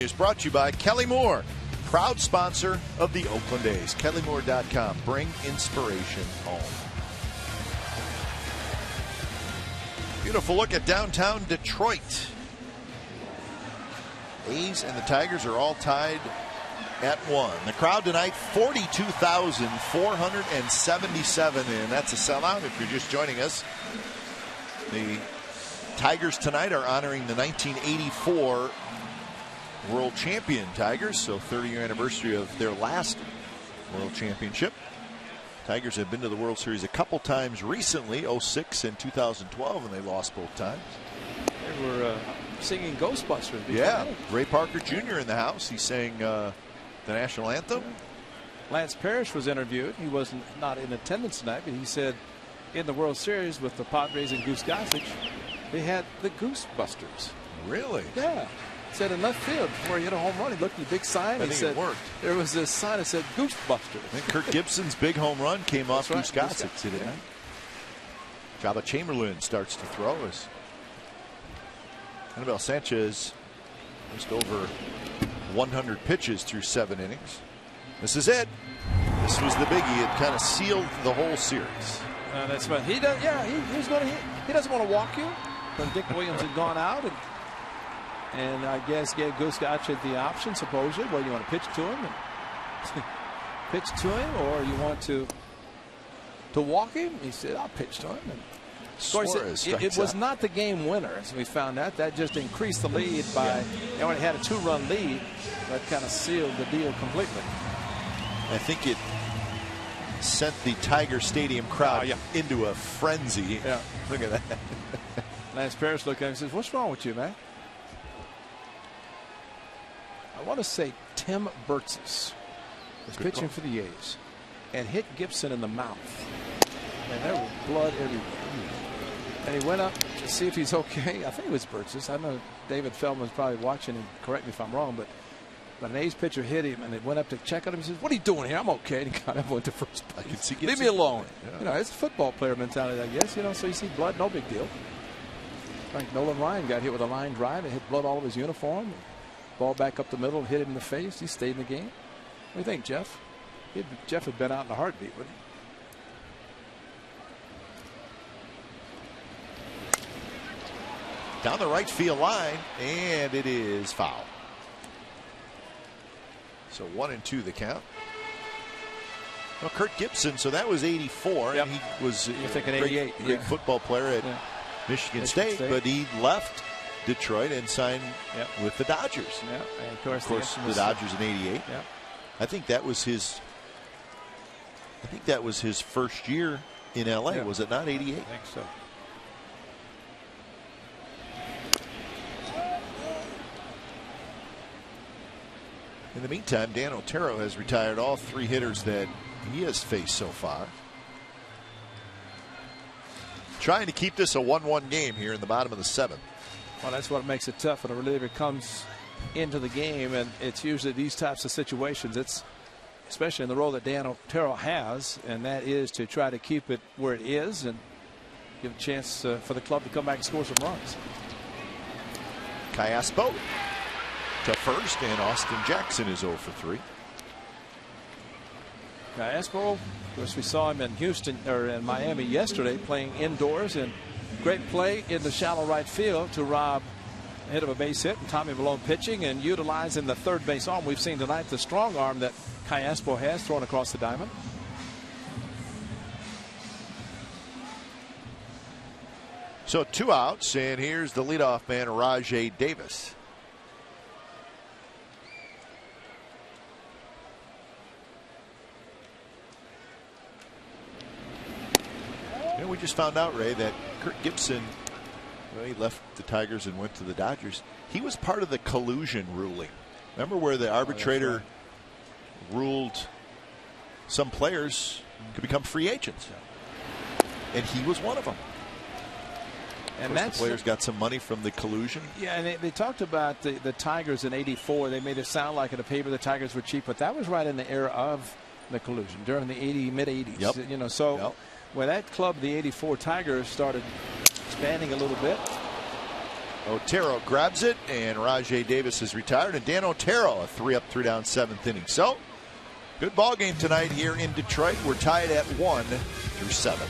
is brought to you by Kelly Moore, proud sponsor of the Oakland A's. KellyMoore.com. Bring inspiration home. Beautiful look at downtown Detroit. A's and the Tigers are all tied at 1. The crowd tonight, 42,477, and that's a sellout if you're just joining us. The Tigers tonight are honoring the 1984 World Champion Tigers, so 30-year anniversary of their last World Championship. Tigers have been to the World Series a couple times recently, 06 and 2012, and they lost both times. They were singing Ghostbusters. Yeah, Ray Parker Jr. in the house. He sang the national anthem. Lance Parrish was interviewed. He wasn't not in attendance tonight, but he said in the World Series with the Padres and Goose Gossage, they had the Goosebusters. Really? Yeah. Said in left field before he hit a home run, he looked at the big sign. I think it worked. There was this sign that said Goosebusters. I think Kirk Gibson's big home run came off right. Goose Gossage, did it not? Jabba Chamberlain starts to throw as Anibal Sanchez just over 100 pitches through 7 innings. This is it. This was the biggie. It kind of sealed the whole series. That's right. He does. Yeah, he's going to hit. He doesn't want to walk you. When Dick Williams had gone out, and I guess gave Goose Gossage the option, supposedly, well, you want to pitch to him, and pitch to him, or you want to walk him. He said, "I'll pitch to him." And of course, it was not the game winner, as we found out. That just increased the lead by. They already had a 2-run lead, that kind of sealed the deal completely. I think it sent the Tiger Stadium crowd into a frenzy. Yeah. Look at that. Lance Parrish looked at him and says, "What's wrong with you, man?" I want to say Tim Burtzis was pitching for the A's and hit Gibson in the mouth. And there was blood everywhere. And he went up to see if he's okay. I think it was Burtzis. I know David Feldman's probably watching and correct me if I'm wrong, but an A's pitcher hit him, and it went up to check on him. He says, "What are you doing here? I'm okay." And he got up, went to first base. Leave me alone. Yeah. You know, it's a football player mentality, I guess. You know, so you see blood, no big deal. I think Nolan Ryan got hit with a line drive and hit blood all over his uniform. Ball back up the middle, hit him in the face. He stayed in the game. What do you think, Jeff? Jeff had been out in a heartbeat, wouldn't he? Down the right field line, and it is foul. So 1-2 the count. Well, Kirk Gibson, so that was 84. Yep. And he was You're thinking a 88. great football player at Michigan State, but he left Detroit and signed with the Dodgers. Yeah, and of course the Dodgers in 88. Yeah. I think that was his first year in LA, was it not? 88? I think so. In the meantime, Dan Otero has retired all 3 hitters that he has faced so far. Trying to keep this a 1-1 game here in the bottom of the 7th. Well, that's what makes it tough when a reliever comes into the game, and it's usually these types of situations. It's especially in the role that Dan Otero has, and that is to try to keep it where it is and give a chance for the club to come back and score some runs. Callaspo to first, and Austin Jackson is 0 for 3. Callaspo, of course, we saw him in Houston or in Miami yesterday playing indoors, and great play in the shallow right field to rob a hit of a base hit, and Tommy Malone pitching and utilizing the third base arm. We've seen tonight the strong arm that Callaspo has thrown across the diamond. So 2 outs, and here's the leadoff man, Rajai Davis. And we just found out, Ray, that Kirk Gibson, well, he left the Tigers and went to the Dodgers. He was part of the collusion ruling. Remember where the arbitrator ruled some players could become free agents? And he was one of them. And that's the players got some money from the collusion. Yeah, and they talked about the Tigers in '84. They made it sound like in the paper the Tigers were cheap, but that was right in the era of the collusion during the mid '80s. Yep. You know, so when that club, the '84 Tigers, started expanding a little bit, Otero grabs it, and Rajay Davis is retired, and Dan Otero a 3-up, 3-down, 7th inning. So, good ball game tonight here in Detroit. We're tied at 1 through 7.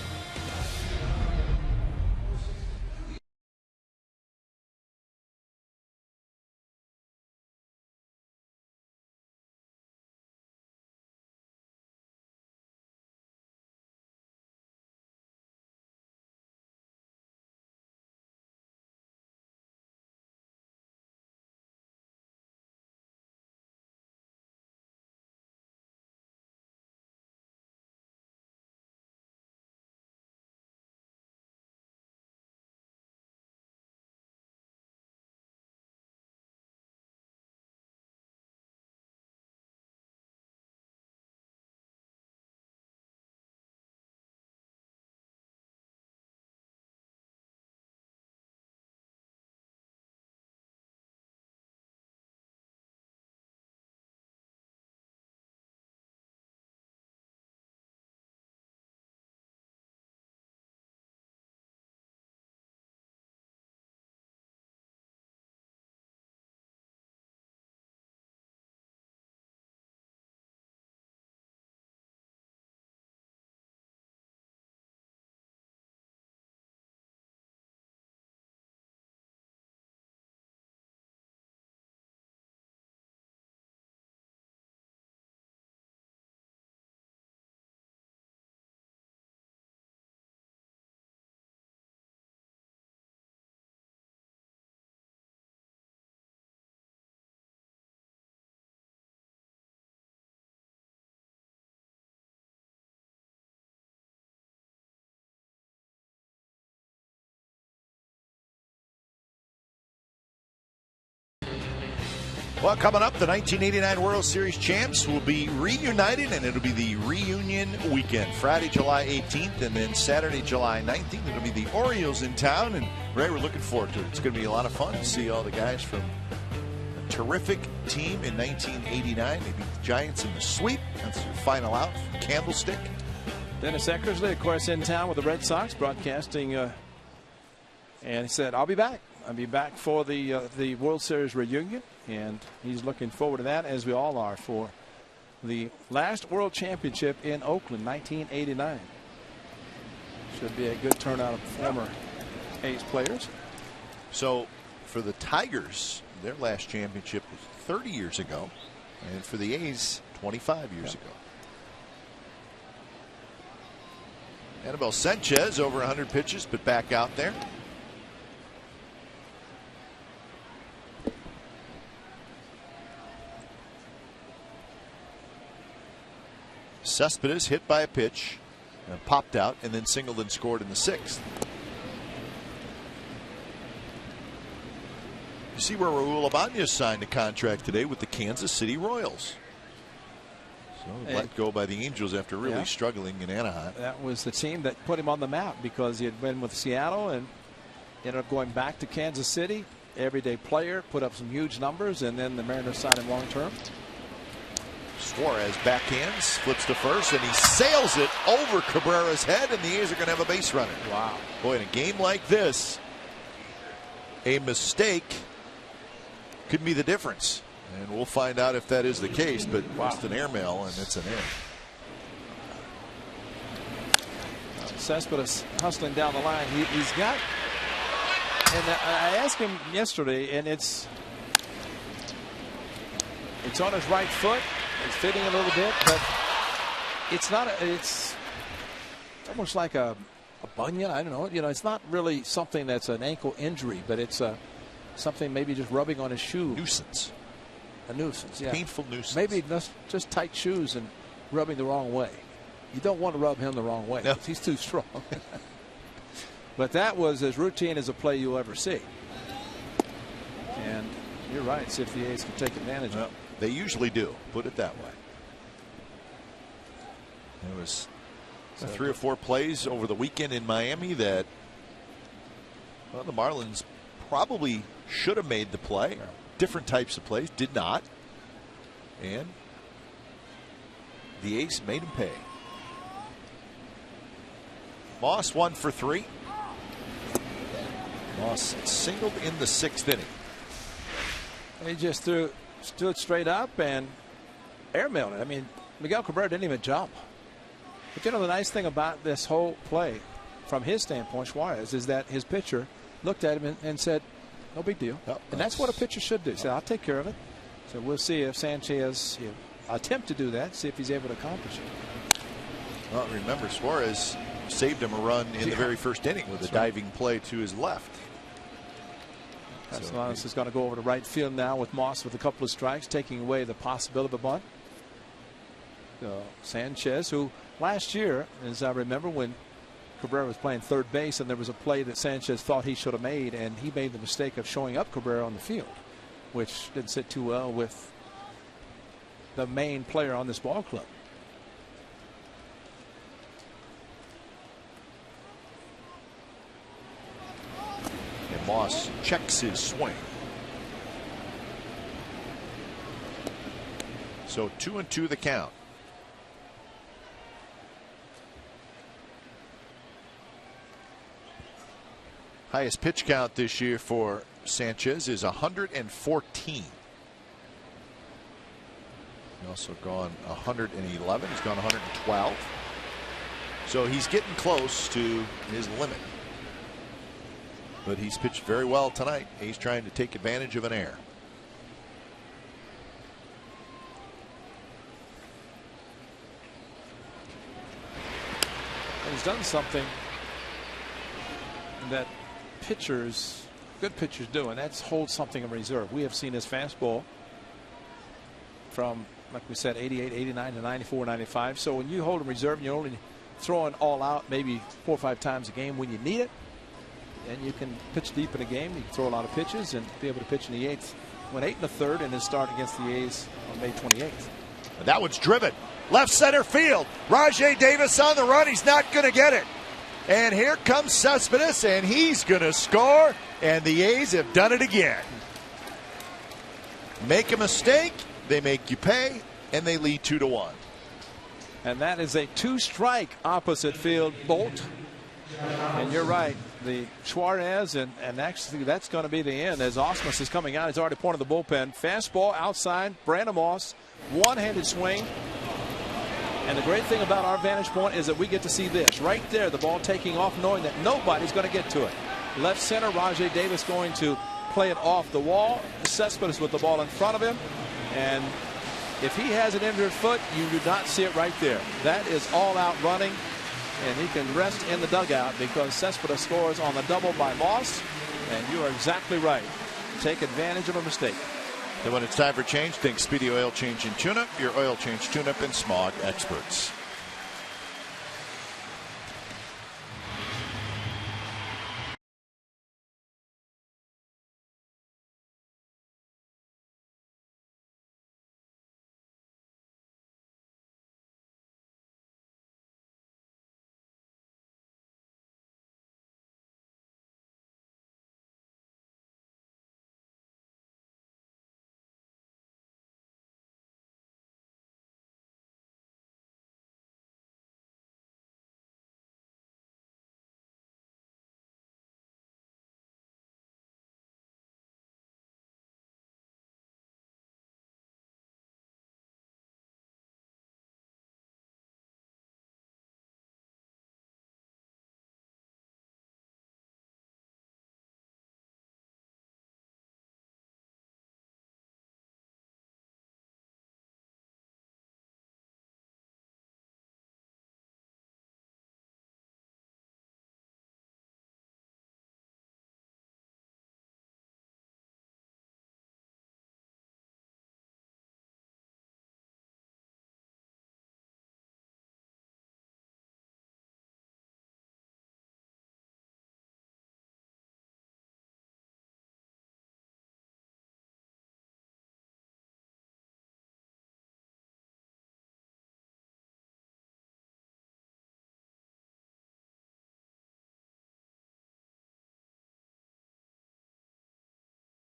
Well, coming up, the 1989 World Series champs will be reunited, and it'll be the reunion weekend. Friday, July 18th, and then Saturday, July 19th. It'll be the Orioles in town, and Ray, we're looking forward to it. It's going to be a lot of fun to see all the guys from a terrific team in 1989. They beat the Giants in the sweep. That's their final out from Candlestick. Dennis Eckersley, of course, in town with the Red Sox, broadcasting, and he said, I'll be back. I'll be back for the World Series reunion, and he's looking forward to that, as we all are, for the last World Championship in Oakland, 1989. Should be a good turnout of former A's players. So, for the Tigers, their last championship was 30 years ago, and for the A's, 25 years ago. Anibal Sanchez, over 100 pitches, but back out there. Cespedes hit by a pitch, popped out, and then singled and scored in the 6th. You see where Raul Ibanez signed a contract today with the Kansas City Royals. So let go by the Angels after really struggling in Anaheim. That was the team that put him on the map, because he had been with Seattle and ended up going back to Kansas City. Everyday player, put up some huge numbers, and then the Mariners signed him long term. Suarez backhands, flips to first, and he sails it over Cabrera's head, and the A's are going to have a base runner. Wow. Boy, in a game like this, a mistake could be the difference. And we'll find out if that is the case, but it's an airmail, and it's an air. Cespedes hustling down the line. He's got, and I asked him yesterday, and it's on his right foot. It's fitting a little bit, but it's not. It's almost like a bunion. I don't know. You know, it's not really something that's an ankle injury, but it's something maybe just rubbing on his shoe. Nuisance. A nuisance. Yeah. Painful nuisance. Maybe just tight shoes and rubbing the wrong way. You don't want to rub him the wrong way. No. He's too strong. But that was as routine as a play you'll ever see. And you're right. See if the A's can take advantage of it. They usually do. Put it that way. There was 3 or 4 plays over the weekend in Miami that, well, the Marlins probably should have made the play. Different types of plays, did not. And the A's made him pay. Moss 1 for 3. Moss singled in the 6th inning. He just stood straight up and airmailed it. I mean, Miguel Cabrera didn't even jump. But you know, the nice thing about this whole play, from his standpoint, Suarez, is that his pitcher looked at him and said, no big deal. Oh, and that's what a pitcher should do. He said, I'll take care of it. So we'll see if Sanchez attempt to do that, see if he's able to accomplish it. Well, remember, Suarez saved him a run in the very first inning with a diving play to his left. Castellanos is going to go over to right field now with Moss with a couple of strikes, taking away the possibility of a bunt. Sanchez, who last year, as I remember, when Cabrera was playing third base and there was a play that Sanchez thought he should have made, and he made the mistake of showing up Cabrera on the field, which didn't sit too well with the main player on this ball club. And Moss checks his swing. So 2-2 the count. Highest pitch count this year for Sanchez is 114. He's also gone 111. He's gone 112. So he's getting close to his limit. But he's pitched very well tonight. He's trying to take advantage of an error. He's done something that good pitchers do, and that's hold something in reserve. We have seen his fastball from, like we said, 88, 89 to 94, 95. So when you hold in reserve, you're only throwing all out maybe 4 or 5 times a game when you need it. And you can pitch deep in a game. You can throw a lot of pitches and be able to pitch in the 8th. Went 8 1/3 in his start against the A's on May 28th. And that one's driven. Left center field. Rajai Davis on the run. He's not going to get it. And here comes Cespedes, and he's going to score. And the A's have done it again. Make a mistake, they make you pay, and they lead 2-1. And that is a 2-strike opposite field bolt. And you're right, the Suarez, and actually that's going to be the end as Ausmus is coming out. He's already pointed the bullpen. Fastball outside, Brandon Moss, one-handed swing. And the great thing about our vantage point is that we get to see this right there, the ball taking off, knowing that nobody's going to get to it. Left center, Rajai Davis going to play it off the wall. Cespedes with the ball in front of him. And if he has an injured foot, you do not see it right there. That is all out running. And he can rest in the dugout because Cespedes scores on the double by Moss. And you are exactly right. Take advantage of a mistake. And when it's time for change, think Speedy Oil Change and Tune-Up, your oil change tune-up and smog experts.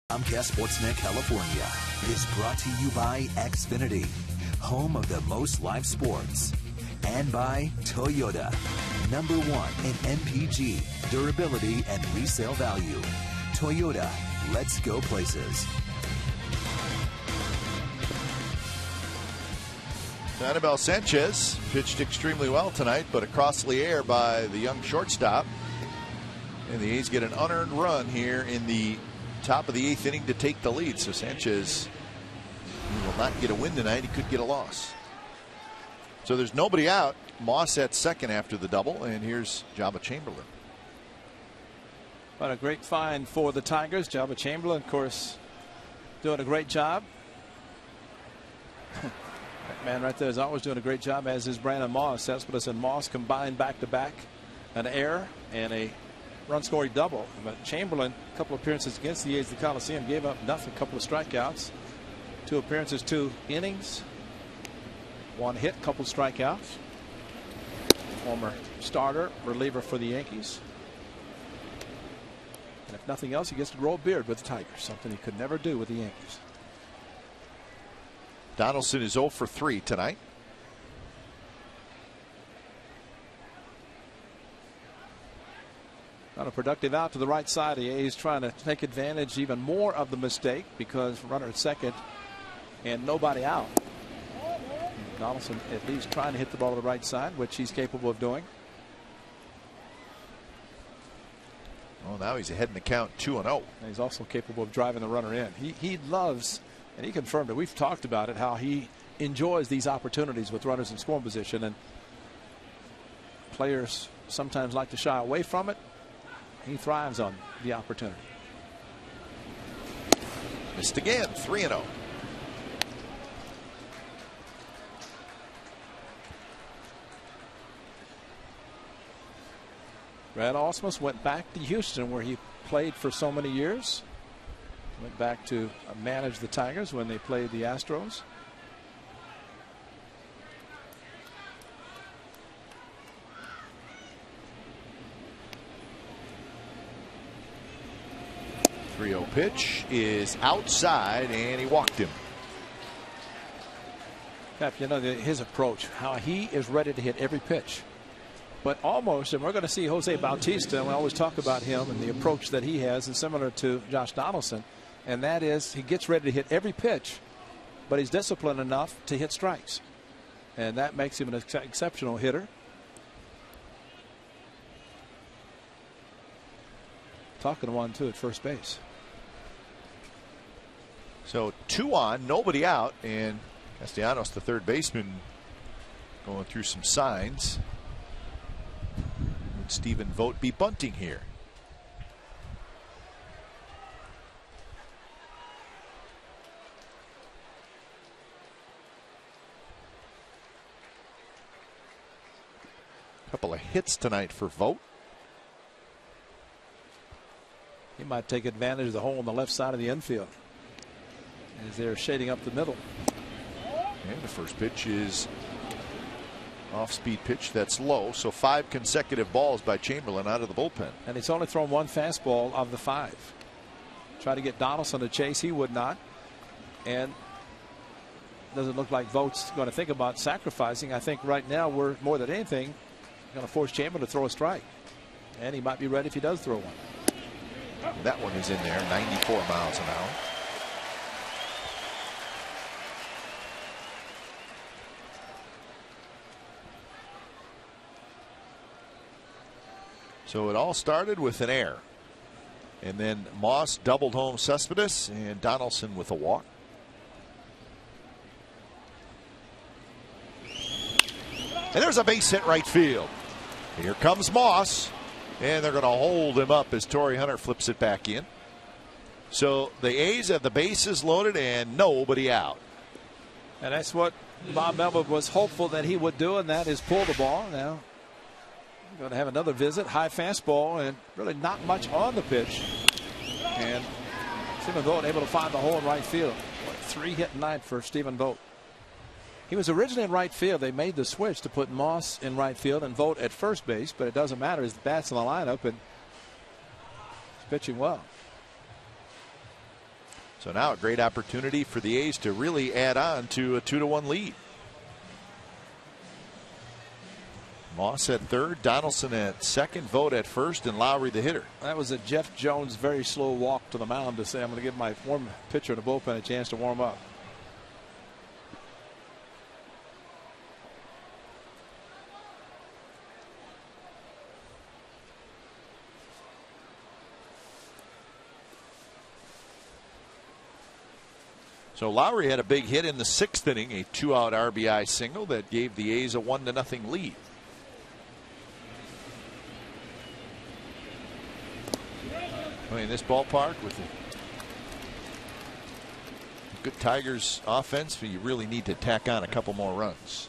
Comcast Sportsnet California is brought to you by Xfinity, home of the most live sports, and by Toyota, #1 in MPG, durability and resale value. Toyota. Let's go places. Anibal Sanchez pitched extremely well tonight, but a costly error by the young shortstop. And the A's get an unearned run here in the top of the 8th inning to take the lead. So Sanchez will not get a win tonight. He could get a loss. So there's nobody out. Moss at second after the double, and here's Jabba Chamberlain. But a great find for the Tigers. Jabba Chamberlain, of course, doing a great job. That man right there is always doing a great job, as is Brandon Moss. Cespedes and Moss combined back-to-back, an error and a run-scoring double. But Chamberlain, a couple appearances against the A's at the Coliseum, gave up nothing, a couple of strikeouts. 2 appearances, 2 innings, 1 hit, couple strikeouts. Former starter, reliever for the Yankees. And if nothing else, he gets to grow a beard with the Tigers, something he could never do with the Yankees. Donaldson is 0 for 3 tonight. Not a productive out to the right side. The A's trying to take advantage even more of the mistake, because runner at second and nobody out. Donaldson at least trying to hit the ball to the right side, which he's capable of doing. Well, now he's ahead in the count 2-0. And he's also capable of driving the runner in. He loves, and he confirmed it, we've talked about it, how he enjoys these opportunities with runners in scoring position, and players sometimes like to shy away from it. He thrives on the opportunity. Missed again, 3-0. Brad Ausmus went back to Houston, where he played for so many years. Went back to manage the Tigers when they played the Astros. .30 pitch is outside, and he walked him. You know, his approach, how he is ready to hit every pitch. But almost, and we're going to see Jose Bautista, and we always talk about him and the approach that he has, and similar to Josh Donaldson, and that is he gets ready to hit every pitch, but he's disciplined enough to hit strikes. And that makes him an exceptional hitter. Talking to 1-2 at first base. So 2 on, nobody out, and Castellanos, the third baseman, going through some signs. Would Stephen Vogt be bunting here? A couple of hits tonight for Vogt. He might take advantage of the hole on the left side of the infield as they're shading up the middle. And the first pitch is off-speed pitch that's low. So 5 consecutive balls by Chamberlain out of the bullpen. And he's only thrown 1 fastball of the 5. Try to get Donaldson to chase. He would not. And doesn't look like Vogt's going to think about sacrificing. I think right now we're more than anything going to force Chamberlain to throw a strike. And he might be ready if he does throw one. That one is in there, 94 miles an hour. So it all started with an error. And then Moss doubled home Cespedes, and Donaldson with a walk. And there's a base hit right field. Here comes Moss. And they're going to hold him up as Torrey Hunter flips it back in. So the A's have the bases loaded and nobody out. And that's what Bob Melvin was hopeful that he would do, and that is pull the ball. Now we're going to have another visit. High fastball, and really not much on the pitch. And Stephen Vogt able to find the hole in right field. 3-hit night for Stephen Vogt. He was originally in right field. They made the switch to put Moss in right field and Vogt at first base, but it doesn't matter. His bat's in the lineup and he's pitching well. So now a great opportunity for the A's to really add on to a 2-1 lead. Moss at third, Donaldson at second, Vogt at first, and Lowry the hitter. That was a Jeff Jones very slow walk to the mound to say, I'm going to give my former pitcher in the bullpen a chance to warm up. So Lowry had a big hit in the 6th inning, a 2-out RBI single that gave the A's a 1-0 lead. In this ballpark with the good Tigers offense, you really need to tack on a couple more runs.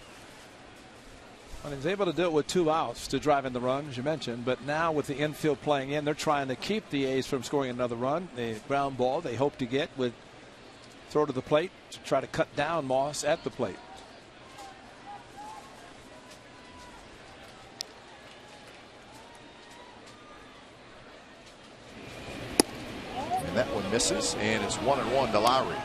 Well, he was able to do it with 2 outs to drive in the run, as you mentioned, but now with the infield playing in, they're trying to keep the A's from scoring another run. The ground ball they hope to get with throw to the plate to try to cut down Moss at the plate. And that one misses, and it's 1-1 to Lowry.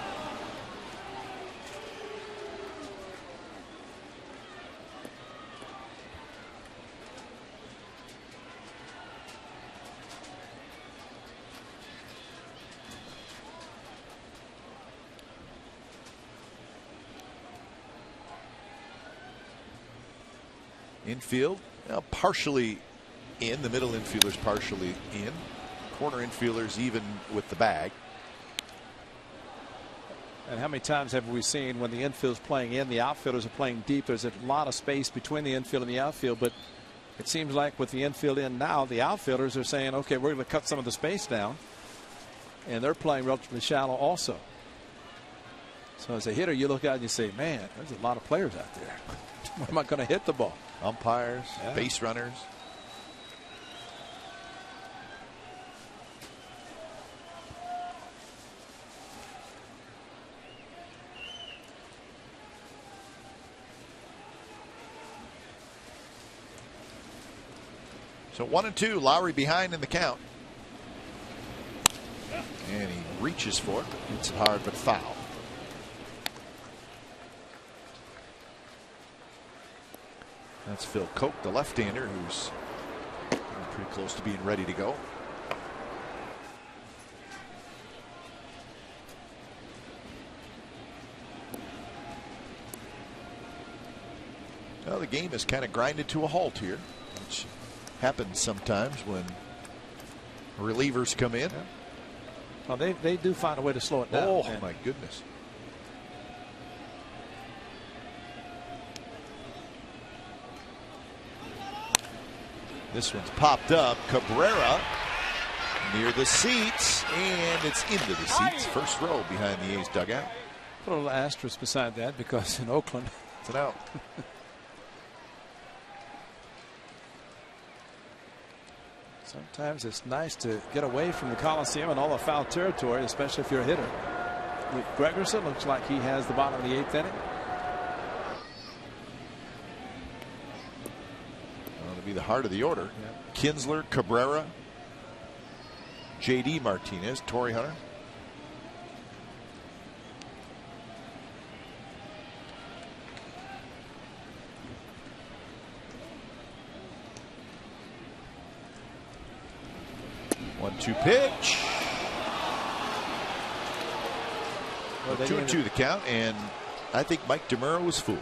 Infield partially in, the middle infielders partially in, corner infielders even with the bag. And how many times have we seen when the infield's playing in, the outfielders are playing deep? There's a lot of space between the infield and the outfield, but it seems like with the infield in now, the outfielders are saying, okay, we're going to cut some of the space down, and they're playing relatively shallow also. So as a hitter, you look out and you say, man, there's a lot of players out there. Where am I going to hit the ball? Umpires, base runners. So 1-2, Lowry behind in the count. And he reaches for it, hits it hard but foul. That's Phil Koch, the left-hander, who's pretty close to being ready to go. Well, the game is kind of grinded to a halt here, which happens sometimes when relievers come in. Well, they do find a way to slow it down. Oh, my goodness. This one's popped up. Cabrera near the seats, and it's into the seats. First row behind the A's dugout. Put a little asterisk beside that because in Oakland, it's an out. Sometimes it's nice to get away from the Coliseum and all the foul territory, especially if you're a hitter. Gregerson looks like he has the bottom of the 8th inning. Be the heart of the order. Kinsler, Cabrera, J.D. Martinez, Torrey Hunter. One-two pitch. Well, 2-2 the count, and I think Mike DeMuro was fooled.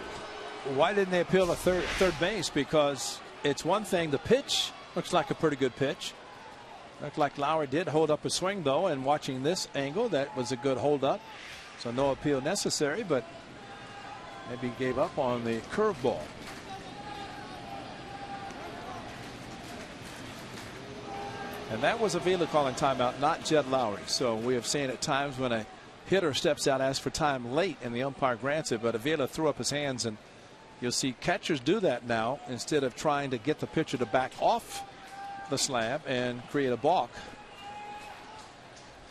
Why didn't they appeal to third base? Because it's one thing, the pitch looks like a pretty good pitch. Looked like Lowry did hold up a swing, though, and watching this angle, that was a good hold up. So no appeal necessary, but maybe he gave up on the curveball. And that was Avila calling timeout, not Jed Lowry. So we have seen at times when a hitter steps out, asks for time late, and the umpire grants it, but Avila threw up his hands, and you'll see catchers do that now instead of trying to get the pitcher to back off the slab and create a balk.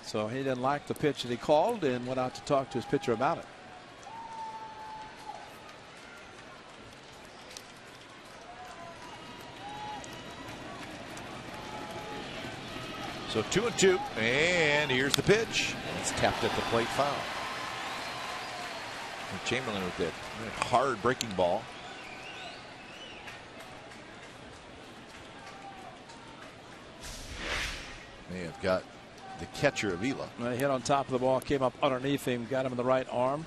So he didn't like the pitch that he called and went out to talk to his pitcher about it. So 2-2, and here's the pitch. It's tapped at the plate, foul. And Chamberlain with that hard breaking ball. They have got the catcher Avila. He hit on top of the ball, came up underneath him, got him in the right arm.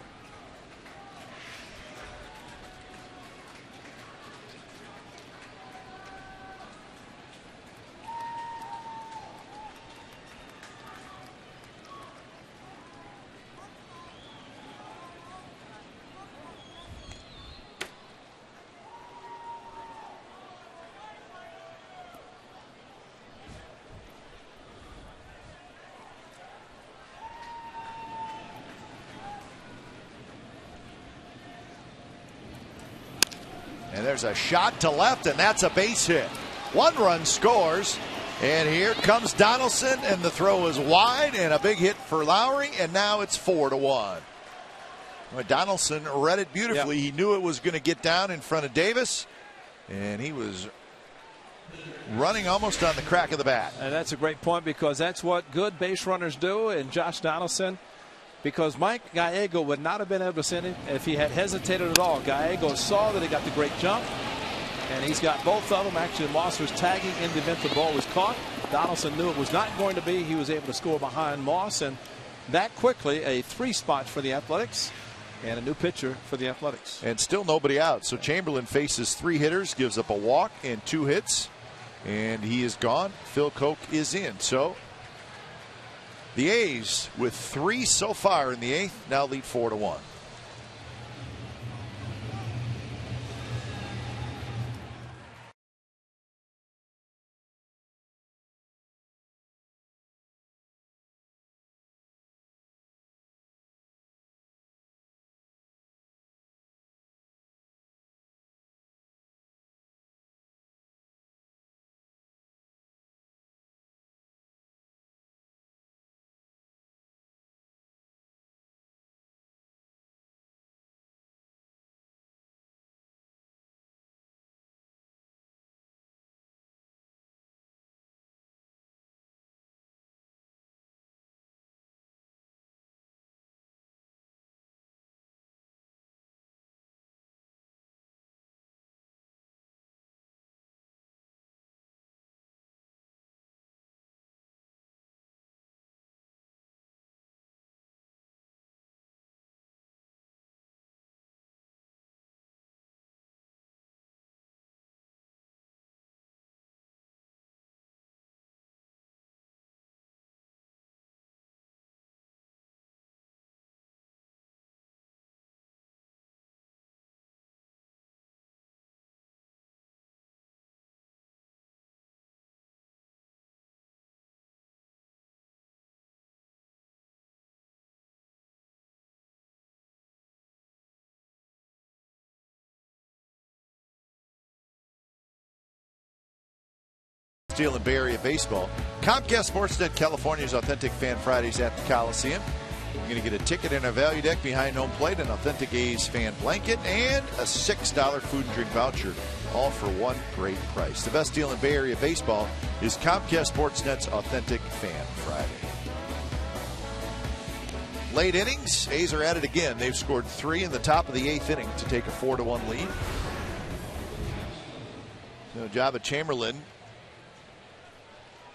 And there's a shot to left, and that's a base hit. 1 run scores, and here comes Donaldson, and the throw is wide, and a big hit for Lowry, and now it's 4-1. Well, Donaldson read it beautifully. Yep. He knew it was going to get down in front of Davis, and he was running almost on the crack of the bat. And that's a great point, because that's what good base runners do. And Josh Donaldson, because Mike Gallego would not have been able to send him if he had hesitated at all. Gallego saw that he got the great jump, and he's got both of them. Actually, Moss was tagging in the event the ball was caught. Donaldson knew it was not going to be. He was able to score behind Moss, and that quickly a 3 spot for the Athletics and a new pitcher for the Athletics. And still nobody out. So Chamberlain faces 3 hitters, gives up a walk and 2 hits, and he is gone. Phil Koch is in. So the A's, with 3 so far in the 8th, now lead 4-1. Steel and Bay Area baseball. Comcast Sportsnet, California's authentic Fan Fridays at the Coliseum. You're going to get a ticket in our value deck behind home plate, an authentic A's fan blanket, and a $6 food and drink voucher, all for one great price. The best deal in Bay Area baseball is Comcast Sportsnet's authentic Fan Friday. Late innings, A's are at it again. They've scored 3 in the top of the 8th inning to take a 4-1 lead. So Java Chamberlain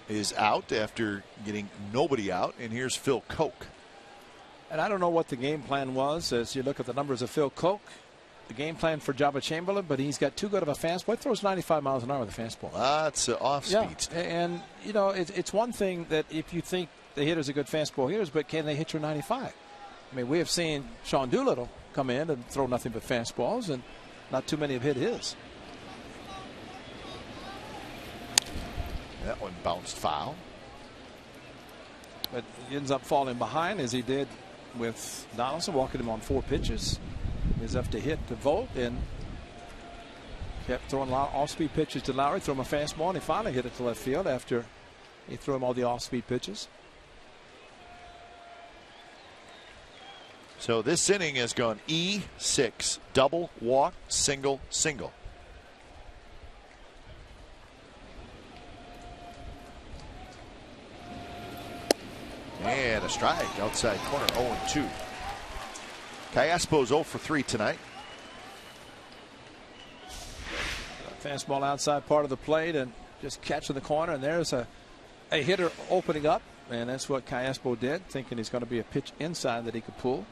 is out after getting nobody out, and here's Phil Koch. And I don't know what the game plan was as you look at the numbers of Phil Koch. The game plan for Java Chamberlain, but he's got too good of a fastball. He throws 95 miles an hour with a fastball. That's off speed. Yeah. And, you know, it's one thing that if you think the hitter's a good fastball hitters, but can they hit your 95? I mean, we have seen Sean Doolittle come in and throw nothing but fastballs, and not too many have hit his. That one bounced foul. But he ends up falling behind, as he did with Donaldson, walking him on 4 pitches. He's up to hit to Volt, and kept throwing a lot of off-speed pitches to Lowry. Threw him a fastball, and he finally hit it to left field after he threw him all the off-speed pitches. So this inning has gone E6, double, walk, single, single. And a strike outside corner, 0-2. Callaspo's 0 for 3 tonight. Fastball outside part of the plate and just catching the corner, and there's a a hitter opening up, and that's what Callaspo did, thinking he's going to be a pitch inside that he could pull.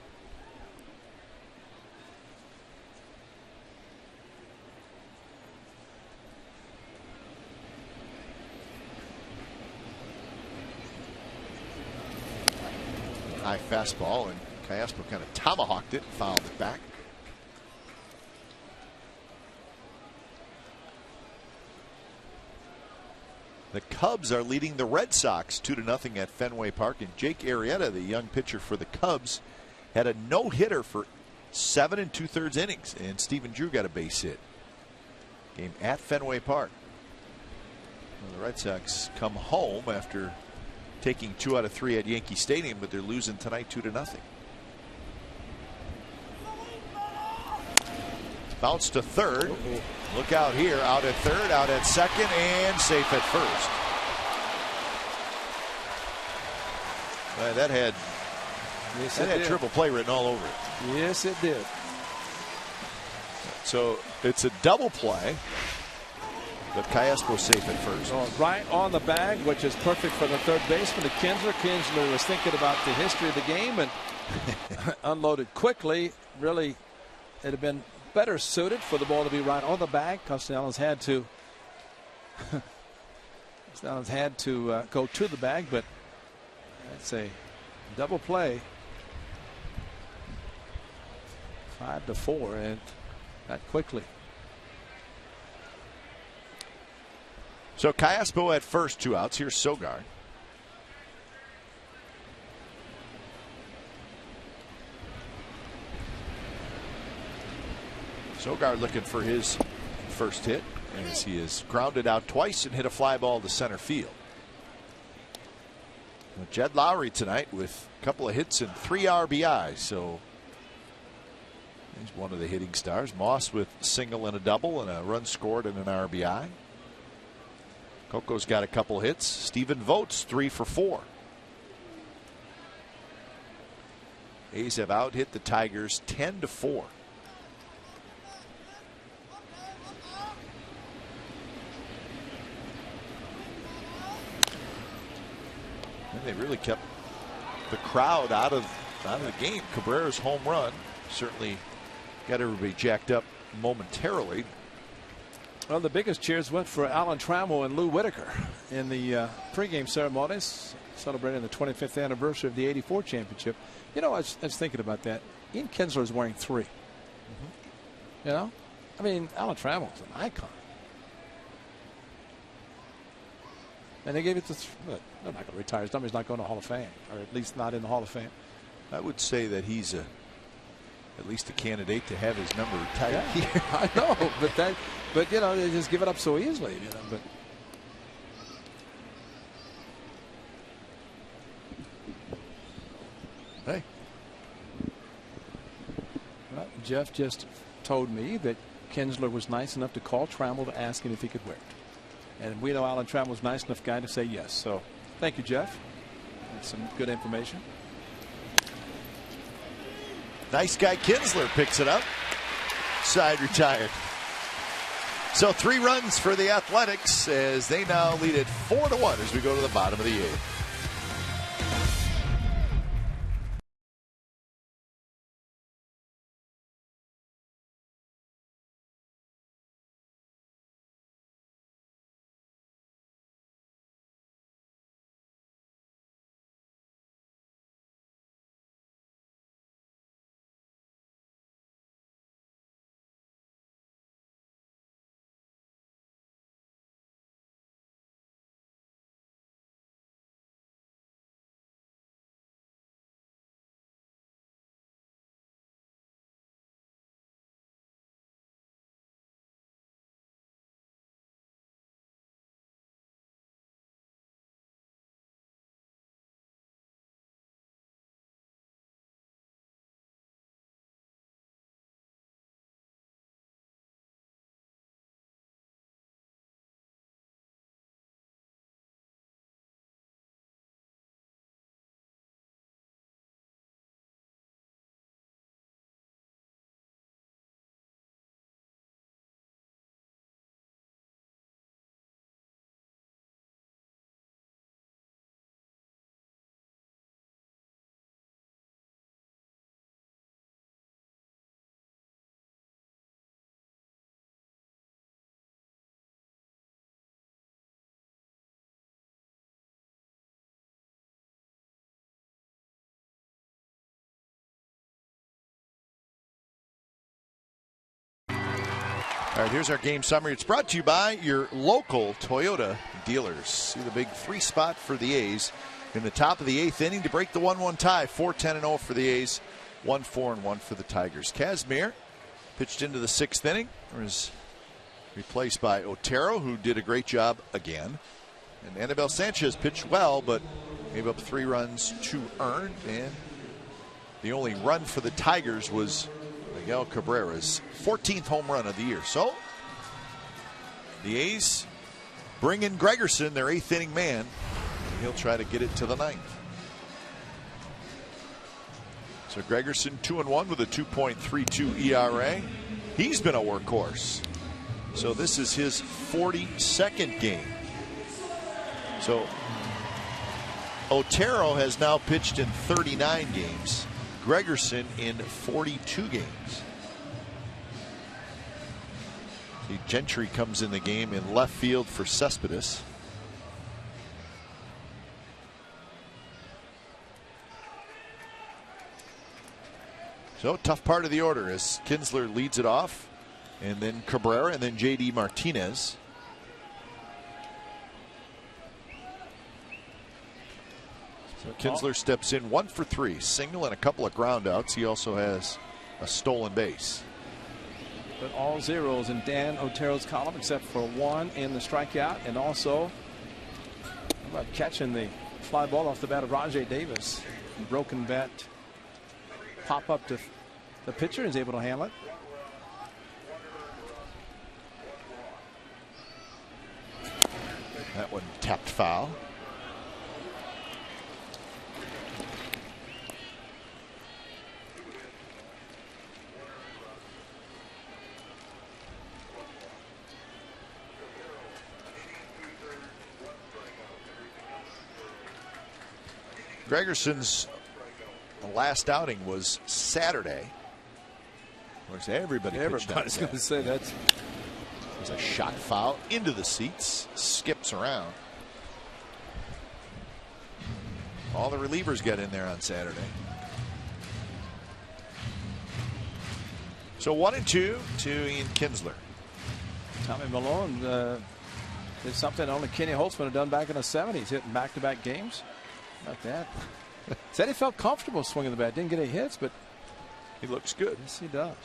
High fastball, and Callaspo kind of tomahawked it and fouled it back. The Cubs are leading the Red Sox 2-0 at Fenway Park, and Jake Arrieta, the young pitcher for the Cubs, had a no-hitter for 7 2/3 innings, and Stephen Drew got a base hit. Game at Fenway Park. Well, the Red Sox come home after taking 2 out of 3 at Yankee Stadium, but they're losing tonight 2-0. Bounce to third. Look out here. Out at third, out at second, and safe at first. That had triple play written all over it. Yes, it did. So it's a double play, but Callaspo safe at first. Oh, right on the bag, which is perfect for the third baseman, to Kinsler. Kinsler was thinking about the history of the game and unloaded quickly. Really, it had been better suited for the ball to be right on the bag. Castellanos had to go to the bag, but that's a double play. 5-4, and that quickly. So Callaspo at first, 2 outs. Here's Sogard. Sogard looking for his first hit, as he is grounded out twice and hit a fly ball to center field. Well, Jed Lowry tonight with a couple of hits and 3 RBIs, so he's one of the hitting stars. Moss with a single and a double and a run scored and an RBI. Coco's got a couple hits. Stephen Vogt's 3 for 4. A's have out hit the Tigers 10-4. And they really kept the crowd out of the game. Cabrera's home run certainly got everybody jacked up momentarily. Well, the biggest cheers went for Alan Trammell and Lou Whitaker in the pregame ceremonies celebrating the 25th anniversary of the '84 championship. You know, I was thinking about that. Ian Kinsler is wearing 3. You know, I mean, Alan Trammell is an icon. And they gave it to, they're not going to retire. His number's not going to Hall of Fame, or at least not in the Hall of Fame. I would say that he's at least a candidate to have his number retired here. I know, but you know, they just give it up so easily, you know. But hey, well, Jeff just told me that Kinsler was nice enough to call Trammell to ask him if he could wear it. And we know Alan Trammell was a nice enough guy to say yes. So thank you, Jeff. That's some good information. Nice guy Kinsler picks it up. Side retired. So 3 runs for the Athletics as they now lead it 4-1 as we go to the bottom of the 8th. All right, here's our game summary. It's brought to you by your local Toyota dealers. See the big 3 spot for the A's in the top of the 8th inning to break the 1-1 tie. 4-10-0 for the A's, 1-4-1 for the Tigers. Kazmir pitched into the 6th inning. Was replaced by Otero, who did a great job again. And Anibal Sanchez pitched well, but gave up 3 runs, 2 earned. And the only run for the Tigers was Miguel Cabrera's 14th home run of the year. So the A's bring in Gregerson, their 8th inning man. And he'll try to get it to the 9th. So Gregerson 2-1 with a 2.32 ERA. He's been a workhorse. So this is his 42nd game. So Otero has now pitched in 39 games. Gregerson in 42 games. See, Gentry comes in the game in left field for Cespedes. So tough part of the order as Kinsler leads it off, and then Cabrera, and then JD Martinez. So Kinsler steps in 1 for 3, single and a couple of ground outs. He also has a stolen base. But all zeros in Dan Otero's column except for 1 in the strikeout, and also how about catching the fly ball off the bat of Rajay Davis. Broken bat pop up to the pitcher, is able to handle it. That one tapped foul. Gregerson's last outing was Saturday. Of course, everybody's going to say that's was a shot foul into the seats, skips around. All the relievers get in there on Saturday. So 1-2 to Ian Kinsler. Tommy Malone did something only Kenny Holtzman had done back in the 70s, hitting back-to-back games. Like that. Said he felt comfortable swinging the bat. Didn't get any hits, but he looks good. Yes, he does.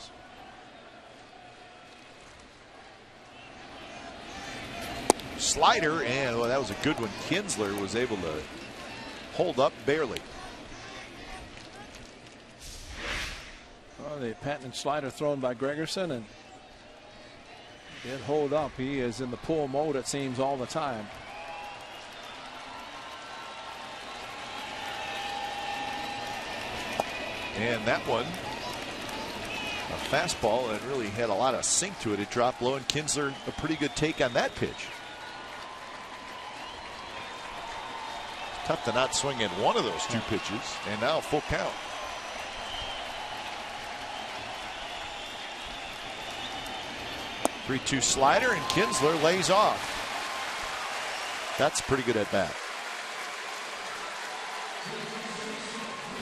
Slider, and well, that was a good one. Kinsler was able to hold up barely. Well, the patented slider thrown by Gregerson, and did hold up. He is in the pull mode, it seems, all the time. And that one, a fastball that really had a lot of sink to it. It dropped low, and Kinsler a pretty good take on that pitch. Tough to not swing at one of those 2 pitches, and now full count. Three-two slider, and Kinsler lays off. That's pretty good at bat.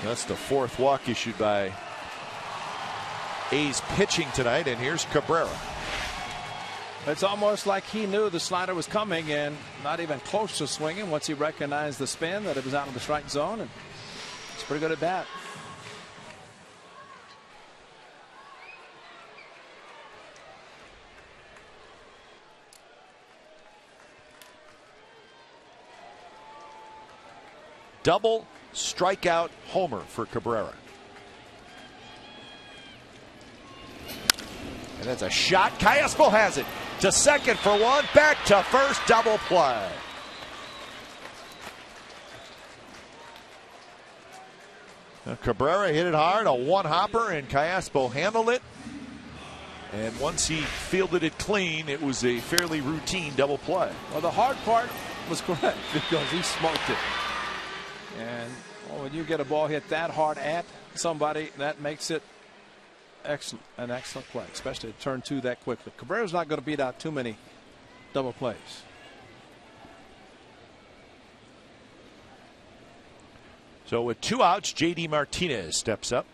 That's the 4th walk issued by A's pitching tonight, and here's Cabrera. It's almost like he knew the slider was coming and not even close to swinging once he recognized the spin, that it was out of the strike zone, and it's pretty good at bat. Double strikeout homer for Cabrera. And that's a shot. Callaspo has it to second for 1. Back to first. Double play. Now Cabrera hit it hard. A 1-hopper, and Callaspo handled it. And once he fielded it clean, it was a fairly routine double play. Well, the hard part was correct because he smoked it. And when you get a ball hit that hard at somebody, that makes it an excellent play, especially to turn 2 that quickly. Cabrera's not going to beat out too many double plays. So with 2 outs, JD Martinez steps up.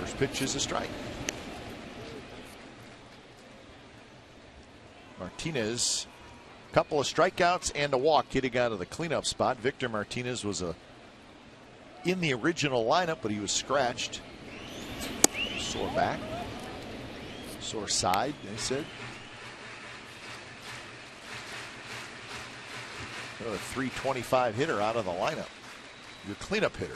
First pitch is a strike. Martinez, couple of strikeouts and a walk hitting out of the cleanup spot. Victor Martinez was in the original lineup, but he was scratched. Sore back, sore side, they said. A 325 hitter out of the lineup. Your cleanup hitter.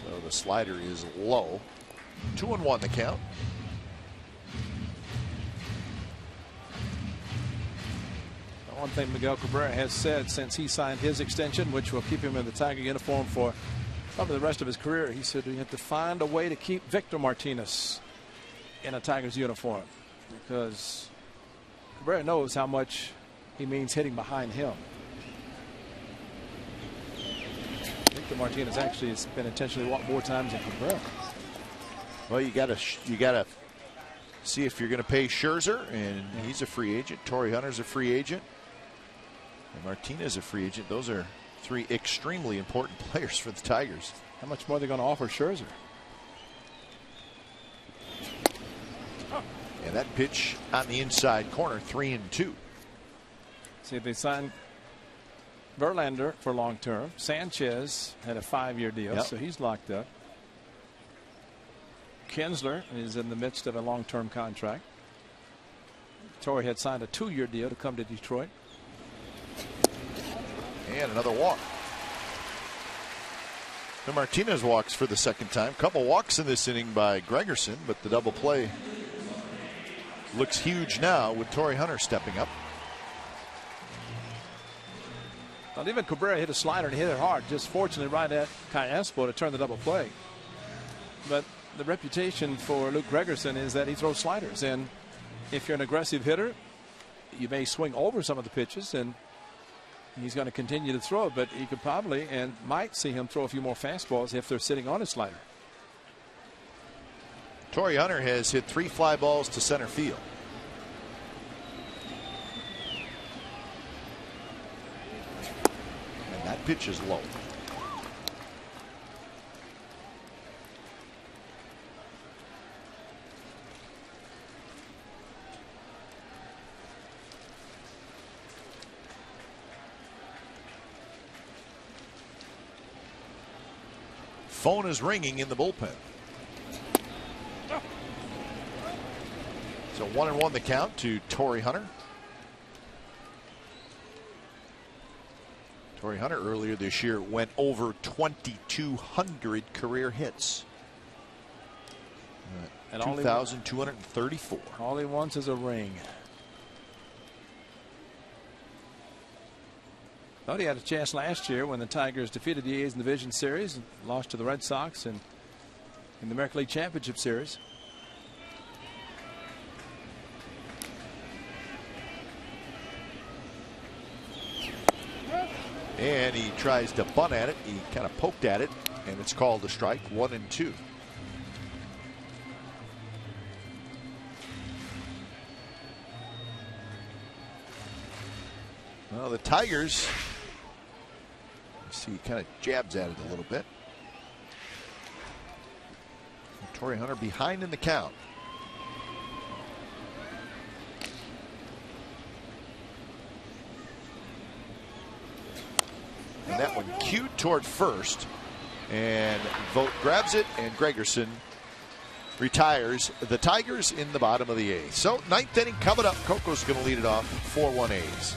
So the slider is low. 2-1 the count. One thing Miguel Cabrera has said since he signed his extension, which will keep him in the Tiger uniform for probably the rest of his career, he said we have to find a way to keep Victor Martinez in a Tigers uniform, because Cabrera knows how much he means hitting behind him. Victor Martinez actually has been intentionally walked more times than Cabrera. Well, you gotta see if you're going to pay Scherzer, and he's a free agent. Torrey Hunter's a free agent, and Martinez a free agent. Those are three extremely important players for the Tigers. How much more are they going to offer Scherzer? And that pitch on the inside corner, 3-2. See if they signed Verlander for long term. Sanchez had a 5-year deal, so he's locked up. Kinsler is in the midst of a long-term contract. Torrey had signed a 2-year deal to come to Detroit. And another walk. The Martinez walks for the second time. Couple walks in this inning by Gregerson, but the double play looks huge now with Torrey Hunter stepping up. Well, even Cabrera hit a slider and hit it hard. Just fortunately right at Callaspo to turn the double play. But the reputation for Luke Gregerson is that he throws sliders, and if you're an aggressive hitter, you may swing over some of the pitches, and he's going to continue to throw, but you could probably and might see him throw a few more fastballs if they're sitting on his slider. Torrey Hunter has hit 3 fly balls to center field. And that pitch is low. Phone is ringing in the bullpen. So 1-1 the count to Torrey Hunter. Torrey Hunter earlier this year went over 2,200 career hits. And 2,234. All he wants is a ring. Thought he had a chance last year when the Tigers defeated the A's in the Division Series and lost to the Red Sox and in the American League Championship Series. And he tries to bunt at it. He kind of poked at it, and it's called a strike. 1-2. Well, the Tigers, see, he kind of jabs at it a little bit. Torrey Hunter behind in the count. And that one cued toward first, and Vogt grabs it, and Gregerson retires the Tigers in the bottom of the 8th. So 9th inning coming up. Coco's going to lead it off. 4-1 A's.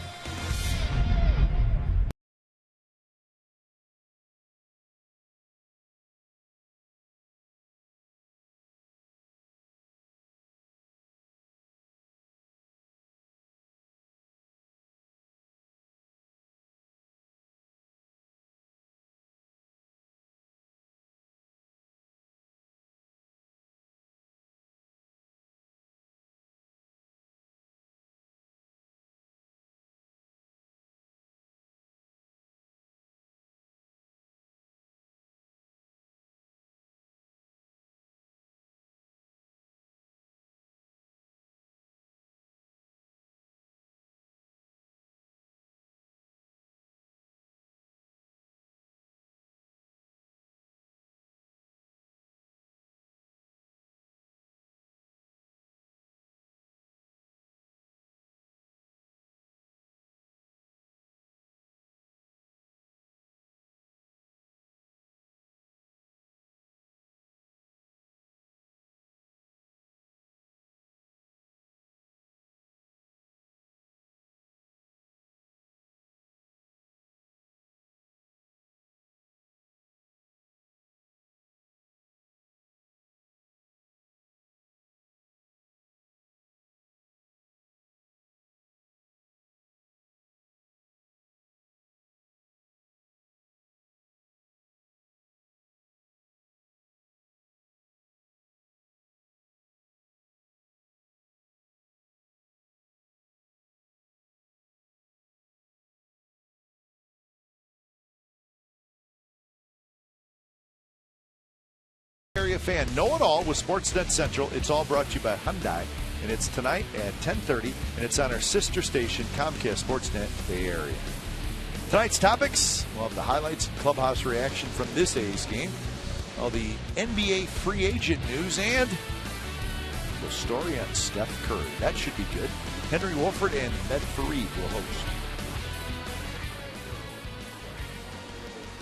Fan Know-It-All with Sportsnet Central. It's all brought to you by Hyundai, and it's tonight at 10:30, and it's on our sister station, Comcast Sportsnet Bay Area. Tonight's topics, we'll have the highlights and clubhouse reaction from this A's game, all the NBA free agent news, and the story on Steph Curry. That should be good. Henry Wolford and Med Fareed will host.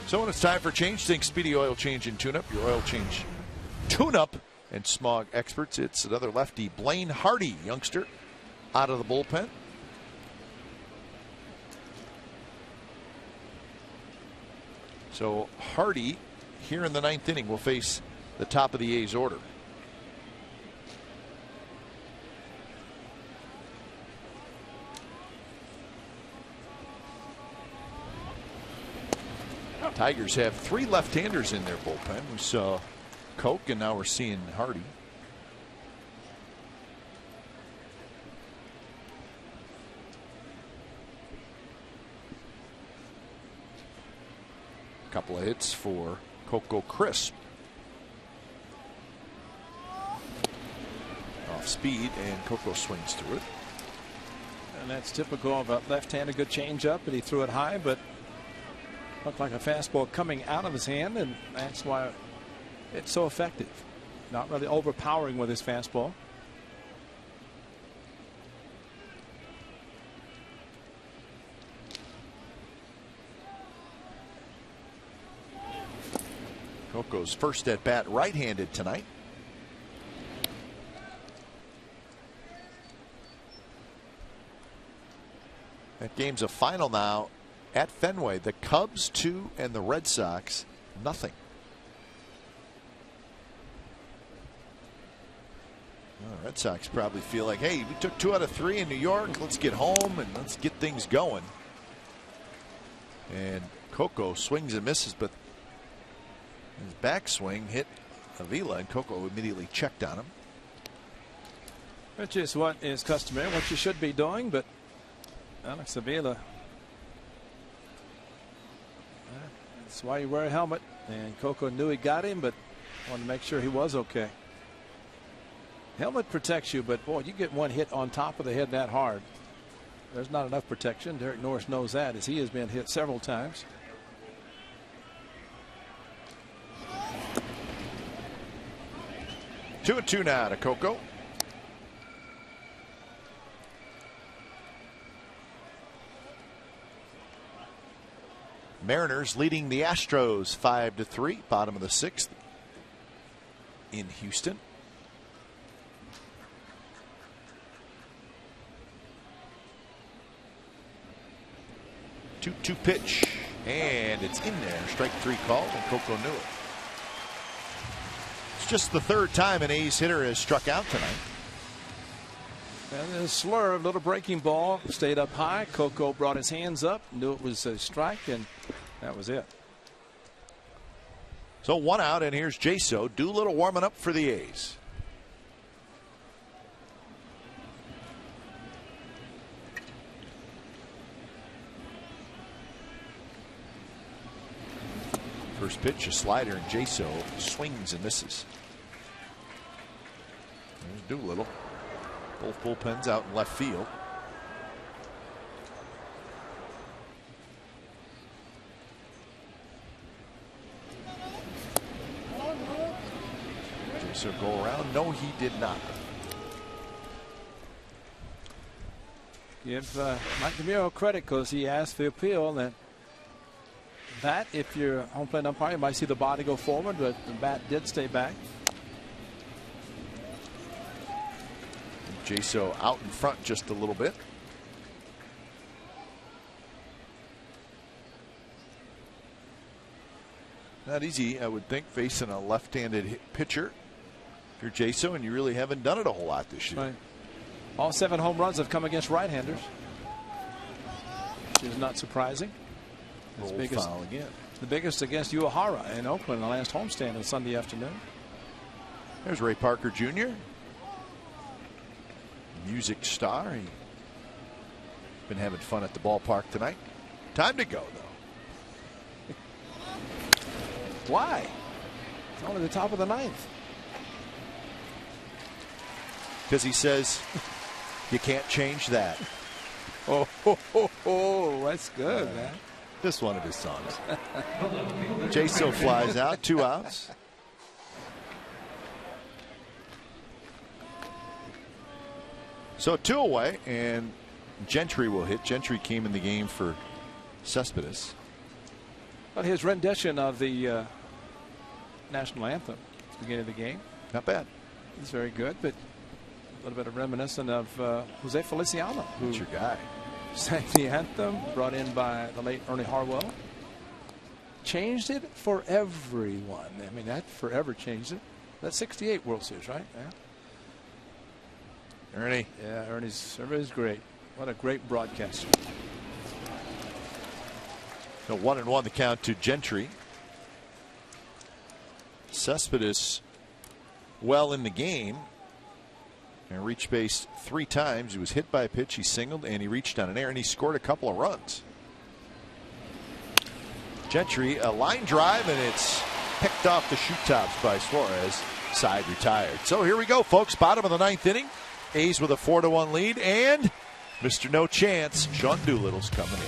So when it's time for change, think Speedy Oil Change and Tune-Up, your oil change tune-up and smog experts. It's another lefty, Blaine Hardy, youngster, out of the bullpen. So Hardy, here in the 9th inning, will face the top of the A's order. Tigers have 3 left-handers in their bullpen. We saw Koch, and now we're seeing Hardy. A couple of hits for Coco Crisp. Off speed, and Coco swings through it. And that's typical of a left-handed good changeup, and he threw it high, but looked like a fastball coming out of his hand, and that's why it's so effective. Not really overpowering with his fastball. Coco's first at bat right-handed tonight. That game's a final now at Fenway. The Cubs 2 and the Red Sox nothing. Well, the Red Sox probably feel like, hey, we took 2 out of 3 in New York. Let's get home and let's get things going. And Coco swings and misses, but his backswing hit Avila, and Coco immediately checked on him. Which is what is customary, what you should be doing, but Alex Avila, that's why you wear a helmet, and Coco knew he got him, but wanted to make sure he was okay. Helmet protects you, but boy, you get one hit on top of the head that hard, there's not enough protection. Derek Norris knows that, as he has been hit several times. 2-2 now to Coco. Mariners leading the Astros 5-3, bottom of the 6th in Houston. Two pitch, and it's in there. Strike 3 called, and Coco knew it. It's just the 3rd time an A's hitter has struck out tonight. And a slurve, little breaking ball, stayed up high. Coco brought his hands up, knew it was a strike, and that was it. So 1 out, and here's Jaso. Do a little warming up for the A's. First pitch, a slider, and Jaso swings and misses. There's Doolittle. Both bullpens out in left field. Jaso go around. No, he did not. Give Mike DeMuro credit, because he asked the appeal, and that, if you're home plate umpire, you might see the body go forward, but the bat did stay back. Jaso out in front just a little bit. Not easy, I would think, facing a left-handed pitcher. If you're Jaso, and you really haven't done it a whole lot this year. Right. All 7 home runs have come against right-handers, which is not surprising. Foul again. The biggest against Uehara in Oakland, the last homestand on Sunday afternoon. There's Ray Parker Jr., music star. He's been having fun at the ballpark tonight. Time to go, though. Why? It's only the top of the 9th. because he says you can't change that. Oh, that's good, man. Just one of his songs. Jaso flies out, 2 outs. So 2 away, and Gentry will hit. Gentry came in the game for Cespedes. But his rendition of the national anthem at the beginning of the game, not bad. It's very good, but a little bit of reminiscent of Jose Feliciano, who's your guy. Sang the anthem, brought in by the late Ernie Harwell. Changed it for everyone. I mean, that forever changed it. That's 68 World Series, right? Yeah. Ernie. Yeah, Ernie's great. What a great broadcaster. So 1-1 the count to Gentry. Cespedes well in the game. And reached base 3 times. He was hit by a pitch. He singled and he reached on an error and he scored a couple of runs. Gentry, a line drive, and it's picked off the shoot tops by Suarez. Side retired. So here we go, folks. Bottom of the 9th inning. A's with a 4-1 lead, and Mr. No Chance, Sean Doolittle's coming in.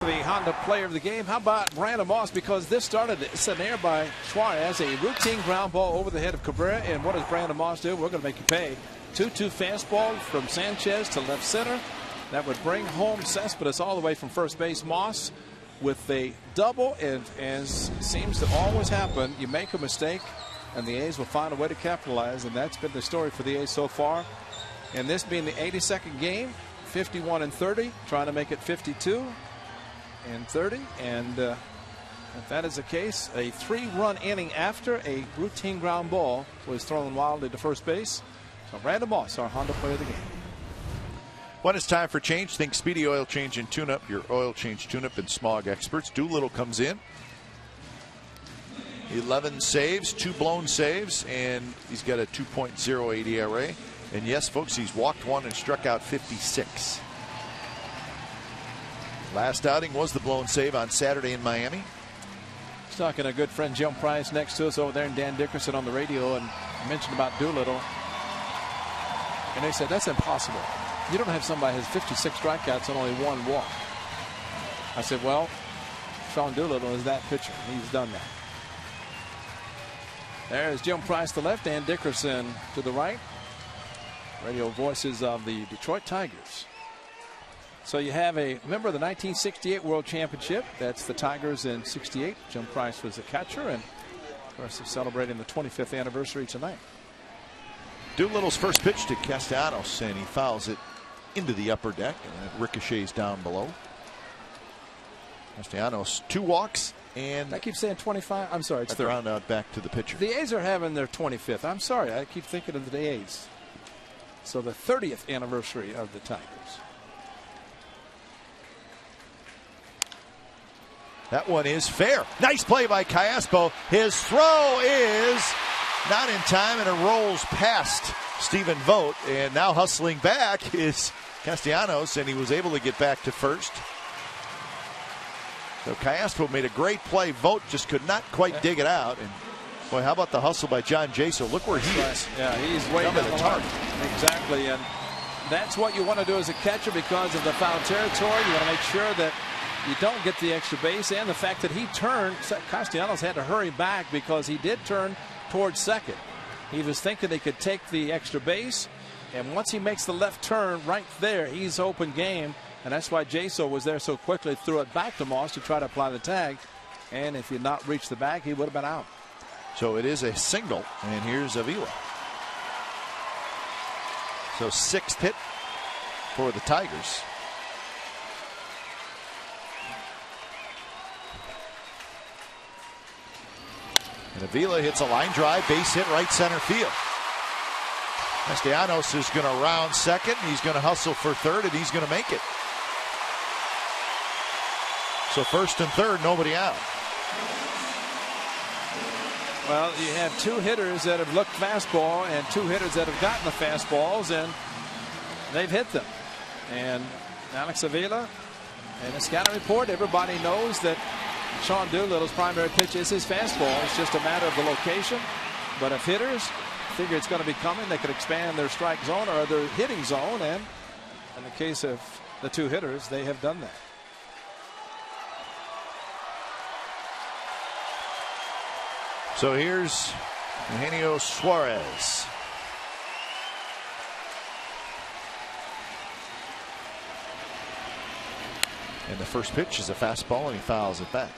The Honda player of the game. How about Brandon Moss? Because this started, it's an error by Suarez, a routine ground ball over the head of Cabrera. And what does Brandon Moss do? We're going to make you pay. 2-2 fastball from Sanchez to left center. That would bring home Cespedes all the way from first base. Moss with a double, and as seems to always happen, you make a mistake and the A's will find a way to capitalize, and that's been the story for the A's so far. And this being the 82nd game, 51-30, trying to make it 52-30, and if that is the case, a 3-run inning after a routine ground ball was thrown wildly to first base. So Brandon Moss, our Honda player of the game. When it's time for change, think Speedy Oil Change and Tune-Up, your oil change tune-up and smog experts. Doolittle comes in. 11 saves, 2 blown saves, and he's got a 2.08 ERA. And yes, folks, he's walked 1 and struck out 56. Last outing was the blown save on Saturday in Miami. He's talking to a good friend Jim Price next to us over there, and Dan Dickerson on the radio, and mentioned about Doolittle. And they said, that's impossible. You don't have somebody who has 56 strikeouts and only 1 walk. I said, well, Sean Doolittle is that pitcher. He's done that. There's Jim Price to the left and Dickerson to the right. Radio voices of the Detroit Tigers. So you have a member of the 1968 World Championship. That's the Tigers in '68. Jim Price was the catcher, and of course they're celebrating the 25th anniversary tonight. Doolittle's first pitch to Castellanos, and he fouls it into the upper deck, and it ricochets down below. Castellanos 2 walks, and I keep saying 25. I'm sorry, it's 30. Round out back to the pitcher. The A's are having their 25th. I'm sorry, I keep thinking of the A's. So the 30th anniversary of the Tigers. That one is fair. Nice play by Callaspo. His throw is not in time, and it rolls past Stephen Vogt. And now hustling back is Castellanos, and he was able to get back to first. So Callaspo made a great play. Vogt just could not quite dig it out. And boy, how about the hustle by John Jaso? Look where he is. Yeah, he's way down the target. Exactly, and that's what you want to do as a catcher because of the foul territory. You want to make sure that you don't get the extra base, and the fact that he turned. Castellanos had to hurry back because he did turn towards second. He was thinking he could take the extra base, and once he makes the left turn right there, he's open game. And that's why Jaso was there so quickly, threw it back to Moss to try to apply the tag. And if he had not reached the bag, he would have been out. So it is a single, and here's Avila. So 6th hit for the Tigers. And Avila hits a line drive, base hit right center field. Castellanos is going to round second. He's going to hustle for third, and he's going to make it. So first and third, nobody out. Well, you have 2 hitters that have looked fastball and 2 hitters that have gotten the fastballs, and they've hit them. And Alex Avila, in the scouting report, everybody knows that Sean Doolittle's primary pitch is his fastball. It's just a matter of the location. But if hitters figure it's going to be coming, they could expand their strike zone or their hitting zone. And in the case of the 2 hitters, they have done that. So here's Eugenio Suarez. And the first pitch is a fastball, and he fouls it back.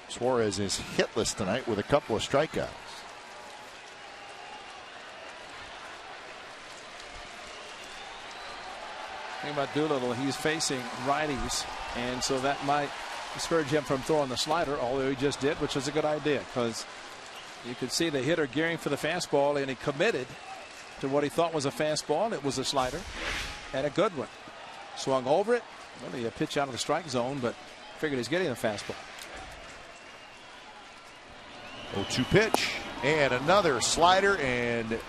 Suarez is hitless tonight with a couple of strikeouts. Think about Doolittle, he's facing righties, and so that might discourage him from throwing the slider, although he just did, which was a good idea because you could see the hitter gearing for the fastball, and he committed to what he thought was a fastball, and it was a slider, and a good one. Swung over it, really a pitch out of the strike zone, but figured he's getting the fastball. 0-2 pitch, and another slider, and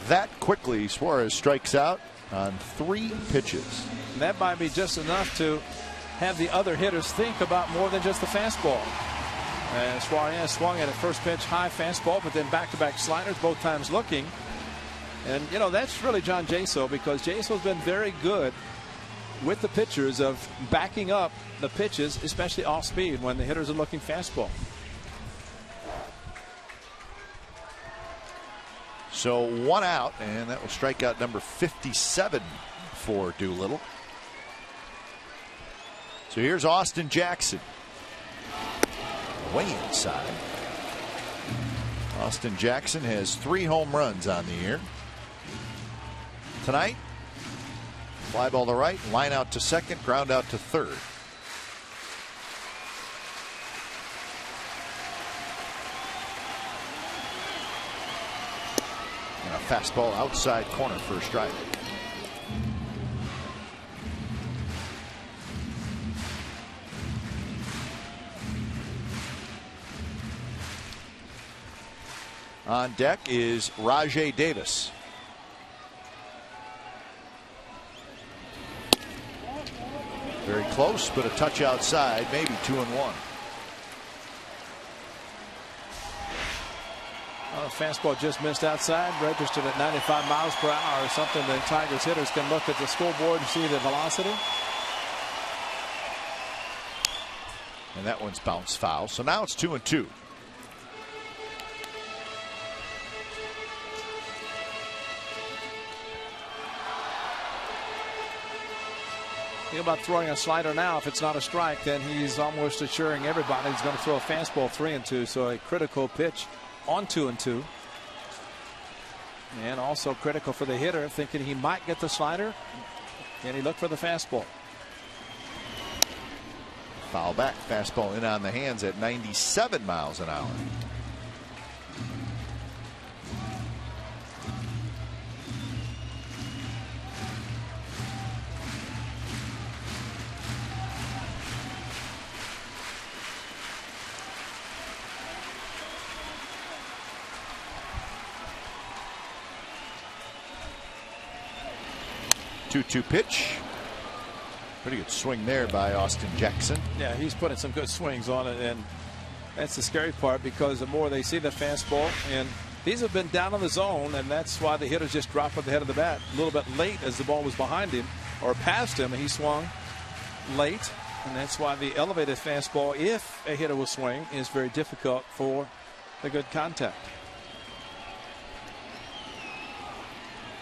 that quickly Suarez strikes out on 3 pitches. And that might be just enough to have the other hitters think about more than just the fastball. And Suarez swung at a first pitch high fastball, but then back-to-back sliders, both times looking. And, you know, that's really John Jaso, because Jaso's been very good with the pitchers of backing up the pitches, especially off speed when the hitters are looking fastball. So 1 out, and that will strike out number 57 for Doolittle. So here's Austin Jackson. Way inside. Austin Jackson has 3 home runs on the year tonight. Fly ball to right, line out to second, ground out to third. And a fastball outside corner for a strike. On deck is Rajai Davis. Very close, but a touch outside, maybe 2-1. Fastball just missed outside, registered at 95 miles per hour, something the Tigers hitters can look at the scoreboard and see the velocity. And that one's bounced foul. So now it's 2-2. Think about throwing a slider now. If it's not a strike, then he's almost assuring everybody he's going to throw a fastball 3-2. So a critical pitch on 2-2. And also critical for the hitter, thinking he might get the slider. And he looked for the fastball. Foul back. Fastball in on the hands at 97 miles an hour. 2-2 pitch. Pretty good swing there by Austin Jackson. Yeah, he's putting some good swings on it, and that's the scary part, because the more they see the fastball, and these have been down in the zone, and that's why the hitters just drop at the head of the bat a little bit late as the ball was behind him or past him, and he swung late, and that's why the elevated fastball, if a hitter will swing, is very difficult for the good contact.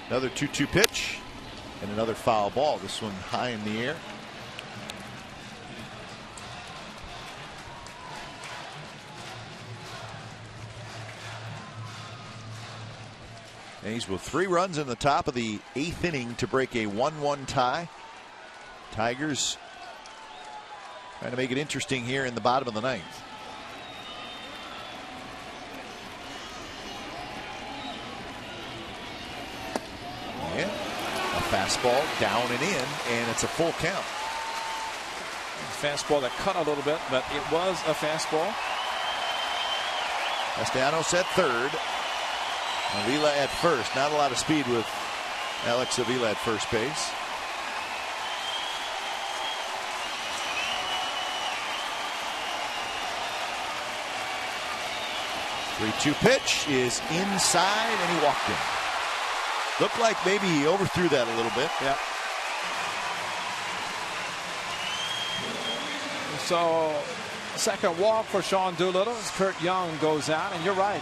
Another 2-2 pitch and another foul ball. This one high in the air. And he's with 3 runs in the top of the 8th inning to break a 1-1 tie. Tigers trying to make it interesting here in the bottom of the 9th. And a fastball down and in, and it's a full count. Fastball that cut a little bit, but it was a fastball. Castellanos at third. Avila at first. Not a lot of speed with Alex Avila at first base. Three-two pitch is inside, and he walked in. Looked like maybe he overthrew that a little bit. Yeah. So, second walk for Sean Doolittle as Kurt Young goes out, and you're right.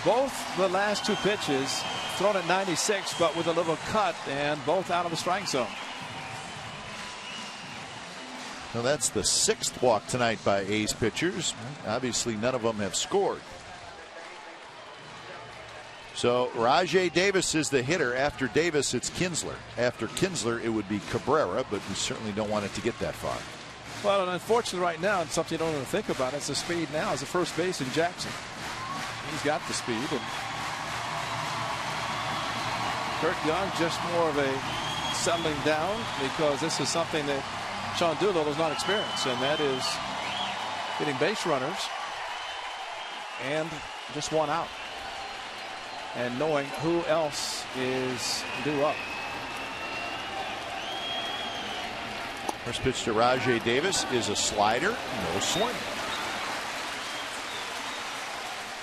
Both the last 2 pitches thrown at 96, but with a little cut, and both out of the strike zone. Well, that's the 6th walk tonight by A's pitchers. Obviously, none of them have scored. So Rajai Davis is the hitter. After Davis, it's Kinsler. After Kinsler, it would be Cabrera, but we certainly don't want it to get that far. Well, and unfortunately right now, it's something you don't even think about. It's the speed now as a first base in Jackson. He's got the speed. And Kurt Young just more of a settling down, because this is something that Sean Doolittle has not experienced, and that is getting base runners and just one out, and knowing who else is due up. First pitch to Rajai Davis is a slider, no swing.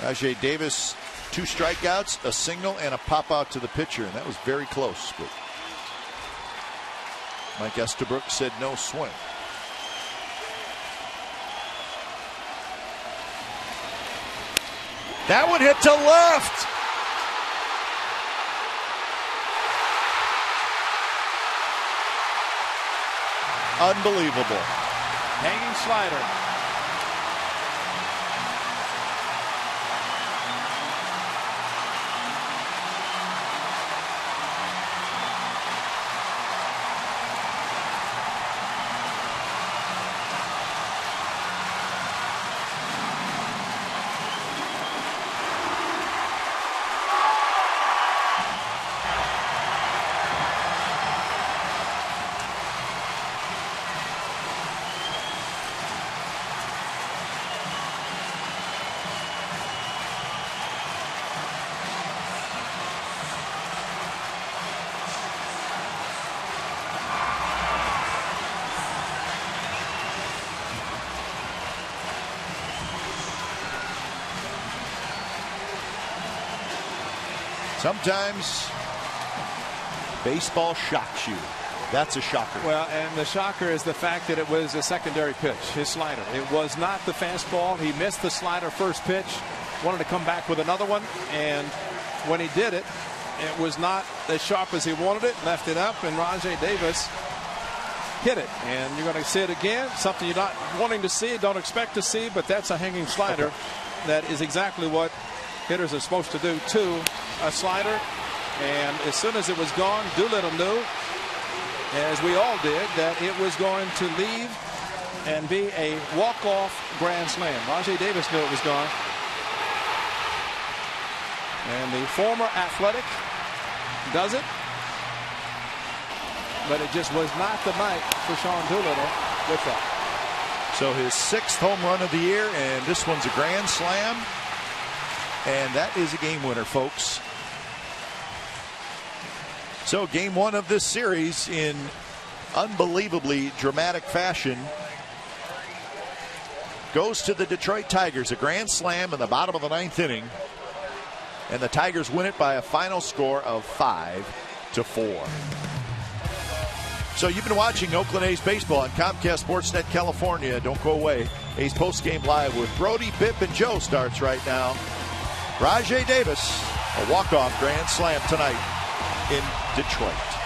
Rajai Davis, 2 strikeouts, a single, and a pop out to the pitcher, and that was very close. But Mike Estabrook said no swing. That one hit to left. Unbelievable. Hanging slider. Sometimes baseball shocks you. That's a shocker. Well, and the shocker is the fact that it was a secondary pitch, his slider. It was not the fastball. He missed the slider first pitch, wanted to come back with another one, and when he did it, it was not as sharp as he wanted it, left it up, and Rajai Davis hit it. And you're going to see it again, something you're not wanting to see, don't expect to see, but that's a hanging slider. That is exactly what hitters are supposed to do to a slider. And as soon as it was gone, Doolittle knew, as we all did, that it was going to leave and be a walk-off grand slam. Rajai Davis knew it was gone. And the former Athletic does it. But it just was not the night for Sean Doolittle with that. So his 6th home run of the year, and this one's a grand slam. And that is a game winner, folks. So game one of this series in unbelievably dramatic fashion goes to the Detroit Tigers. A grand slam in the bottom of the 9th inning. And the Tigers win it by a final score of 5-4. So you've been watching Oakland A's baseball on Comcast Sportsnet California. Don't go away. A's postgame live with Brody, Pip, and Joe starts right now. Rajai Davis, a walk-off grand slam tonight in Detroit.